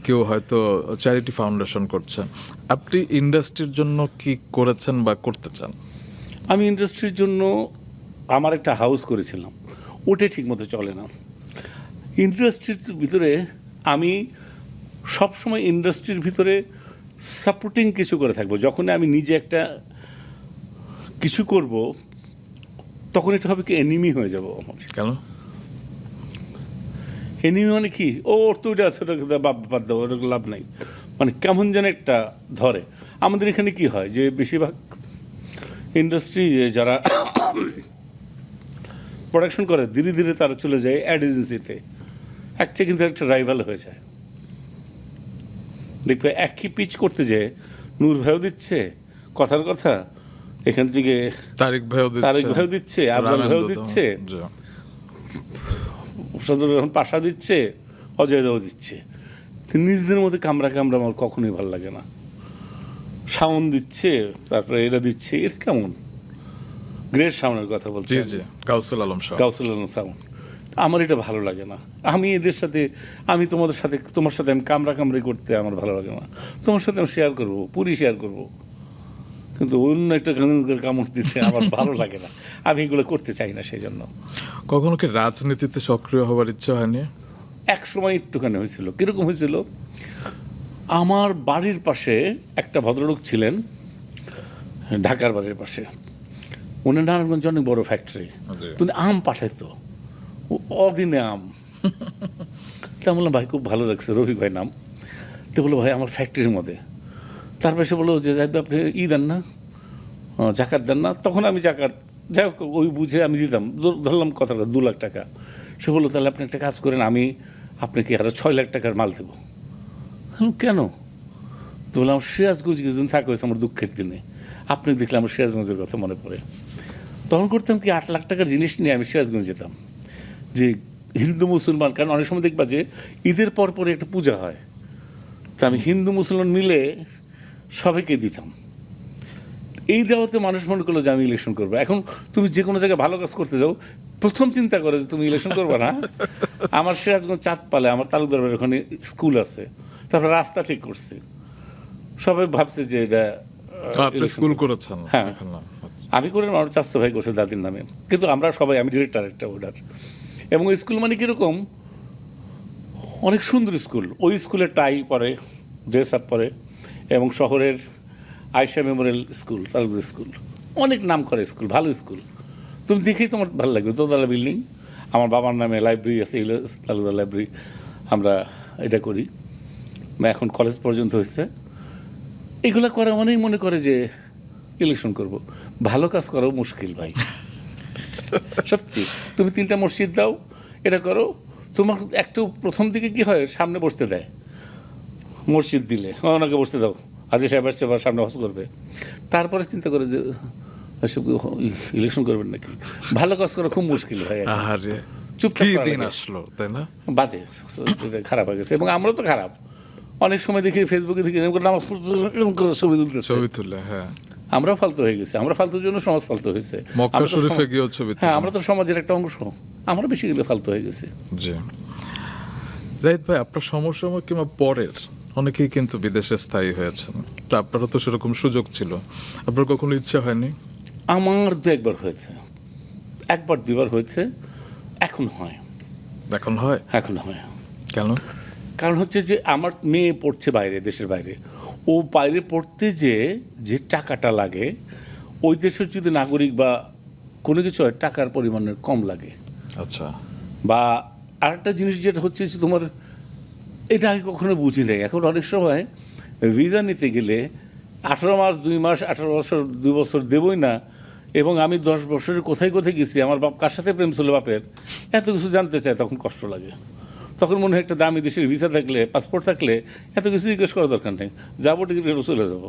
কেউ হয়তো চ্যারিটি ফাউন্ডেশন করছে। আপনি ইন্ডাস্ট্রির জন্য কি করেছেন বা করতে চান? আমি ইন্ডাস্ট্রির জন্য আমার একটা হাউস করেছিলাম, ওটাই ঠিকমতো চলে না। ইন্ডাস্ট্রির ভিতরে আমি সবসময় ইন্ডাস্ট্রির ভিতরে সাপোর্টিং কিছু করে থাকবো। যখন আমি নিজে একটা কিছু করব, তখন এটা হবে কি এনিমি হয়ে যাব আমার। কেন এনিমি মানে কি, ওর তো ওইটা আছে, ওটা বাদ দেবো, ওটা লাভ নাই, মানে কেমন যেন একটা ধরে। আমাদের এখানে কি হয় যে বেশিরভাগ ইন্ডাস্ট্রি যারা প্রোডাকশন করে, ধীরে ধীরে তারা চলে যায় অ্যাড এজেন্সিতে, একটা কিন্তু একটা রাইভাল হয়ে যায়। দেখবে একই পিচ করতে যেয়ে নূর ভাইও দিচ্ছে কথার কথা, এখান থেকে তারিক ভাইও দিচ্ছে, আফজাল ভাইও দিচ্ছে, সদর পাশা দিচ্ছে, অজয় দাও দিচ্ছে। নিজেদের মধ্যে কামরা আমার কখনোই ভালো লাগে না। শাওন দিচ্ছে, তারপরে এরা দিচ্ছে, এর কেমন গ্রেট শাওনের কথা বলছি, কাউসুল আলম শাওন। আমার এটা ভালো লাগে না। আমি এদের সাথে, আমি তোমার সাথে আমি কামড়ি করতে আমার ভালো লাগে না। তোমার সাথে আমি শেয়ার করবো, পুরি শেয়ার করবো, কিন্তু অন্য একটা কামড় দিতে আমার ভালো লাগে না। আমি এগুলো করতে চাই না। সেই জন্য কখনো কি রাজনীতিতে সক্রিয় হওয়ার ইচ্ছা হয়নি? এক সময় একটুখানি হয়েছিল। কিরকম হয়েছিল, আমার বাড়ির পাশে একটা ভদ্রলোক ছিলেন, ঢাকার বাড়ির পাশে, উনি নারায়ণগঞ্জ অনেক বড় ফ্যাক্টরি, তুমি আম পাঠাইতো, অদিনে আম। তা বললাম ভাই খুব ভালো লাগছে, রফিক ভাই নাম। তো বললো ভাই আমার ফ্যাক্টরির মধ্যে। তারপরে সে বললো যে যাই আপনি দেন না, জাকাত দেন না। তখন আমি জাকাত যাই হোক ওই বুঝে আমি দিতাম, ধরলাম কথাটা 2 লাখ টাকা। সে বললো তাহলে আপনি একটা কাজ করেন, আমি আপনাকে আরও 6 লাখ টাকার মাল দেবো। কেন? তো বললাম সিরাজগঞ্জ কিছুদিন থাকা হয়েছে আমার দুঃখের দিনে, আপনি দেখলে আমার সিরাজগঞ্জের কথা মনে পড়ে। তখন করতাম কি 8 লাখ টাকার জিনিস নিয়ে আমি সিরাজগঞ্জ যেতাম, যে হিন্দু মুসলমান, কারণ অনেক সময় দেখবা যে ঈদের পর পরে একটা পূজা হয়, তা আমি হিন্দু মুসলমান মিলে সবাইকে দিতাম। এই দেওয়াতে মানুষ মনে করলো যে আমি ইলেকশন করবো। এখন তুমি যে কোনো জায়গায় ভালো কাজ করতে যাও, প্রথম চিন্তা করে যে তুমি ইলেকশন করবে না। আমার সিরাজগঞ্জ চাঁদপালে আমার তালুকদার বাড়ির ওখানে স্কুল আছে, তারপরে রাস্তা ঠিক করছি, সবাই ভাবছে যে এটা স্কুল করেছেন। হ্যাঁ, আমি করে আমার চাস্তো ভাই করছে দাদির নামে, কিন্তু আমরা সবাই, আমি ডিরেক্টর একটা ওটার। এবং স্কুল মানে কীরকম, অনেক সুন্দর স্কুল। ওই স্কুলে টাই পরে, ড্রেস আপ পরে, এবং শহরের Ayesha Memorial school, Talukdar school, অনেক নাম করে স্কুল, ভালো স্কুল। তুমি দেখেই তোমার ভালো লাগবে। দোতলা বিল্ডিং, আমার বাবার নামে লাইব্রেরি আছে, তালুকদার লাইব্রেরি, আমরা এটা করি, এখন কলেজ পর্যন্ত হয়েছে। এগুলো করে অনেক মনে করে যে ইলেকশন করব। ভালো কাজ করাও মুশকিল ভাই, সত্যি। তুমি 3টা মসজিদ দাও, এটা করো, তোমার একটু প্রথম দিকে কি হয়, সামনে বসতে দেয়, মসজিদ দিলে ওনাকে বসতে দাও, হাজি সাহেব আসছে বা সামনে হজ করবে। তারপরে চিন্তা করে যে ইলেকশন করবেন নাকি। ভালো কাজ করা খুব মুশকিল ভাই, চুপচাপ দিন আসলো, তাই না? বাজে, খারাপ হয়ে গেছে। এবং আমরাও তো খারাপ, অনেক সময় দেখি ফেসবুকে দেখি ছবি তুলে, হ্যাঁ, আমরাও ফালতু হয়ে গেছে। আমরা ফালতুর জন্য সমাজ ফালতু হয়েছে। হ্যাঁ, আমরা তো সমাজের একটা অংশ, আমরা বেশি গেলে ফালতু হয়ে গেছে। জি জাহিদ ভাই, আপনার সমসাময়িক কিংবা পরের অনেকেই কিন্তু বিদেশে স্থায়ী হয়েছেন, তা আপনারও তো সেরকম সুযোগ ছিল, আপনার কখনো ইচ্ছা হয়নি? আমার 2-1 হয়েছে, 1-2 হয়েছে। এখন হয়, এখন হয়, এখন হয়। কেন? কারণ হচ্ছে যে আমার মেয়ে পড়ছে বাইরে, দেশের বাইরে। ও বাইরে পড়তে যে টাকাটা লাগে, ওই দেশের যদি নাগরিক বা কোনো কিছু হয়, টাকার পরিমাণের কম লাগে। আচ্ছা। বা আরেকটা জিনিস যেটা হচ্ছে যে তোমার, এটা আগে কখনো বুঝি নাই। এখন অনেক সময় ভিসা নিতে গেলে 18 মাস, 2 মাস, 18 বছর, 2 বছর দেবই না। এবং আমি 10 বছরের কোথায় গেছি, আমার বাপ কার সাথে প্রেম ছিল বাপের, এত কিছু জানতে চায়, তখন কষ্ট লাগে। তখন মনে হয় একটা দামি দেশের ভিসা থাকলে, পাসপোর্ট থাকলে এত কিছু রিকোয়েস্ট করার দরকার নেই, যাবো টিকিট কেটে চলে যাবো,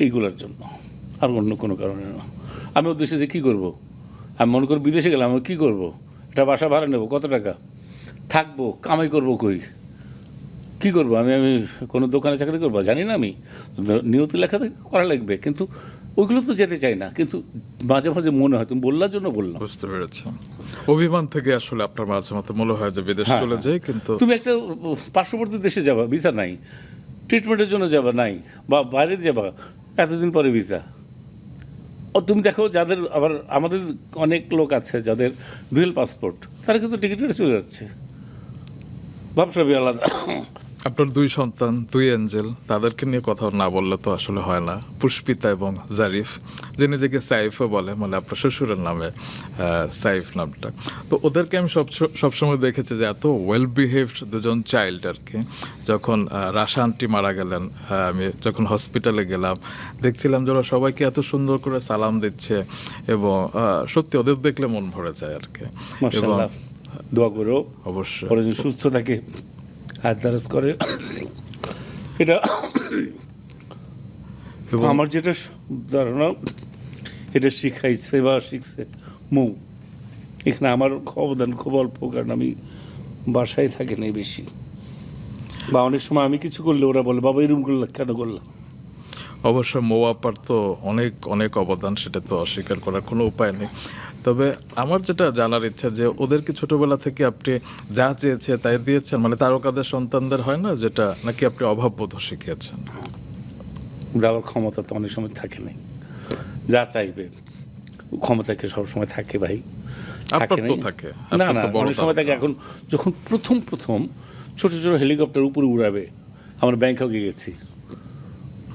এইগুলোর জন্য, আর অন্য কোনো কারণে না। আমি ওর দেশে যে কী করবো, আমি মনে করি বিদেশে গেলাম আমি কী করবো, একটা বাসা ভাড়া নেবো, কত টাকা থাকবো, কামাই করবো কই, কী করবো আমি কোনো দোকানে চাকরি করবো, জানি না। আমি নিয়তি লেখা থেকে করা লাগবে, কিন্তু ওইগুলো তো যেতে চাই না। কিন্তু মাঝে মাঝে মনে হয়, তুমি বললার জন্য বললাম। বুঝতে পেরেছি, অভিমান থেকে আসলে আপনার মাঝে মাঝে মনে হয় যে বিদেশ চলে যায়। কিন্তু তুমি একটা পার্শ্ববর্তী দেশে যাবা, ভিসা নাই, ট্রিটমেন্টের জন্য যাবা নাই, বা বাইরে যাবা, এতদিন পরে ভিসা। ও তুমি দেখো, যাদের আবার আমাদের অনেক লোক আছে যাদের ডুয়েল পাসপোর্ট, তারা কিন্তু টিকিট কেটে চলে যাচ্ছে, ভাবসাবি আলাদা। আপনার 2 সন্তান, 2 এঞ্জেল, তাদেরকে নিয়ে কথা না বললে তো আসলে হয় না। পুষ্পিতা এবং জারিফ, যে নিজেকে সাইফও বলে, মানে আপনার শ্বশুরের নামে সাইফ নামটা। তো ওদেরকে আমি সবসময় দেখেছি যে এত ওয়েল বিহেভড 2জন চাইল্ড আর কি। যখন রাশা আন্টি মারা গেলেন, আমি যখন হসপিটালে গেলাম, দেখছিলাম যে ওরা সবাইকে এত সুন্দর করে সালাম দিচ্ছে, এবং সত্যি ওদের দেখলে মন ভরে যায় আর কি। এবং দোয়া করো অবশ্যই ওরা যদি সুস্থ থাকে, হাত দারাজ করে। এটা এবং আমার যেটা ধারণা এটা শিখাইছে বা শিখছে মৌ। এখানে আমার অবদান খুব অল্প, কারণ আমি বাসায় থাকি নাই বেশি, বা অনেক সময় আমি কিছু করলে ওরা বলে বাবা এরকম করলে কেন করলাম। অবশ্য মৌ আপার তো অনেক অনেক অবদান, সেটা তো অস্বীকার করার কোনো উপায় নেই। তবে আমার যেটা জানার ইচ্ছা যে ওদেরকে ছোটবেলা থেকে আপনি যা চেয়েছে তাই দিয়েছেন, মানে তারকাদের সন্তানদের হয় না যেটা, নাকি আপনি অভাববোধ শিখিয়েছেন? দেওয়ার ক্ষমতা তো অনেক সময় থাকে নাই, যা চাইবে ক্ষমতা কি সবসময় থাকে ভাই? আপনার তো নাই। থাকে, না আপনার না, তো বড় অনেক সময় থাকে। তারকা। এখন যখন প্রথম ছোট ছোট হেলিকপ্টার উপরে উড়াবে, আমরা ব্যাংককে গেছি,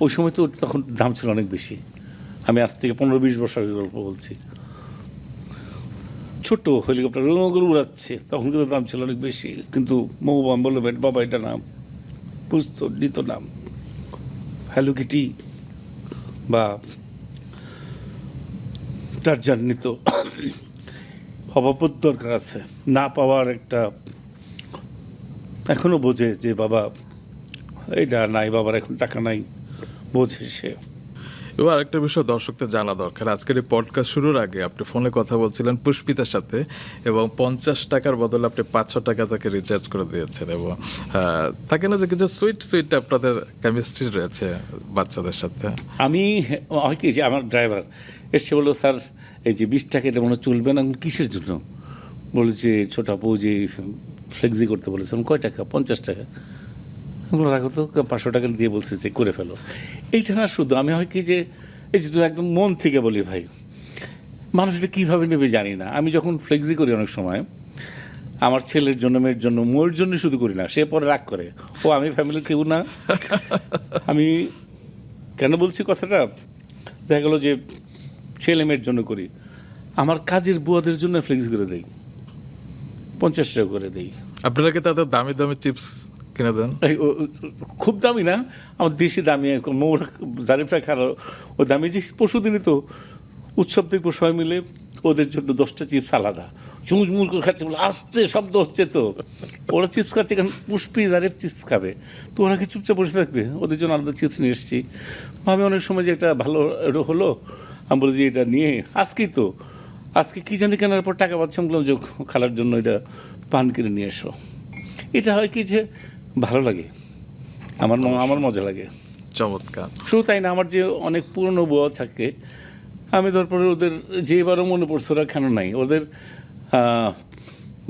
ওই সময় তো তখন দাম ছিল অনেক বেশি। আমি আজ থেকে 15-20 বছর আগের গল্প বলছি। ছোট হেলিকপ্টার করে উড়াচ্ছে, তখন কিন্তু দাম ছিল অনেক বেশি। কিন্তু মৌবাম বললো বাবা এটা নাম, বুঝতো নিত নাম হ্যালো কিটি বা টারজান নিত। অভাববোধ দরকার আছে, না পাওয়ার একটা এখনো বোঝে যে বাবা এইটা নাই, বাবার এখন টাকা নাই, বোঝে সে। এবার আরেকটা বিষয় দর্শকদের জানা দরকার। আজকের এই পডকাস্ট শুরুর আগে আপনি ফোনে কথা বলছিলেন পুষ্পিতার সাথে, এবং 50 টাকার বদলে আপনি 500 টাকা তাকে রিচার্জ করে দিয়েছেন, এবং থাকে না যে কিছু সুইট আপনাদের কেমিস্ট্রি রয়েছে বাচ্চাদের সাথে। আমি হয় কি যে আমার ড্রাইভার এসে বললো স্যার এই যে 20 টাকা এটা মনে হয় চলবে না। কিসের জন্য? বলেছে ছোট আপু যে ফ্লেক্সি করতে বলেছে। কয় টাকা? 50 টাকা। ওগুলো রাখো তো, 500 টাকা দিয়ে বলছে যে করে ফেলো। এইটা না শুধু আমি হয় কি যে এই যে একদম মন থেকে বলি ভাই, মানুষ এটা কীভাবে নেবে জানি না। আমি যখন ফ্লেক্সি করি অনেক সময় আমার ছেলের জন্য, মেয়ের জন্য, মোর জন্য শুধু করি না, সে পরে রাগ করে, ও আমি ফ্যামিলির কেউ না। আমি কেন বলছি কথাটা, দেখা গেলো যে ছেলে মেয়ের জন্য করি, আমার কাজের বুয়াদের জন্য ফ্লেক্সি করে দেই, 50 টাকা করে দেই। আপনারা কি তাদের দামি দামি চিপস কিনে দেন? খুব দামি না, আমার দেশি দামি মৌর জারিফরা খারাপ ও দামি যে পরশুদিনই তো উৎসব দেখবো সবাই মিলে, ওদের জন্য 10টা চিপস আলাদা চুমুচ করে খাচ্ছে, বলে আস্তে শব্দ হচ্ছে তো, ওরা চিপস খাচ্ছে কারণ পুষ্পি জারিফ চিপস খাবে, তো ওরা কি চুপচাপ বসে থাকবে? ওদের জন্য আলাদা চিপস নিয়ে এসেছি। আমি অনেক সময় যে একটা ভালো হলো, আমি বলি যে এটা নিয়ে আজকে কী জানি কেনার পর টাকা পাচ্ছি, বললাম যে খালার জন্য এটা পান কিনে নিয়ে এসো। এটা হয় কি যে ভালো লাগে, আমার মজা লাগে। চমৎকার। শুধু তাই না, আমার যে অনেক পুরনো বউ থাকে, আমি তারপরে ওদের যে এবারও মনে পড়ছে ওরা কেন নাই, ওদের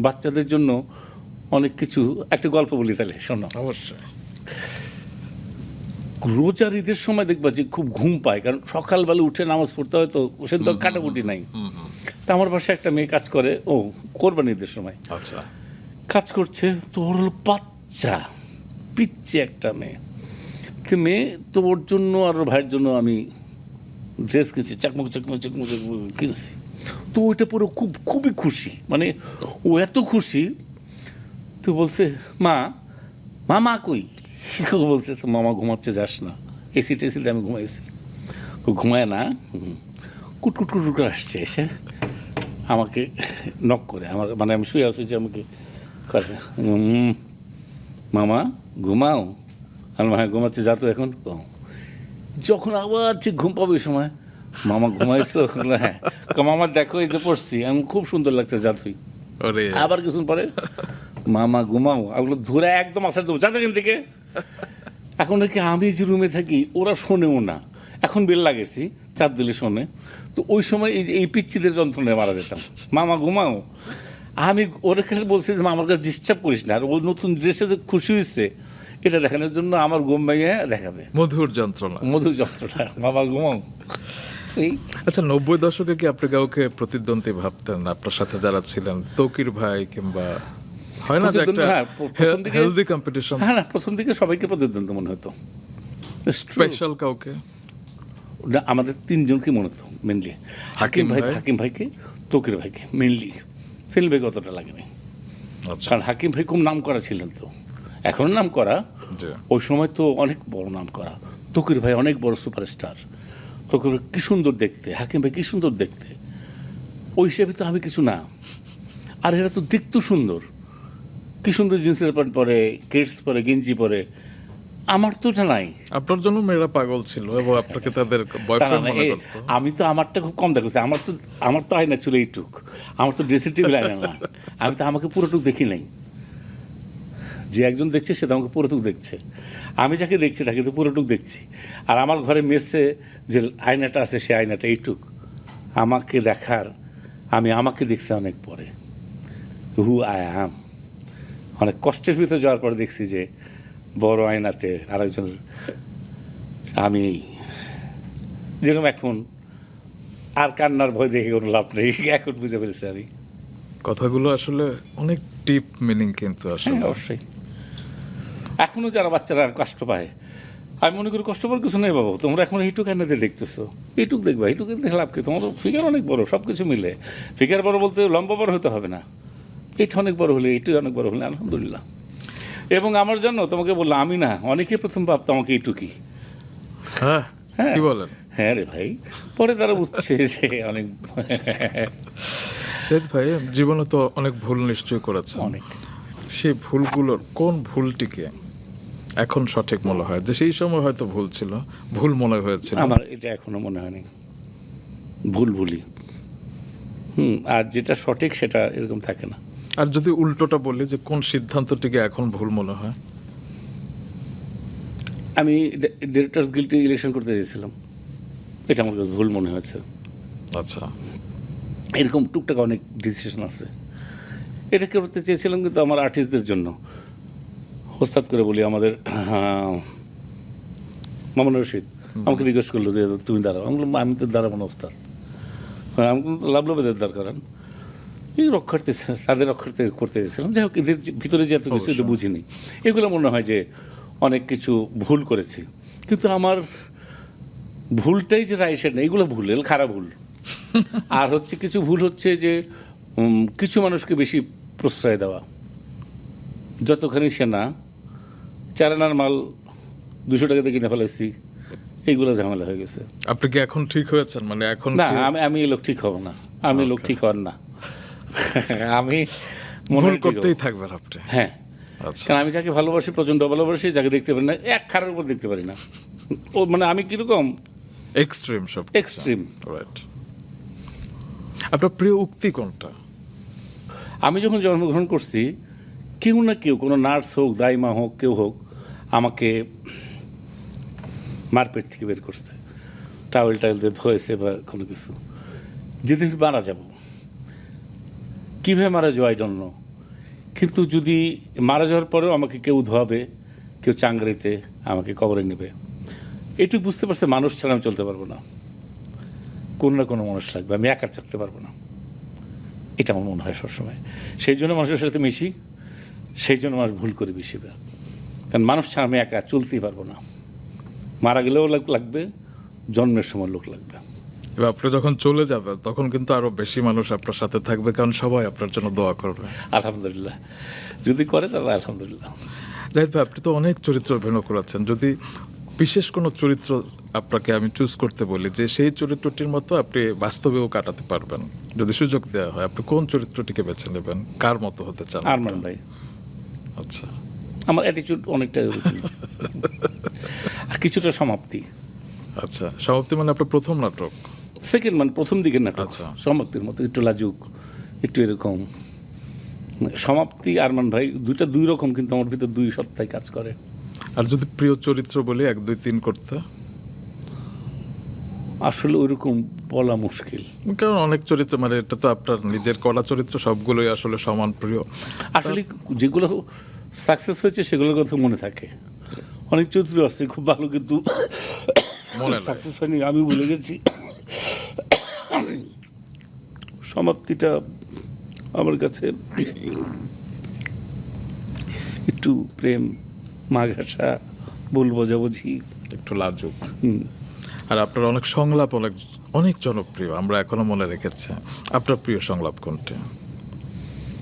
বাচ্চাদের জন্য অনেক কিছু। একটা গল্প বলি তাহলে শোনো। অবশ্যই। রোজার ঈদের সময় দেখবা যে খুব ঘুম পায়, কারণ সকালবেলা উঠে নামাজ পড়তে হয়, তো সে তো কাটাকুটি নাই। তা আমার বাসায় একটা মেয়ে কাজ করে, কোরবানি ঈদের সময় আচ্ছা। কাজ করছে, তো ওর হলো বাচ্চা পিচ্ছে একটা মেয়ে, তো ওর জন্য আর ওর ভাইয়ের জন্য আমি ড্রেস কিনছি, চাকমুক কিনছি। তো ওইটা পুরো খুবই খুশি, মানে ও এত খুশি, তো বলছে মা কই? বলছে তো মামা ঘুমাচ্ছে, যাস না, টেসিতে আমি ঘুমাইছি। ঘুমায় না, কুটকুট করে আসছে, এসে আমাকে নক করে, আমার মানে আমি শুয়ে আছি যে আমাকে করে, মামা ঘুমাও? আর হ্যাঁ ঘুমাচ্ছে, যা তো এখন। যখন আবার ঠিক ঘুম পাবে ওই সময়, মামা ঘুমাইছো? হ্যাঁ। মামা দেখো এই যে পড়ছি, আমি খুব সুন্দর লাগছে, যা তুই। আবার কিছুদিন পরে মামা ঘুমাও, ওগুলো ধরে একদম আসার দেবো, যা দেখেন থেকে। এখন নাকি আমি যে রুমে থাকি ওরা শোনেও না, এখন বেল লাগেছি, চাপ দিলে শোনে। তো ওই সময় এই পিচ্ছিদের যন্ত্রণায় মারা যেতাম, মামা ঘুমাও। আমি ওর কাছে বলছি যে আমার কাছে ডিস্টার্ব করিস না, আর ও নতুন ড্রেসে যে খুশি হয়েছে এটা দেখানোর জন্য আমার ঘুম ভেঙে দেখাবে, মধুর যন্ত্রণা, বাবা ঘুমাও। আচ্ছা, 90 দশকে কি আপনি কাউকে প্রতিদ্বন্দ্বী ভাবতেন আপনার সাথে যারা ছিলেন? তৌকির ভাই কিংবা হয় না যে একটা হেলদি কম্পিটিশন? হ্যাঁ না, প্রথম দিকে সবাইকে প্রতিদ্বন্দ্বী মনে হতো। স্পেশাল কাউকে না, আমাদের 3 জনকে মনে হতো মেনলি, হাকিম ভাইকে, তৌকির ভাইকে মেনলি। সেলিম ভাইকে অতটা লাগেনি, কারণ হাকিম ভাই খুব নাম করা ছিলেন, তো এখনও নাম করা, ওই সময় তো অনেক বড় নাম করা। তৌকির ভাই অনেক বড় সুপারস্টার, তৌকির ভাই কী সুন্দর দেখতে, হাকিম ভাই কী সুন্দর দেখতে, ওই হিসেবে তো আমি কিছু না। আর এরা তো দেখতো সুন্দর, কী সুন্দর জিন্সের প্যান্ট পরে, কিডস পরে, গেঞ্জি পরে, আমার তো এটা নাই। আপনার জন্য মেয়েরা পাগল ছিল এবং আপনাকে তাদের তা না, বয়ফ্রেন্ড না, মনে এ, করতো। আমি তো আমারটা খুব কম দেখছি। আমার তো আয়না ছিল এইটুক, আমার তো ড্রেসিং টেবিল আয়না না। আমি তো আমাকে পুরোটুক দেখি নাই। যে একজন দেখছে সে তো আমাকে পুরোটুক দেখছে, আমি যাকে দেখছি তাকে তো পুরোটুক দেখছি। আর আমার ঘরে মেসে যে আয়নাটা আছে সে আয়নাটা এইটুক আমাকে দেখার, আমি আমাকে দেখছি অনেক পরে, হু আই অ্যাম। অনেক কষ্টের ভিতরে যাওয়ার পরে দেখছি যে বড় আয়নাতে আরেকজন আমি, যেরকম এখন আর কান্নার ভয় দেখে কোনো লাভ নেই, এখন বুঝে ফেলেছি আমি। কথাগুলো আসলে অনেক ডিপ মিনিং কিন্তু আসলে। হ্যাঁ, অবশ্যই। এখনো যারা বাচ্চারা কষ্ট পায়, আমি মনে করি কষ্ট পাওয়ার কিছু নেই বাবু, তোমরা এখন এইটুক আয়নাতে দেখতেছো, এইটুক দেখবা, এইটুকু দেখে লাভ কি? তোমার ফিগার অনেক বড়, সব কিছু মিলে ফিগার বড় বলতে লম্বা বড় হতে হবে না, এইটা অনেক বড় হলে, এইটুকু অনেক বড় হলে আলহামদুলিল্লাহ। এবং আমার জন্য তোমাকে বললাম, আমি না, অনেকে প্রথম ভাবতো আমাকে এইটুকি। হ্যাঁ, হ্যাঁ কি বলেন? হ্যাঁ রে ভাই, পরে তারা বুঝছে যে অনেক জাহিদ ভাই, জীবনে তো অনেক ভুল নিশ্চয়ই করেছেন। অনেক। সেই ভুলগুলোর কোন ভুলটিকে এখন সঠিক মনে হয় যে সেই সময় হয়তো ভুল ছিল, ভুল মনে হয়েছিল? আমার এটা এখনো মনে হয়নি, ভুল ভুলি। আর যেটা সঠিক সেটা এরকম থাকে না। আর যদি উল্টোটা বলি যে কোন সিদ্ধান্তটিকে এখন ভুল মনে হয়? আমি ডিরেক্টরস গিল্ডে ইলেকশন করতে চেয়েছিলাম, এটা আমার কাছে ভুল মনে হয়েছে। আচ্ছা, এরকম টুকটাক অনেক ডিসিশন আছে। এটা করতে চেয়েছিলাম কিন্তু আমার আর্টিস্টদের জন্য। ওস্তাদ করে বলি, আমাদের মামুন রশিদ আমাকে রিকোয়েস্ট করলো যে তুমি দাঁড়াও। আমি বললাম আমি তো দাঁড়াবো না ওস্তাদ, আমি লাভলবেদের দরকার, এই রক্ষার্থে তাদের রক্ষার্থে করতে চেয়েছিলাম। যাই হোক, এদের ভিতরে যে এত কিছু এটা বুঝিনি, এগুলো মনে হয় যে অনেক কিছু ভুল করেছি। কিন্তু আমার ভুলটাই যে রায় সেটা না, এগুলো ভুল, এগুলো খারাপ ভুল। আর হচ্ছে কিছু ভুল হচ্ছে যে কিছু মানুষকে বেশি প্রশ্রয় দেওয়া, যতখানি সে না, চারানার মাল 200 টাকা দিয়ে কিনে ফেলেছি, এইগুলো ঝামেলা হয়ে গেছে। আপনি কি এখন ঠিক হয়েছেন? মানে এখন না, কি আমি এই লোক ঠিক হব না, আমি লোক ঠিক হওয়ার না। আমি মনে ভুল হয় ঠিক করতেই হব। থাকবেন আপনি? হ্যাঁ, আচ্ছা, কারণ আমি যাকে ভালোবাসি, প্রচণ্ড ভালোবাসি, যাকে দেখতে পারি না, এক খারার উপর দেখতে পারি না। ও মানে আমি কীরকম এক্সট্রিম সব। এক্সট্রিম। রাইট। আপনার প্রিয় উক্তি কোনটা? আমি যখন জন্মগ্রহণ করছি, কেউ না কেউ, কোনো নার্স হোক, দাইমা হোক, কেউ হোক, আমাকে মারপেট থেকে বের করছে, টাওয়েল দিয়ে ধয়েছে বা কোনো কিছু। যেদিন মারা যাব, কীভাবে মারা যাবো আই ডোন্ট নো, কিন্তু যদি মারা যাওয়ার পরেও আমাকে কেউ ধোয়াবে, কেউ চাংড়িতে আমাকে কবরে নেবে, এইটুকু বুঝতে পারছে মানুষ ছাড়া আমি চলতে পারবো না, কোনো না কোনো মানুষ লাগবে, আমি একা থাকতে পারবো না, এটা আমার মনে হয় সবসময়। সেই জন্য মানুষের সাথে মিশি, সেই জন্য মানুষ ভুল করে বেশিবার, কারণ মানুষ ছাড়া আমি একা চলতেই পারবো না। মারা গেলেও লাগবে, জন্মের সময় লোক লাগবে। এবার আপনি যখন চলে যাবেন তখন কিন্তু আরো বেশি মানুষ আপনার সাথে থাকবে, কারণ সবাই আপনার জন্য দোয়া করবে। আলহামদুলিল্লাহ, যদি করে তাহলে আলহামদুলিল্লাহ। জাহিদ ভাই, আপনি তো অনেক চরিত্র অভিনয় করেছেন। যদি বিশেষ কোনো চরিত্র আপনাকে আমি চুজ করতে বলি যে সেই চরিত্রটির মতো আপনি বাস্তবেও কাটাতে পারবেন, যদি সুযোগ দেওয়া হয়, আপনি কোন চরিত্রটিকে বেছে নেবেন? কার মতো হতে চান? আরমান ভাই। আচ্ছা, আমার অ্যাটিটিউড অনেকটা এরকম। আর কিছুটা সমাপ্তি। আচ্ছা, সমাপ্তি মানে আপনার প্রথম নাটক? সেকেন্ড মানে প্রথম দিকের নাটক। আচ্ছা। সমাপ্তির মতো একটু লাজুক, একটু এরকম। সমাপ্তি আরমান ভাই, দুইটা দুই রকম, কিন্তু আমার ভিতর দুই সত্তায় কাজ করে। আর যদি প্রিয় চরিত্র বলি 1, 2, 3 করতে? আসলে ওইরকম বলা মুশকিল, কারণ অনেক চরিত্র, মানে এটা তো আপনার নিজের করা চরিত্র, সবগুলোই আসলে সমান প্রিয়। আসলে যেগুলো সাকসেস হয়েছে সেগুলোর কথা মনে থাকে। অনেক চরিত্র আছে খুব ভালো, কিন্তু মনে নাই। সাকসেস হয়নি, আমি ভুলে গেছি। সমাপ্তিটা আমার কাছে একটু প্রেম, মাঘাসা, ভুল বোঝাবুঝি, একটু লাজুক। আর আপনার অনেক সংলাপ অনেক অনেক জনপ্রিয়, আমরা এখনো মনে রেখেছি। আপনার প্রিয় সংলাপ কোনটা,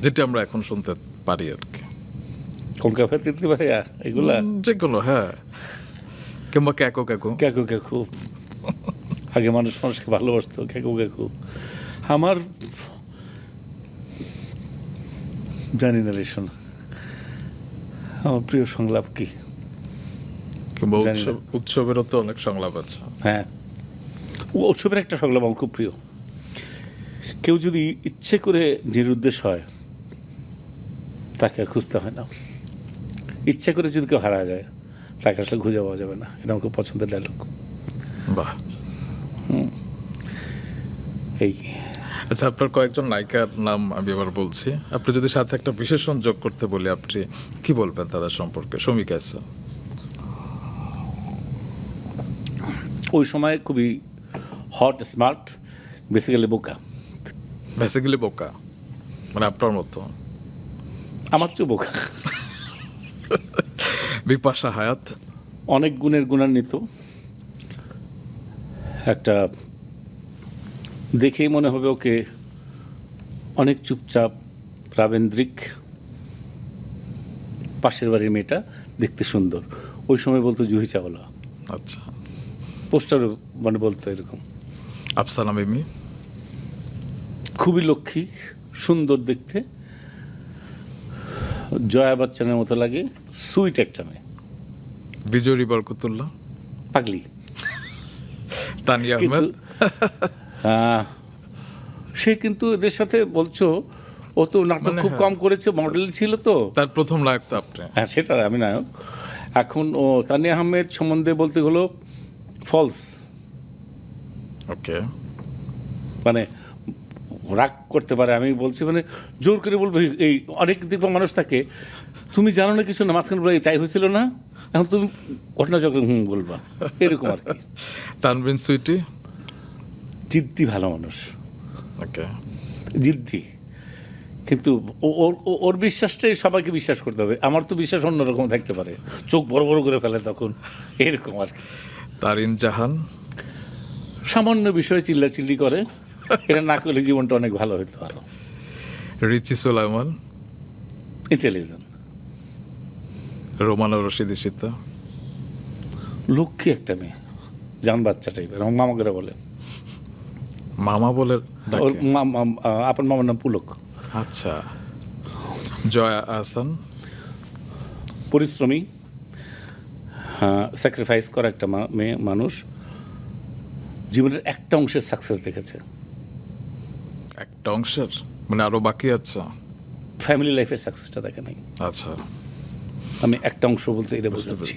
যেটা আমরা এখন শুনতে পারি আর কি? কঙ্কা ফেরতে ভাইয়া, এগুলা যেগুলো, হ্যাঁ, কিংবা ক্যাকো ক্যাকো। ক্যাকু ক্যাকু, আগে মানুষ মানুষকে ভালোবাসতো, ক্যাকু ক্যাকু। আমার জানি না রে, শোনা আমার প্রিয় সংলাপ কি, কিংবা জানি না। উৎসবেরও তো অনেক সংলাপ আছে। হ্যাঁ, উৎসবের একটা সংলাপ আমার খুব প্রিয়। কেউ যদি ইচ্ছে করে নিরুদ্দেশ হয় তাকে আর খুঁজতে হয় না। ইচ্ছে করে যদি কেউ হারা যায় তাকে আসলে খুঁজে পাওয়া যাবে না। এটা আমার খুব পছন্দের ডায়লগ। বাহ। এই আচ্ছা, আপনার কয়েকজন নায়িকার নাম আমি এবার বলছি, আপনি যদি সাথে একটা বিশেষণ যোগ করতে বলি, আপনি কি বলবেন তাদের সম্পর্কে? শমিকা আছে, ওই সময় খুবই হট, স্মার্ট, বেসিক্যালি বোকা। বেসিক্যালি বোকা, মানে আপনার মতো। আমার চেয়েও বোকা। বিপাশা হায়াত, অনেক গুণের গুণান্বিত, একটা দেখেই মনে হবে ওকে অনেক চুপচাপ, প্রাবেন্দ্রিক। পাশের বাড়ির মেয়েটা দেখতে সুন্দর, ওই সময় বলতো জুহি চাওলা, আচ্ছা। পোস্টারও মানে বলতো এরকম। আফসানা মিমি, খুবই লক্ষ্মী, সুন্দর দেখতে, জয়া বচ্চনের মতো লাগে, সুইট একটা মেয়ে, বিজয়ী বরকতুল্লাহ, পাগলি। তানিয়া আহমেদ, কিন্তু সে কিন্তু এদের সাথে বলছো, ও তো নাটক মানে খুব হ্যাঁ। কম করেছে, মডেল ছিল তো। তার প্রথম নায়ক তো আপনি। হ্যাঁ, সেটা আমি নায়ক। এখন ও তানিয়া আহমেদ সম্বন্ধে বলতে হলো ফলস, ওকে। মানে রাগ করতে পারে। আমি বলছি মানে জোর করে বলবো, এই অনেক দিক মানুষ থাকে, তুমি জানো না কিছু না, মাঝখানে বলে তাই হয়েছিল না, এখন তুমি ঘটনাচক্রে বলবা, এরকম আর কি। তানবিন সুইটি, জিদ্দি ভালো মানুষ, ওকে। জিদ্দি, কিন্তু ওর বিশ্বাসটাই সবাইকে বিশ্বাস করতে হবে। আমার তো বিশ্বাস অন্যরকম থাকতে পারে, চোখ বড় বড় করে ফেলে তখন, এরকম আর কি। তারিন জাহান, সামান্য বিষয়ে চিল্লাচিল্লি করে, এটা না করলে জীবনটা অনেক ভালো হতো আরো। রিচি সুলাইমান, ইন্টেলিজেন্ট, রোমানা রশিদি সীতা, লক্ষ্মী একটা মেয়ে, জান বাচ্চা টাইপের, আমার মামা করে বলে। মামা বলে ওর ডাকে? আপনার মামার নাম পুলক। আচ্ছা। জয়া আহসান, পরিশ্রমী, স্যাক্রিফাইস করা একটা মেয়ে মানুষ, জীবনের একটা অংশের সাকসেস দেখেছে, একটা অংশের, মানে আরো বাকি আছে। ফ্যামিলি লাইফের সাকসেসটা দেখে নাই। আচ্ছা, আমি একটা অংশ বলতে এটা বুঝতে পারছি।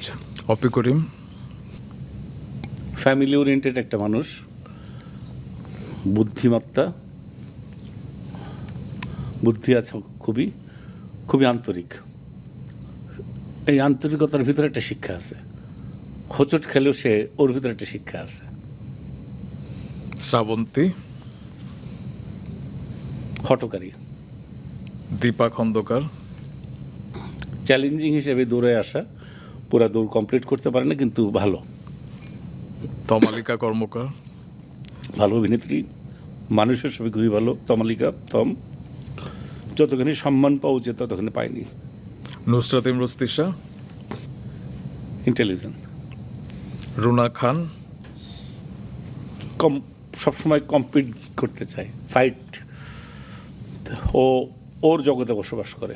অপি করিম, ফ্যামিলি ওরিয়েন্টেড একটা মানুষ, বুদ্ধিমত্তা, বুদ্ধি আছে খুবই, খুবই আন্তরিক। এই আন্তরিকতার ভিতরে একটা শিক্ষা আছে, হোঁচট খেলেও সে ওর ভিতরে একটা শিক্ষা আছে। শ্রাবন্তী, হটকারী, দীপা খন্দকার, চ্যালেঞ্জিং হিসেবে দৌড়ে আসা, পুরা দৌড় কমপ্লিট করতে পারে না কিন্তু ভালো, তমালিকা কর্মকার, ভালো অভিনেত্রী, মানুষের সবই খুবই ভালো। তমালিকা যতখানি সম্মান পাওয়া উচিত ততখানি পায়নি। নুসরাত ইমরোজ-তিশা, ইন্টেলিজেন্ট, রুনা খান, সবসময় কম্পিট করতে চায়, ফাইট, ওর জগতে বসবাস করে।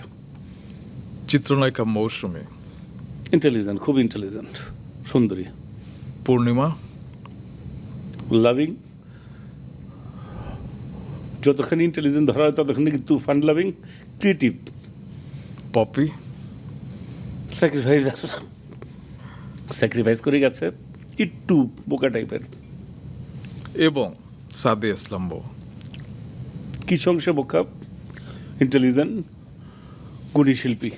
চিত্রনায়িকা মৌসুমী, ইন্টেলিজেন্ট, খুব ইন্টেলিজেন্ট, সুন্দরী। পূর্ণিমা, লাভিং, যতখানি ইন্টেলিজেন্ট ধরা হয় ততখানি কিন্তু ফান লাভিং, ক্রিয়েটিভ, পপি, স্যাক্রিফাইস করে গেছে, একটু বোকা টাইপের, এবং সাদি ইসলাম বউ। কিছু অংশে বোকা, ইন্টেলিজেন্ট, গুণী শিল্পী।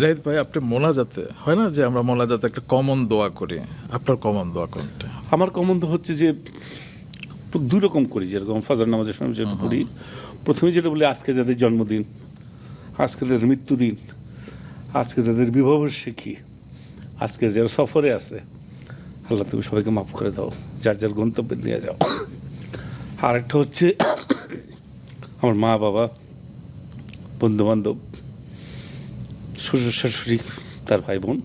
জাহিদ ভাই, আপনি মোনাজাতে হয় না যে আমরা মোনাজাতে একটা কমন দোয়া করি, আপনার কমন দোয়া কোনটা? আমার কমন তো হচ্ছে যে দুই রকম করি, যেরকম ফজর নামাজের সময় যেটা পড়ি, প্রথমে যেটা বলি আজকে যাদের জন্মদিন, আজকে যাদের মৃত্যুদিন, আজকে যাদের বিবাহবার্ষিকী, আজকে যারা সফরে আছে, আল্লাহ তুমি সবাইকে মাফ করে দাও, যার যার গন্তব্যে নিয়ে যাও। আর একটা হচ্ছে আমার মা বাবা, বন্ধুবান্ধব, শ্বশুর শাশুড়ি, তার ভাই বোন,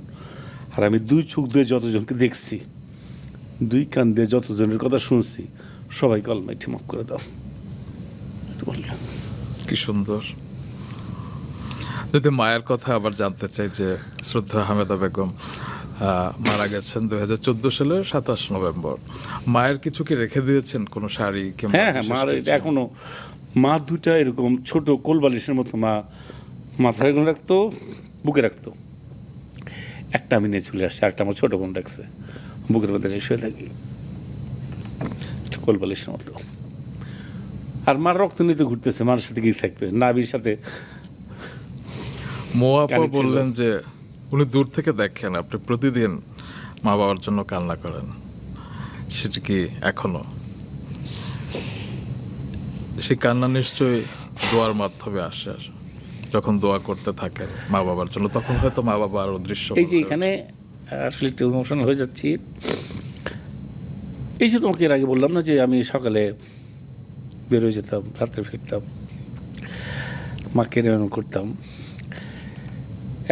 আর আমি দুই চোখ দিয়ে যতজনকে দেখছি, দুই কান দিয়ে যতজনের কথা শুনছি, সবাইকে অলমাইটি মাফ করে দাও। কি সুন্দর। যদি মায়ের কথা আবার জানতে চাই, যে শ্রদ্ধা হামেদা বেগম, মারা গেছেন 2014 সালের 27 নভেম্বর। মায়ের কিছু কি রেখে দিয়েছেন, কোনো শাড়ি কিংবা হ্যাঁ হ্যাঁ, বিশেষ মার কিছু? এখনো মা দুটা এরকম ছোট কোলবালিশের মতো মা মাথায় গুণ রাখতো, বুকে রাখতো। একটা আমি নিয়ে চলে আসছি, আরেকটা আমার ছোট বোন রাখছে, বুকের মধ্যে নিয়ে শুয়ে থাকি, একটা কোলবালিশের মতো। আর মার রক্ত নিতে ঘুরতেছে, মার সাথে কি থাকবে, নাবির সাথে। মোয়াপা কানেক্ট ছিল। বললেন যে উনি দূর থেকে দেখেন আপনি প্রতিদিন মা বাবার জন্য কান্না করেন, সেটা কি এখনো? সেই কান্না নিশ্চয়ই দোয়ার মাধ্যমে আসে। যখন দোয়া করতে থাকেন মা বাবার জন্য, তখন হয়তো মা বাবা আরো দৃশ্য এই যে এখানে আসলে একটু ইমোশনাল হয়ে যাচ্ছি। এই যে তোমাকে এর আগে বললাম না যে আমি সকালে বেরোয় যেতাম, রাত্রে ফিরতাম, মাকে নিয়ন্ত্রণ করতাম।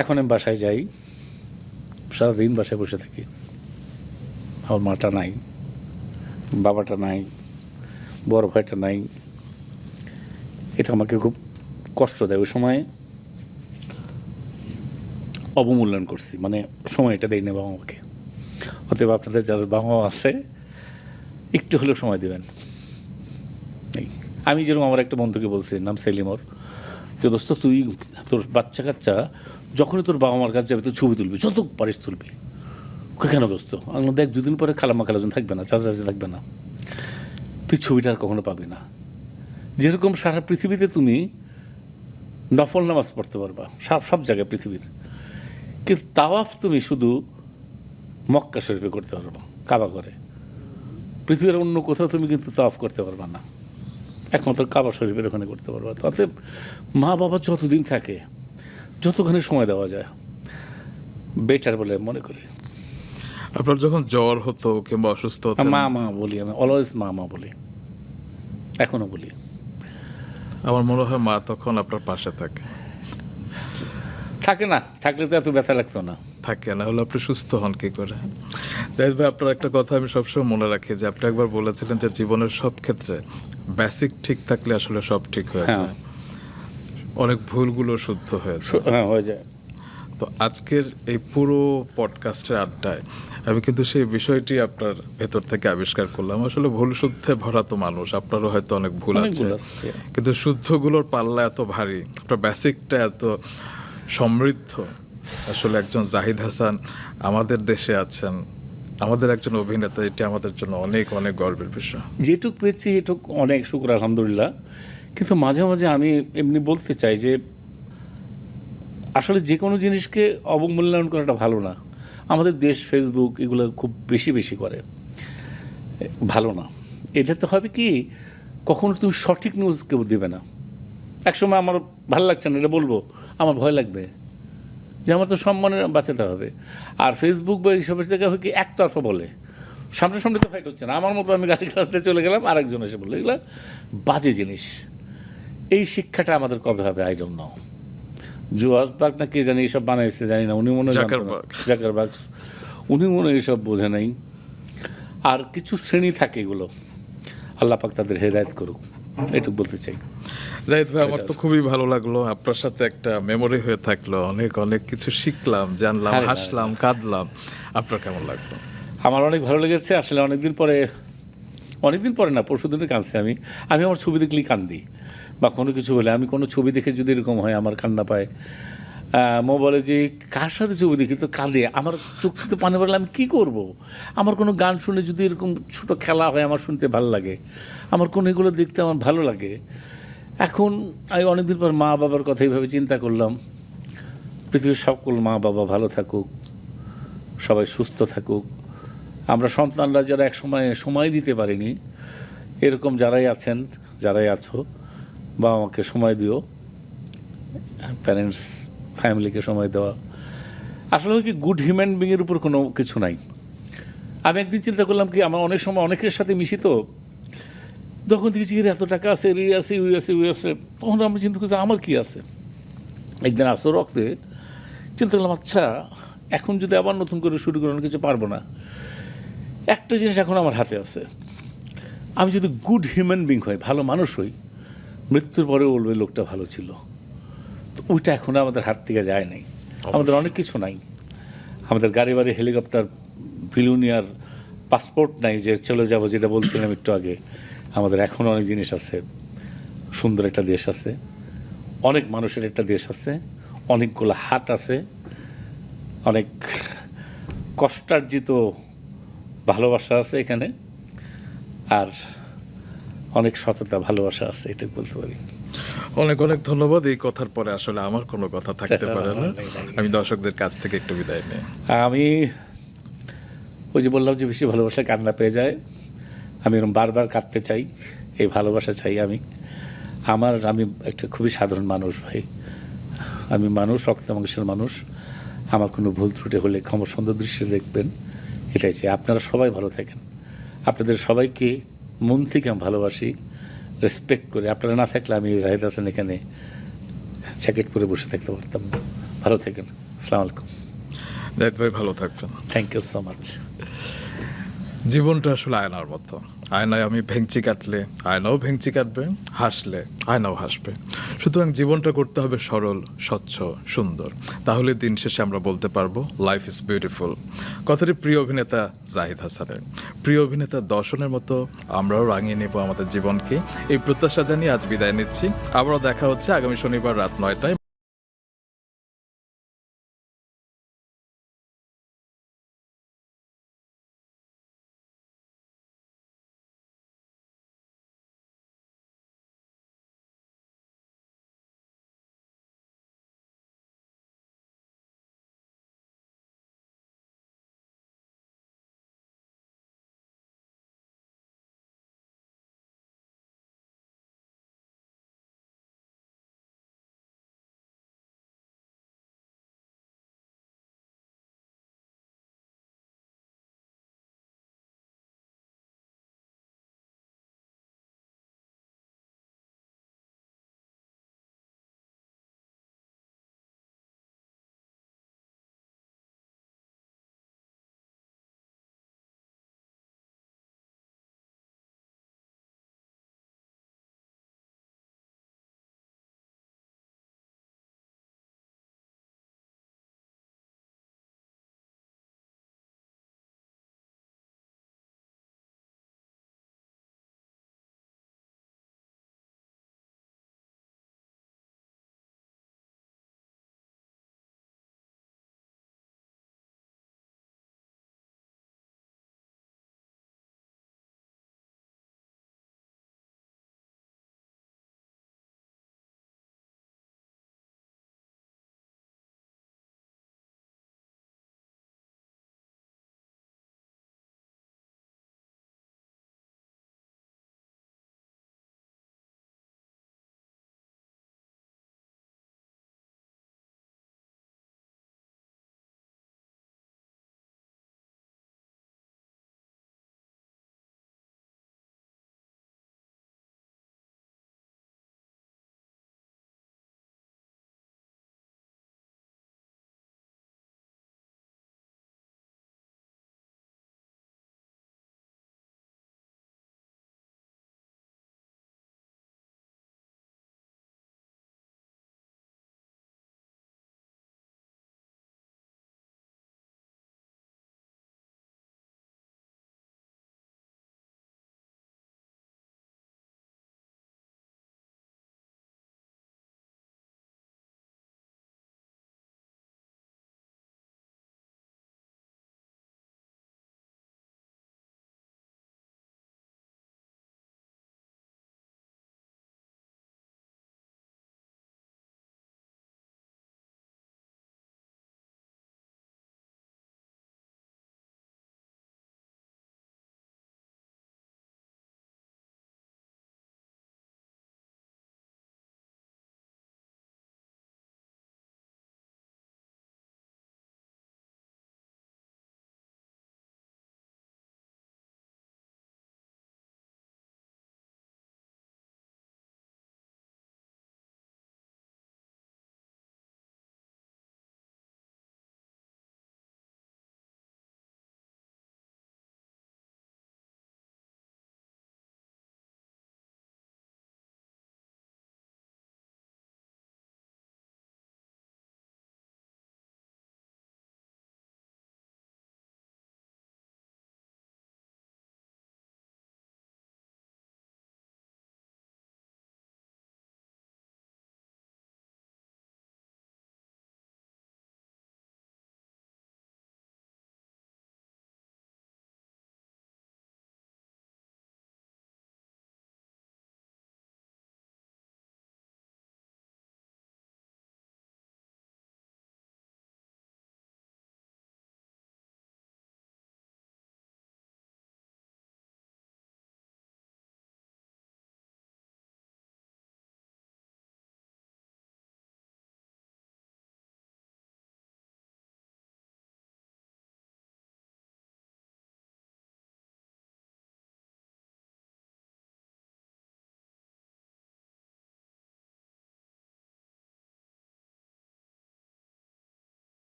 এখন আমি বাসায় যাই, সারাদিন বাসায় বসে থাকি, আমার মাটা নাই, বাবাটা নাই, বড় ভাইটা নাই। এটা আমাকে খুব কষ্ট দেয়। ওই সময় অবমূল্যায়ন করছি, মানে সময়টা দেয় না বাবা মাকে। অতএব আপনাদের যাদের বাবা মা আছে একটু হলেও সময় দেবেন। এই আমি যেরকম আমার একটা বন্ধুকে বলছি, নাম সেলিমর, যে দোস্ত তুই তোর বাচ্চা কাচ্চা যখনই তোর বাবা মার কাছে যাবে তুই ছবি তুলবি, যত পারিস তুলবি। কেন দোস্ত? আমি দেখ 2 দিন পরে খালাম্মা খালাজন থাকবে না, চাচা চাচি থাকবে না, তুই ছবিটা আর কখনো পাবি না। যেরকম সারা পৃথিবীতে তুমি নফল নামাজ পড়তে পারবা সব জায়গায় পৃথিবীর, কিন্তু তাওয়াফ তুমি শুধু মক্কা শরীফে করতে পারবা, কাবা করে। পৃথিবীর অন্য কোথাও তুমি কিন্তু তাওয়াফ করতে পারবা না, একমাত্র কাবা শরীফের ওখানে করতে পারবা। তাতে মা বাবা যতদিন থাকে, যতখানি সময় দেওয়া যায় বেটার বলে মনে করি। আপনার যখন জ্বর হতো কিংবা অসুস্থ হতেন, মা মা বলি, আমি অলওয়েজ মা মা বলি, এখনো বলি। আমার মনে হয় মা তখন আপনার পাশে থাকে। থাকে না, থাকলে তো এত ব্যথা লাগতো না। থাকে না হলে আপনি সুস্থ হন কি করে? জাহিদ ভাই, আপনার একটা কথা আমি সবসময় মনে রাখি, যে আপনি একবার বলেছিলেন যে জীবনের সব ক্ষেত্রে বেসিক ঠিক থাকলে আসলে সব ঠিক হয়ে হ্যাঁ। যায়, অনেক ভুলগুলো শুদ্ধ হয়েছে। হ্যাঁ, হয়ে যায়। তো আজকের এই পুরো পডকাস্টের আড্ডায় আমি কিন্তু সেই বিষয়টি আপনার ভেতর থেকে আবিষ্কার করলাম। আসলে ভুল শুদ্ধে ভরা তো মানুষ, আপনারও হয়তো অনেক ভুল অনেক আছে, ভুল আছে। কিন্তু শুদ্ধগুলোর পাল্লা এত ভারী, আপনার বেসিকটা এত সমৃদ্ধ। আসলে একজন জাহিদ হাসান আমাদের দেশে আছেন, আমাদের একজন অভিনেতা, এটি আমাদের জন্য অনেক অনেক গর্বের বিষয়। যেটুক পেয়েছি এটুক অনেক শুকর, আলহামদুলিল্লাহ। কিন্তু মাঝে মাঝে আমি এমনি বলতে চাই যে আসলে যে কোনো জিনিসকে অবমূল্যায়ন করাটা ভালো না। আমাদের দেশ ফেসবুক এগুলো খুব বেশি বেশি করে, ভালো না। এটাতে হবে কি, কখনো তুমি সঠিক নিউজ কেউ দেবে না। একসময় আমার ভালো লাগছে না, এটা বলবো, আমার ভয় লাগবে যে আমার তো সম্মানের বাঁচাতে হবে। আর ফেসবুক বা এইসবের জায়গায় হয় কি, একতরফা বলে, সামনে তো ফাইট হচ্ছে না। আমার মতো আমি গাড়ির রাস্তায় চলে গেলাম, আরেকজন এসে বললো, এগুলো বাজে জিনিস। এই শিক্ষাটা আমাদের কবে হবে আই ডোন্ট নো। জোহাসবার্গ না কে জানি এইসব বানাইছে, জানি না, উনি মনে হয় জাকারবার্গ, উনি মনে হয় এইসব বোঝে নাই। আর কিছু শ্রেণী থাকে, এগুলো আল্লাহ পাক তাদের হেদায়েত করুক, এটুকু বলতে চাই। জাহিদ ভাই, আমার তো খুবই ভালো লাগলো, আপনার সাথে একটা মেমোরি হয়ে থাকলো, অনেক অনেক কিছু শিখলাম, জানলাম, আরে হাসলাম, কাঁদলাম। আপনার কেমন লাগলো? আমার অনেক ভালো লেগেছে। আসলে অনেকদিন পরে না, পরশু দিনে কাঁদছি আমি আমার ছবি দেখলেই কান্দি, বা কোনো কিছু হলে আমি কোনো ছবি দেখে যদি এরকম হয় আমার কান্না পায়। বলে যে কার সাথে ছবি দেখি তো কাঁদে, আমার চোখ তো পানি পড়লে আমি কী করবো? আমার কোনো গান শুনে যদি এরকম ছোটো খেলা হয় আমার শুনতে ভালো লাগে, আমার কোনো এগুলো দেখতে আমার ভালো লাগে। এখন আমি অনেকদিন পর মা বাবার কথা এইভাবে চিন্তা করলাম। পৃথিবীর সকল মা বাবা ভালো থাকুক, সবাই সুস্থ থাকুক। আমরা সন্তানরা যারা এক সময় দিতে পারিনি, এরকম যারাই আছেন, যারাই আছো, বাবা মাকে সময় দিও, প্যারেন্টস ফ্যামিলিকে সময় দেওয়া। আসলে কি, গুড হিউম্যান বিংয়ের উপর কোনো কিছু নাই। আমি একদিন চিন্তা করলাম কি, আমার অনেক সময় অনেকের সাথে মিশি, তো যখন দেখেছি এত টাকা আছে, এই আছে, ওই আছে, ওই আছে, তখন আমি চিন্তা করছি আমার কি আছে। একদিন আসো রক্তে চিন্তা করলাম, আচ্ছা এখন যদি আবার নতুন করে শুরু করে কিছু পারবো না। একটা জিনিস এখন আমার হাতে আছে, আমি যদি গুড হিউম্যান বিং হই, ভালো মানুষ হই, মৃত্যুর পরেও বলবে লোকটা ভালো ছিল। তো ওইটা এখন আমাদের হাত থেকে যায় নাই, আমাদের অনেক কিছু নাই। আমাদের গাড়ি বাড়ি হেলিকপ্টার বিলুনিয়ার পাসপোর্ট নাই যে চলে যাব, যেটা বলছিলাম একটু আগে। আমাদের এখনও অনেক জিনিস আছে, সুন্দর একটা দেশ আছে, অনেক মানুষের একটা দেশ আছে, অনেকগুলো হাট আছে, অনেক কষ্টার্জিত ভালোবাসা আছে এখানে, আর অনেক সততা ভালোবাসা আছে, এটা বলতে পারি। অনেক অনেক ধন্যবাদ। এই কথার পরে আসলে আমার কোনো কথা থাকতে পারে না। আমি দর্শকদের কাছ থেকে একটু বিদায় নিই। আমি ওই যে বললাম যে বেশি ভালোবাসা কান্না পেয়ে যায়, আমি এরকম বারবার কাঁদতে চাই, এই ভালোবাসা চাই আমি একটা খুবই সাধারণ মানুষ ভাই, আমি মানুষ, রক্ত মাংসের মানুষ। আমার কোনো ভুল ত্রুটি হলে ক্ষমা সুন্দর দৃশ্যে দেখবেন, এটাই চাই। আপনারা সবাই ভালো থাকেন, আপনাদের সবাইকে মন থেকে আমি ভালোবাসি, রেসপেক্ট করে। আপনারা না থাকলে আমি জাহিদ হাসান এখানে জ্যাকেট পরে বসে থাকতে পারতাম না। ভালো থাকেন, আসসালামু আলাইকুম। জাহিদ ভাই ভালো থাকবেন। Thank you so much. জীবনটা আসলে আয়নার মতো, আয়নায় আমি ভেঙচি কাটলে আয়নাও ভেঙচি কাটবে, হাসলে আয়নাও হাসবে। সুতরাং জীবনটা করতে হবে সরল, স্বচ্ছ, সুন্দর। তাহলে দিন শেষে আমরা বলতে পারবো লাইফ ইজ বিউটিফুল। কথাটি প্রিয় অভিনেতা জাহিদ হাসানের। প্রিয় অভিনেতা দর্শনের মতো আমরাও রাঙিয়ে নেব আমাদের জীবনকে। এই প্রত্যাশা জানিয়ে আজ বিদায় নিচ্ছি। আবারও দেখা হচ্ছে আগামী শনিবার রাত 9টায়।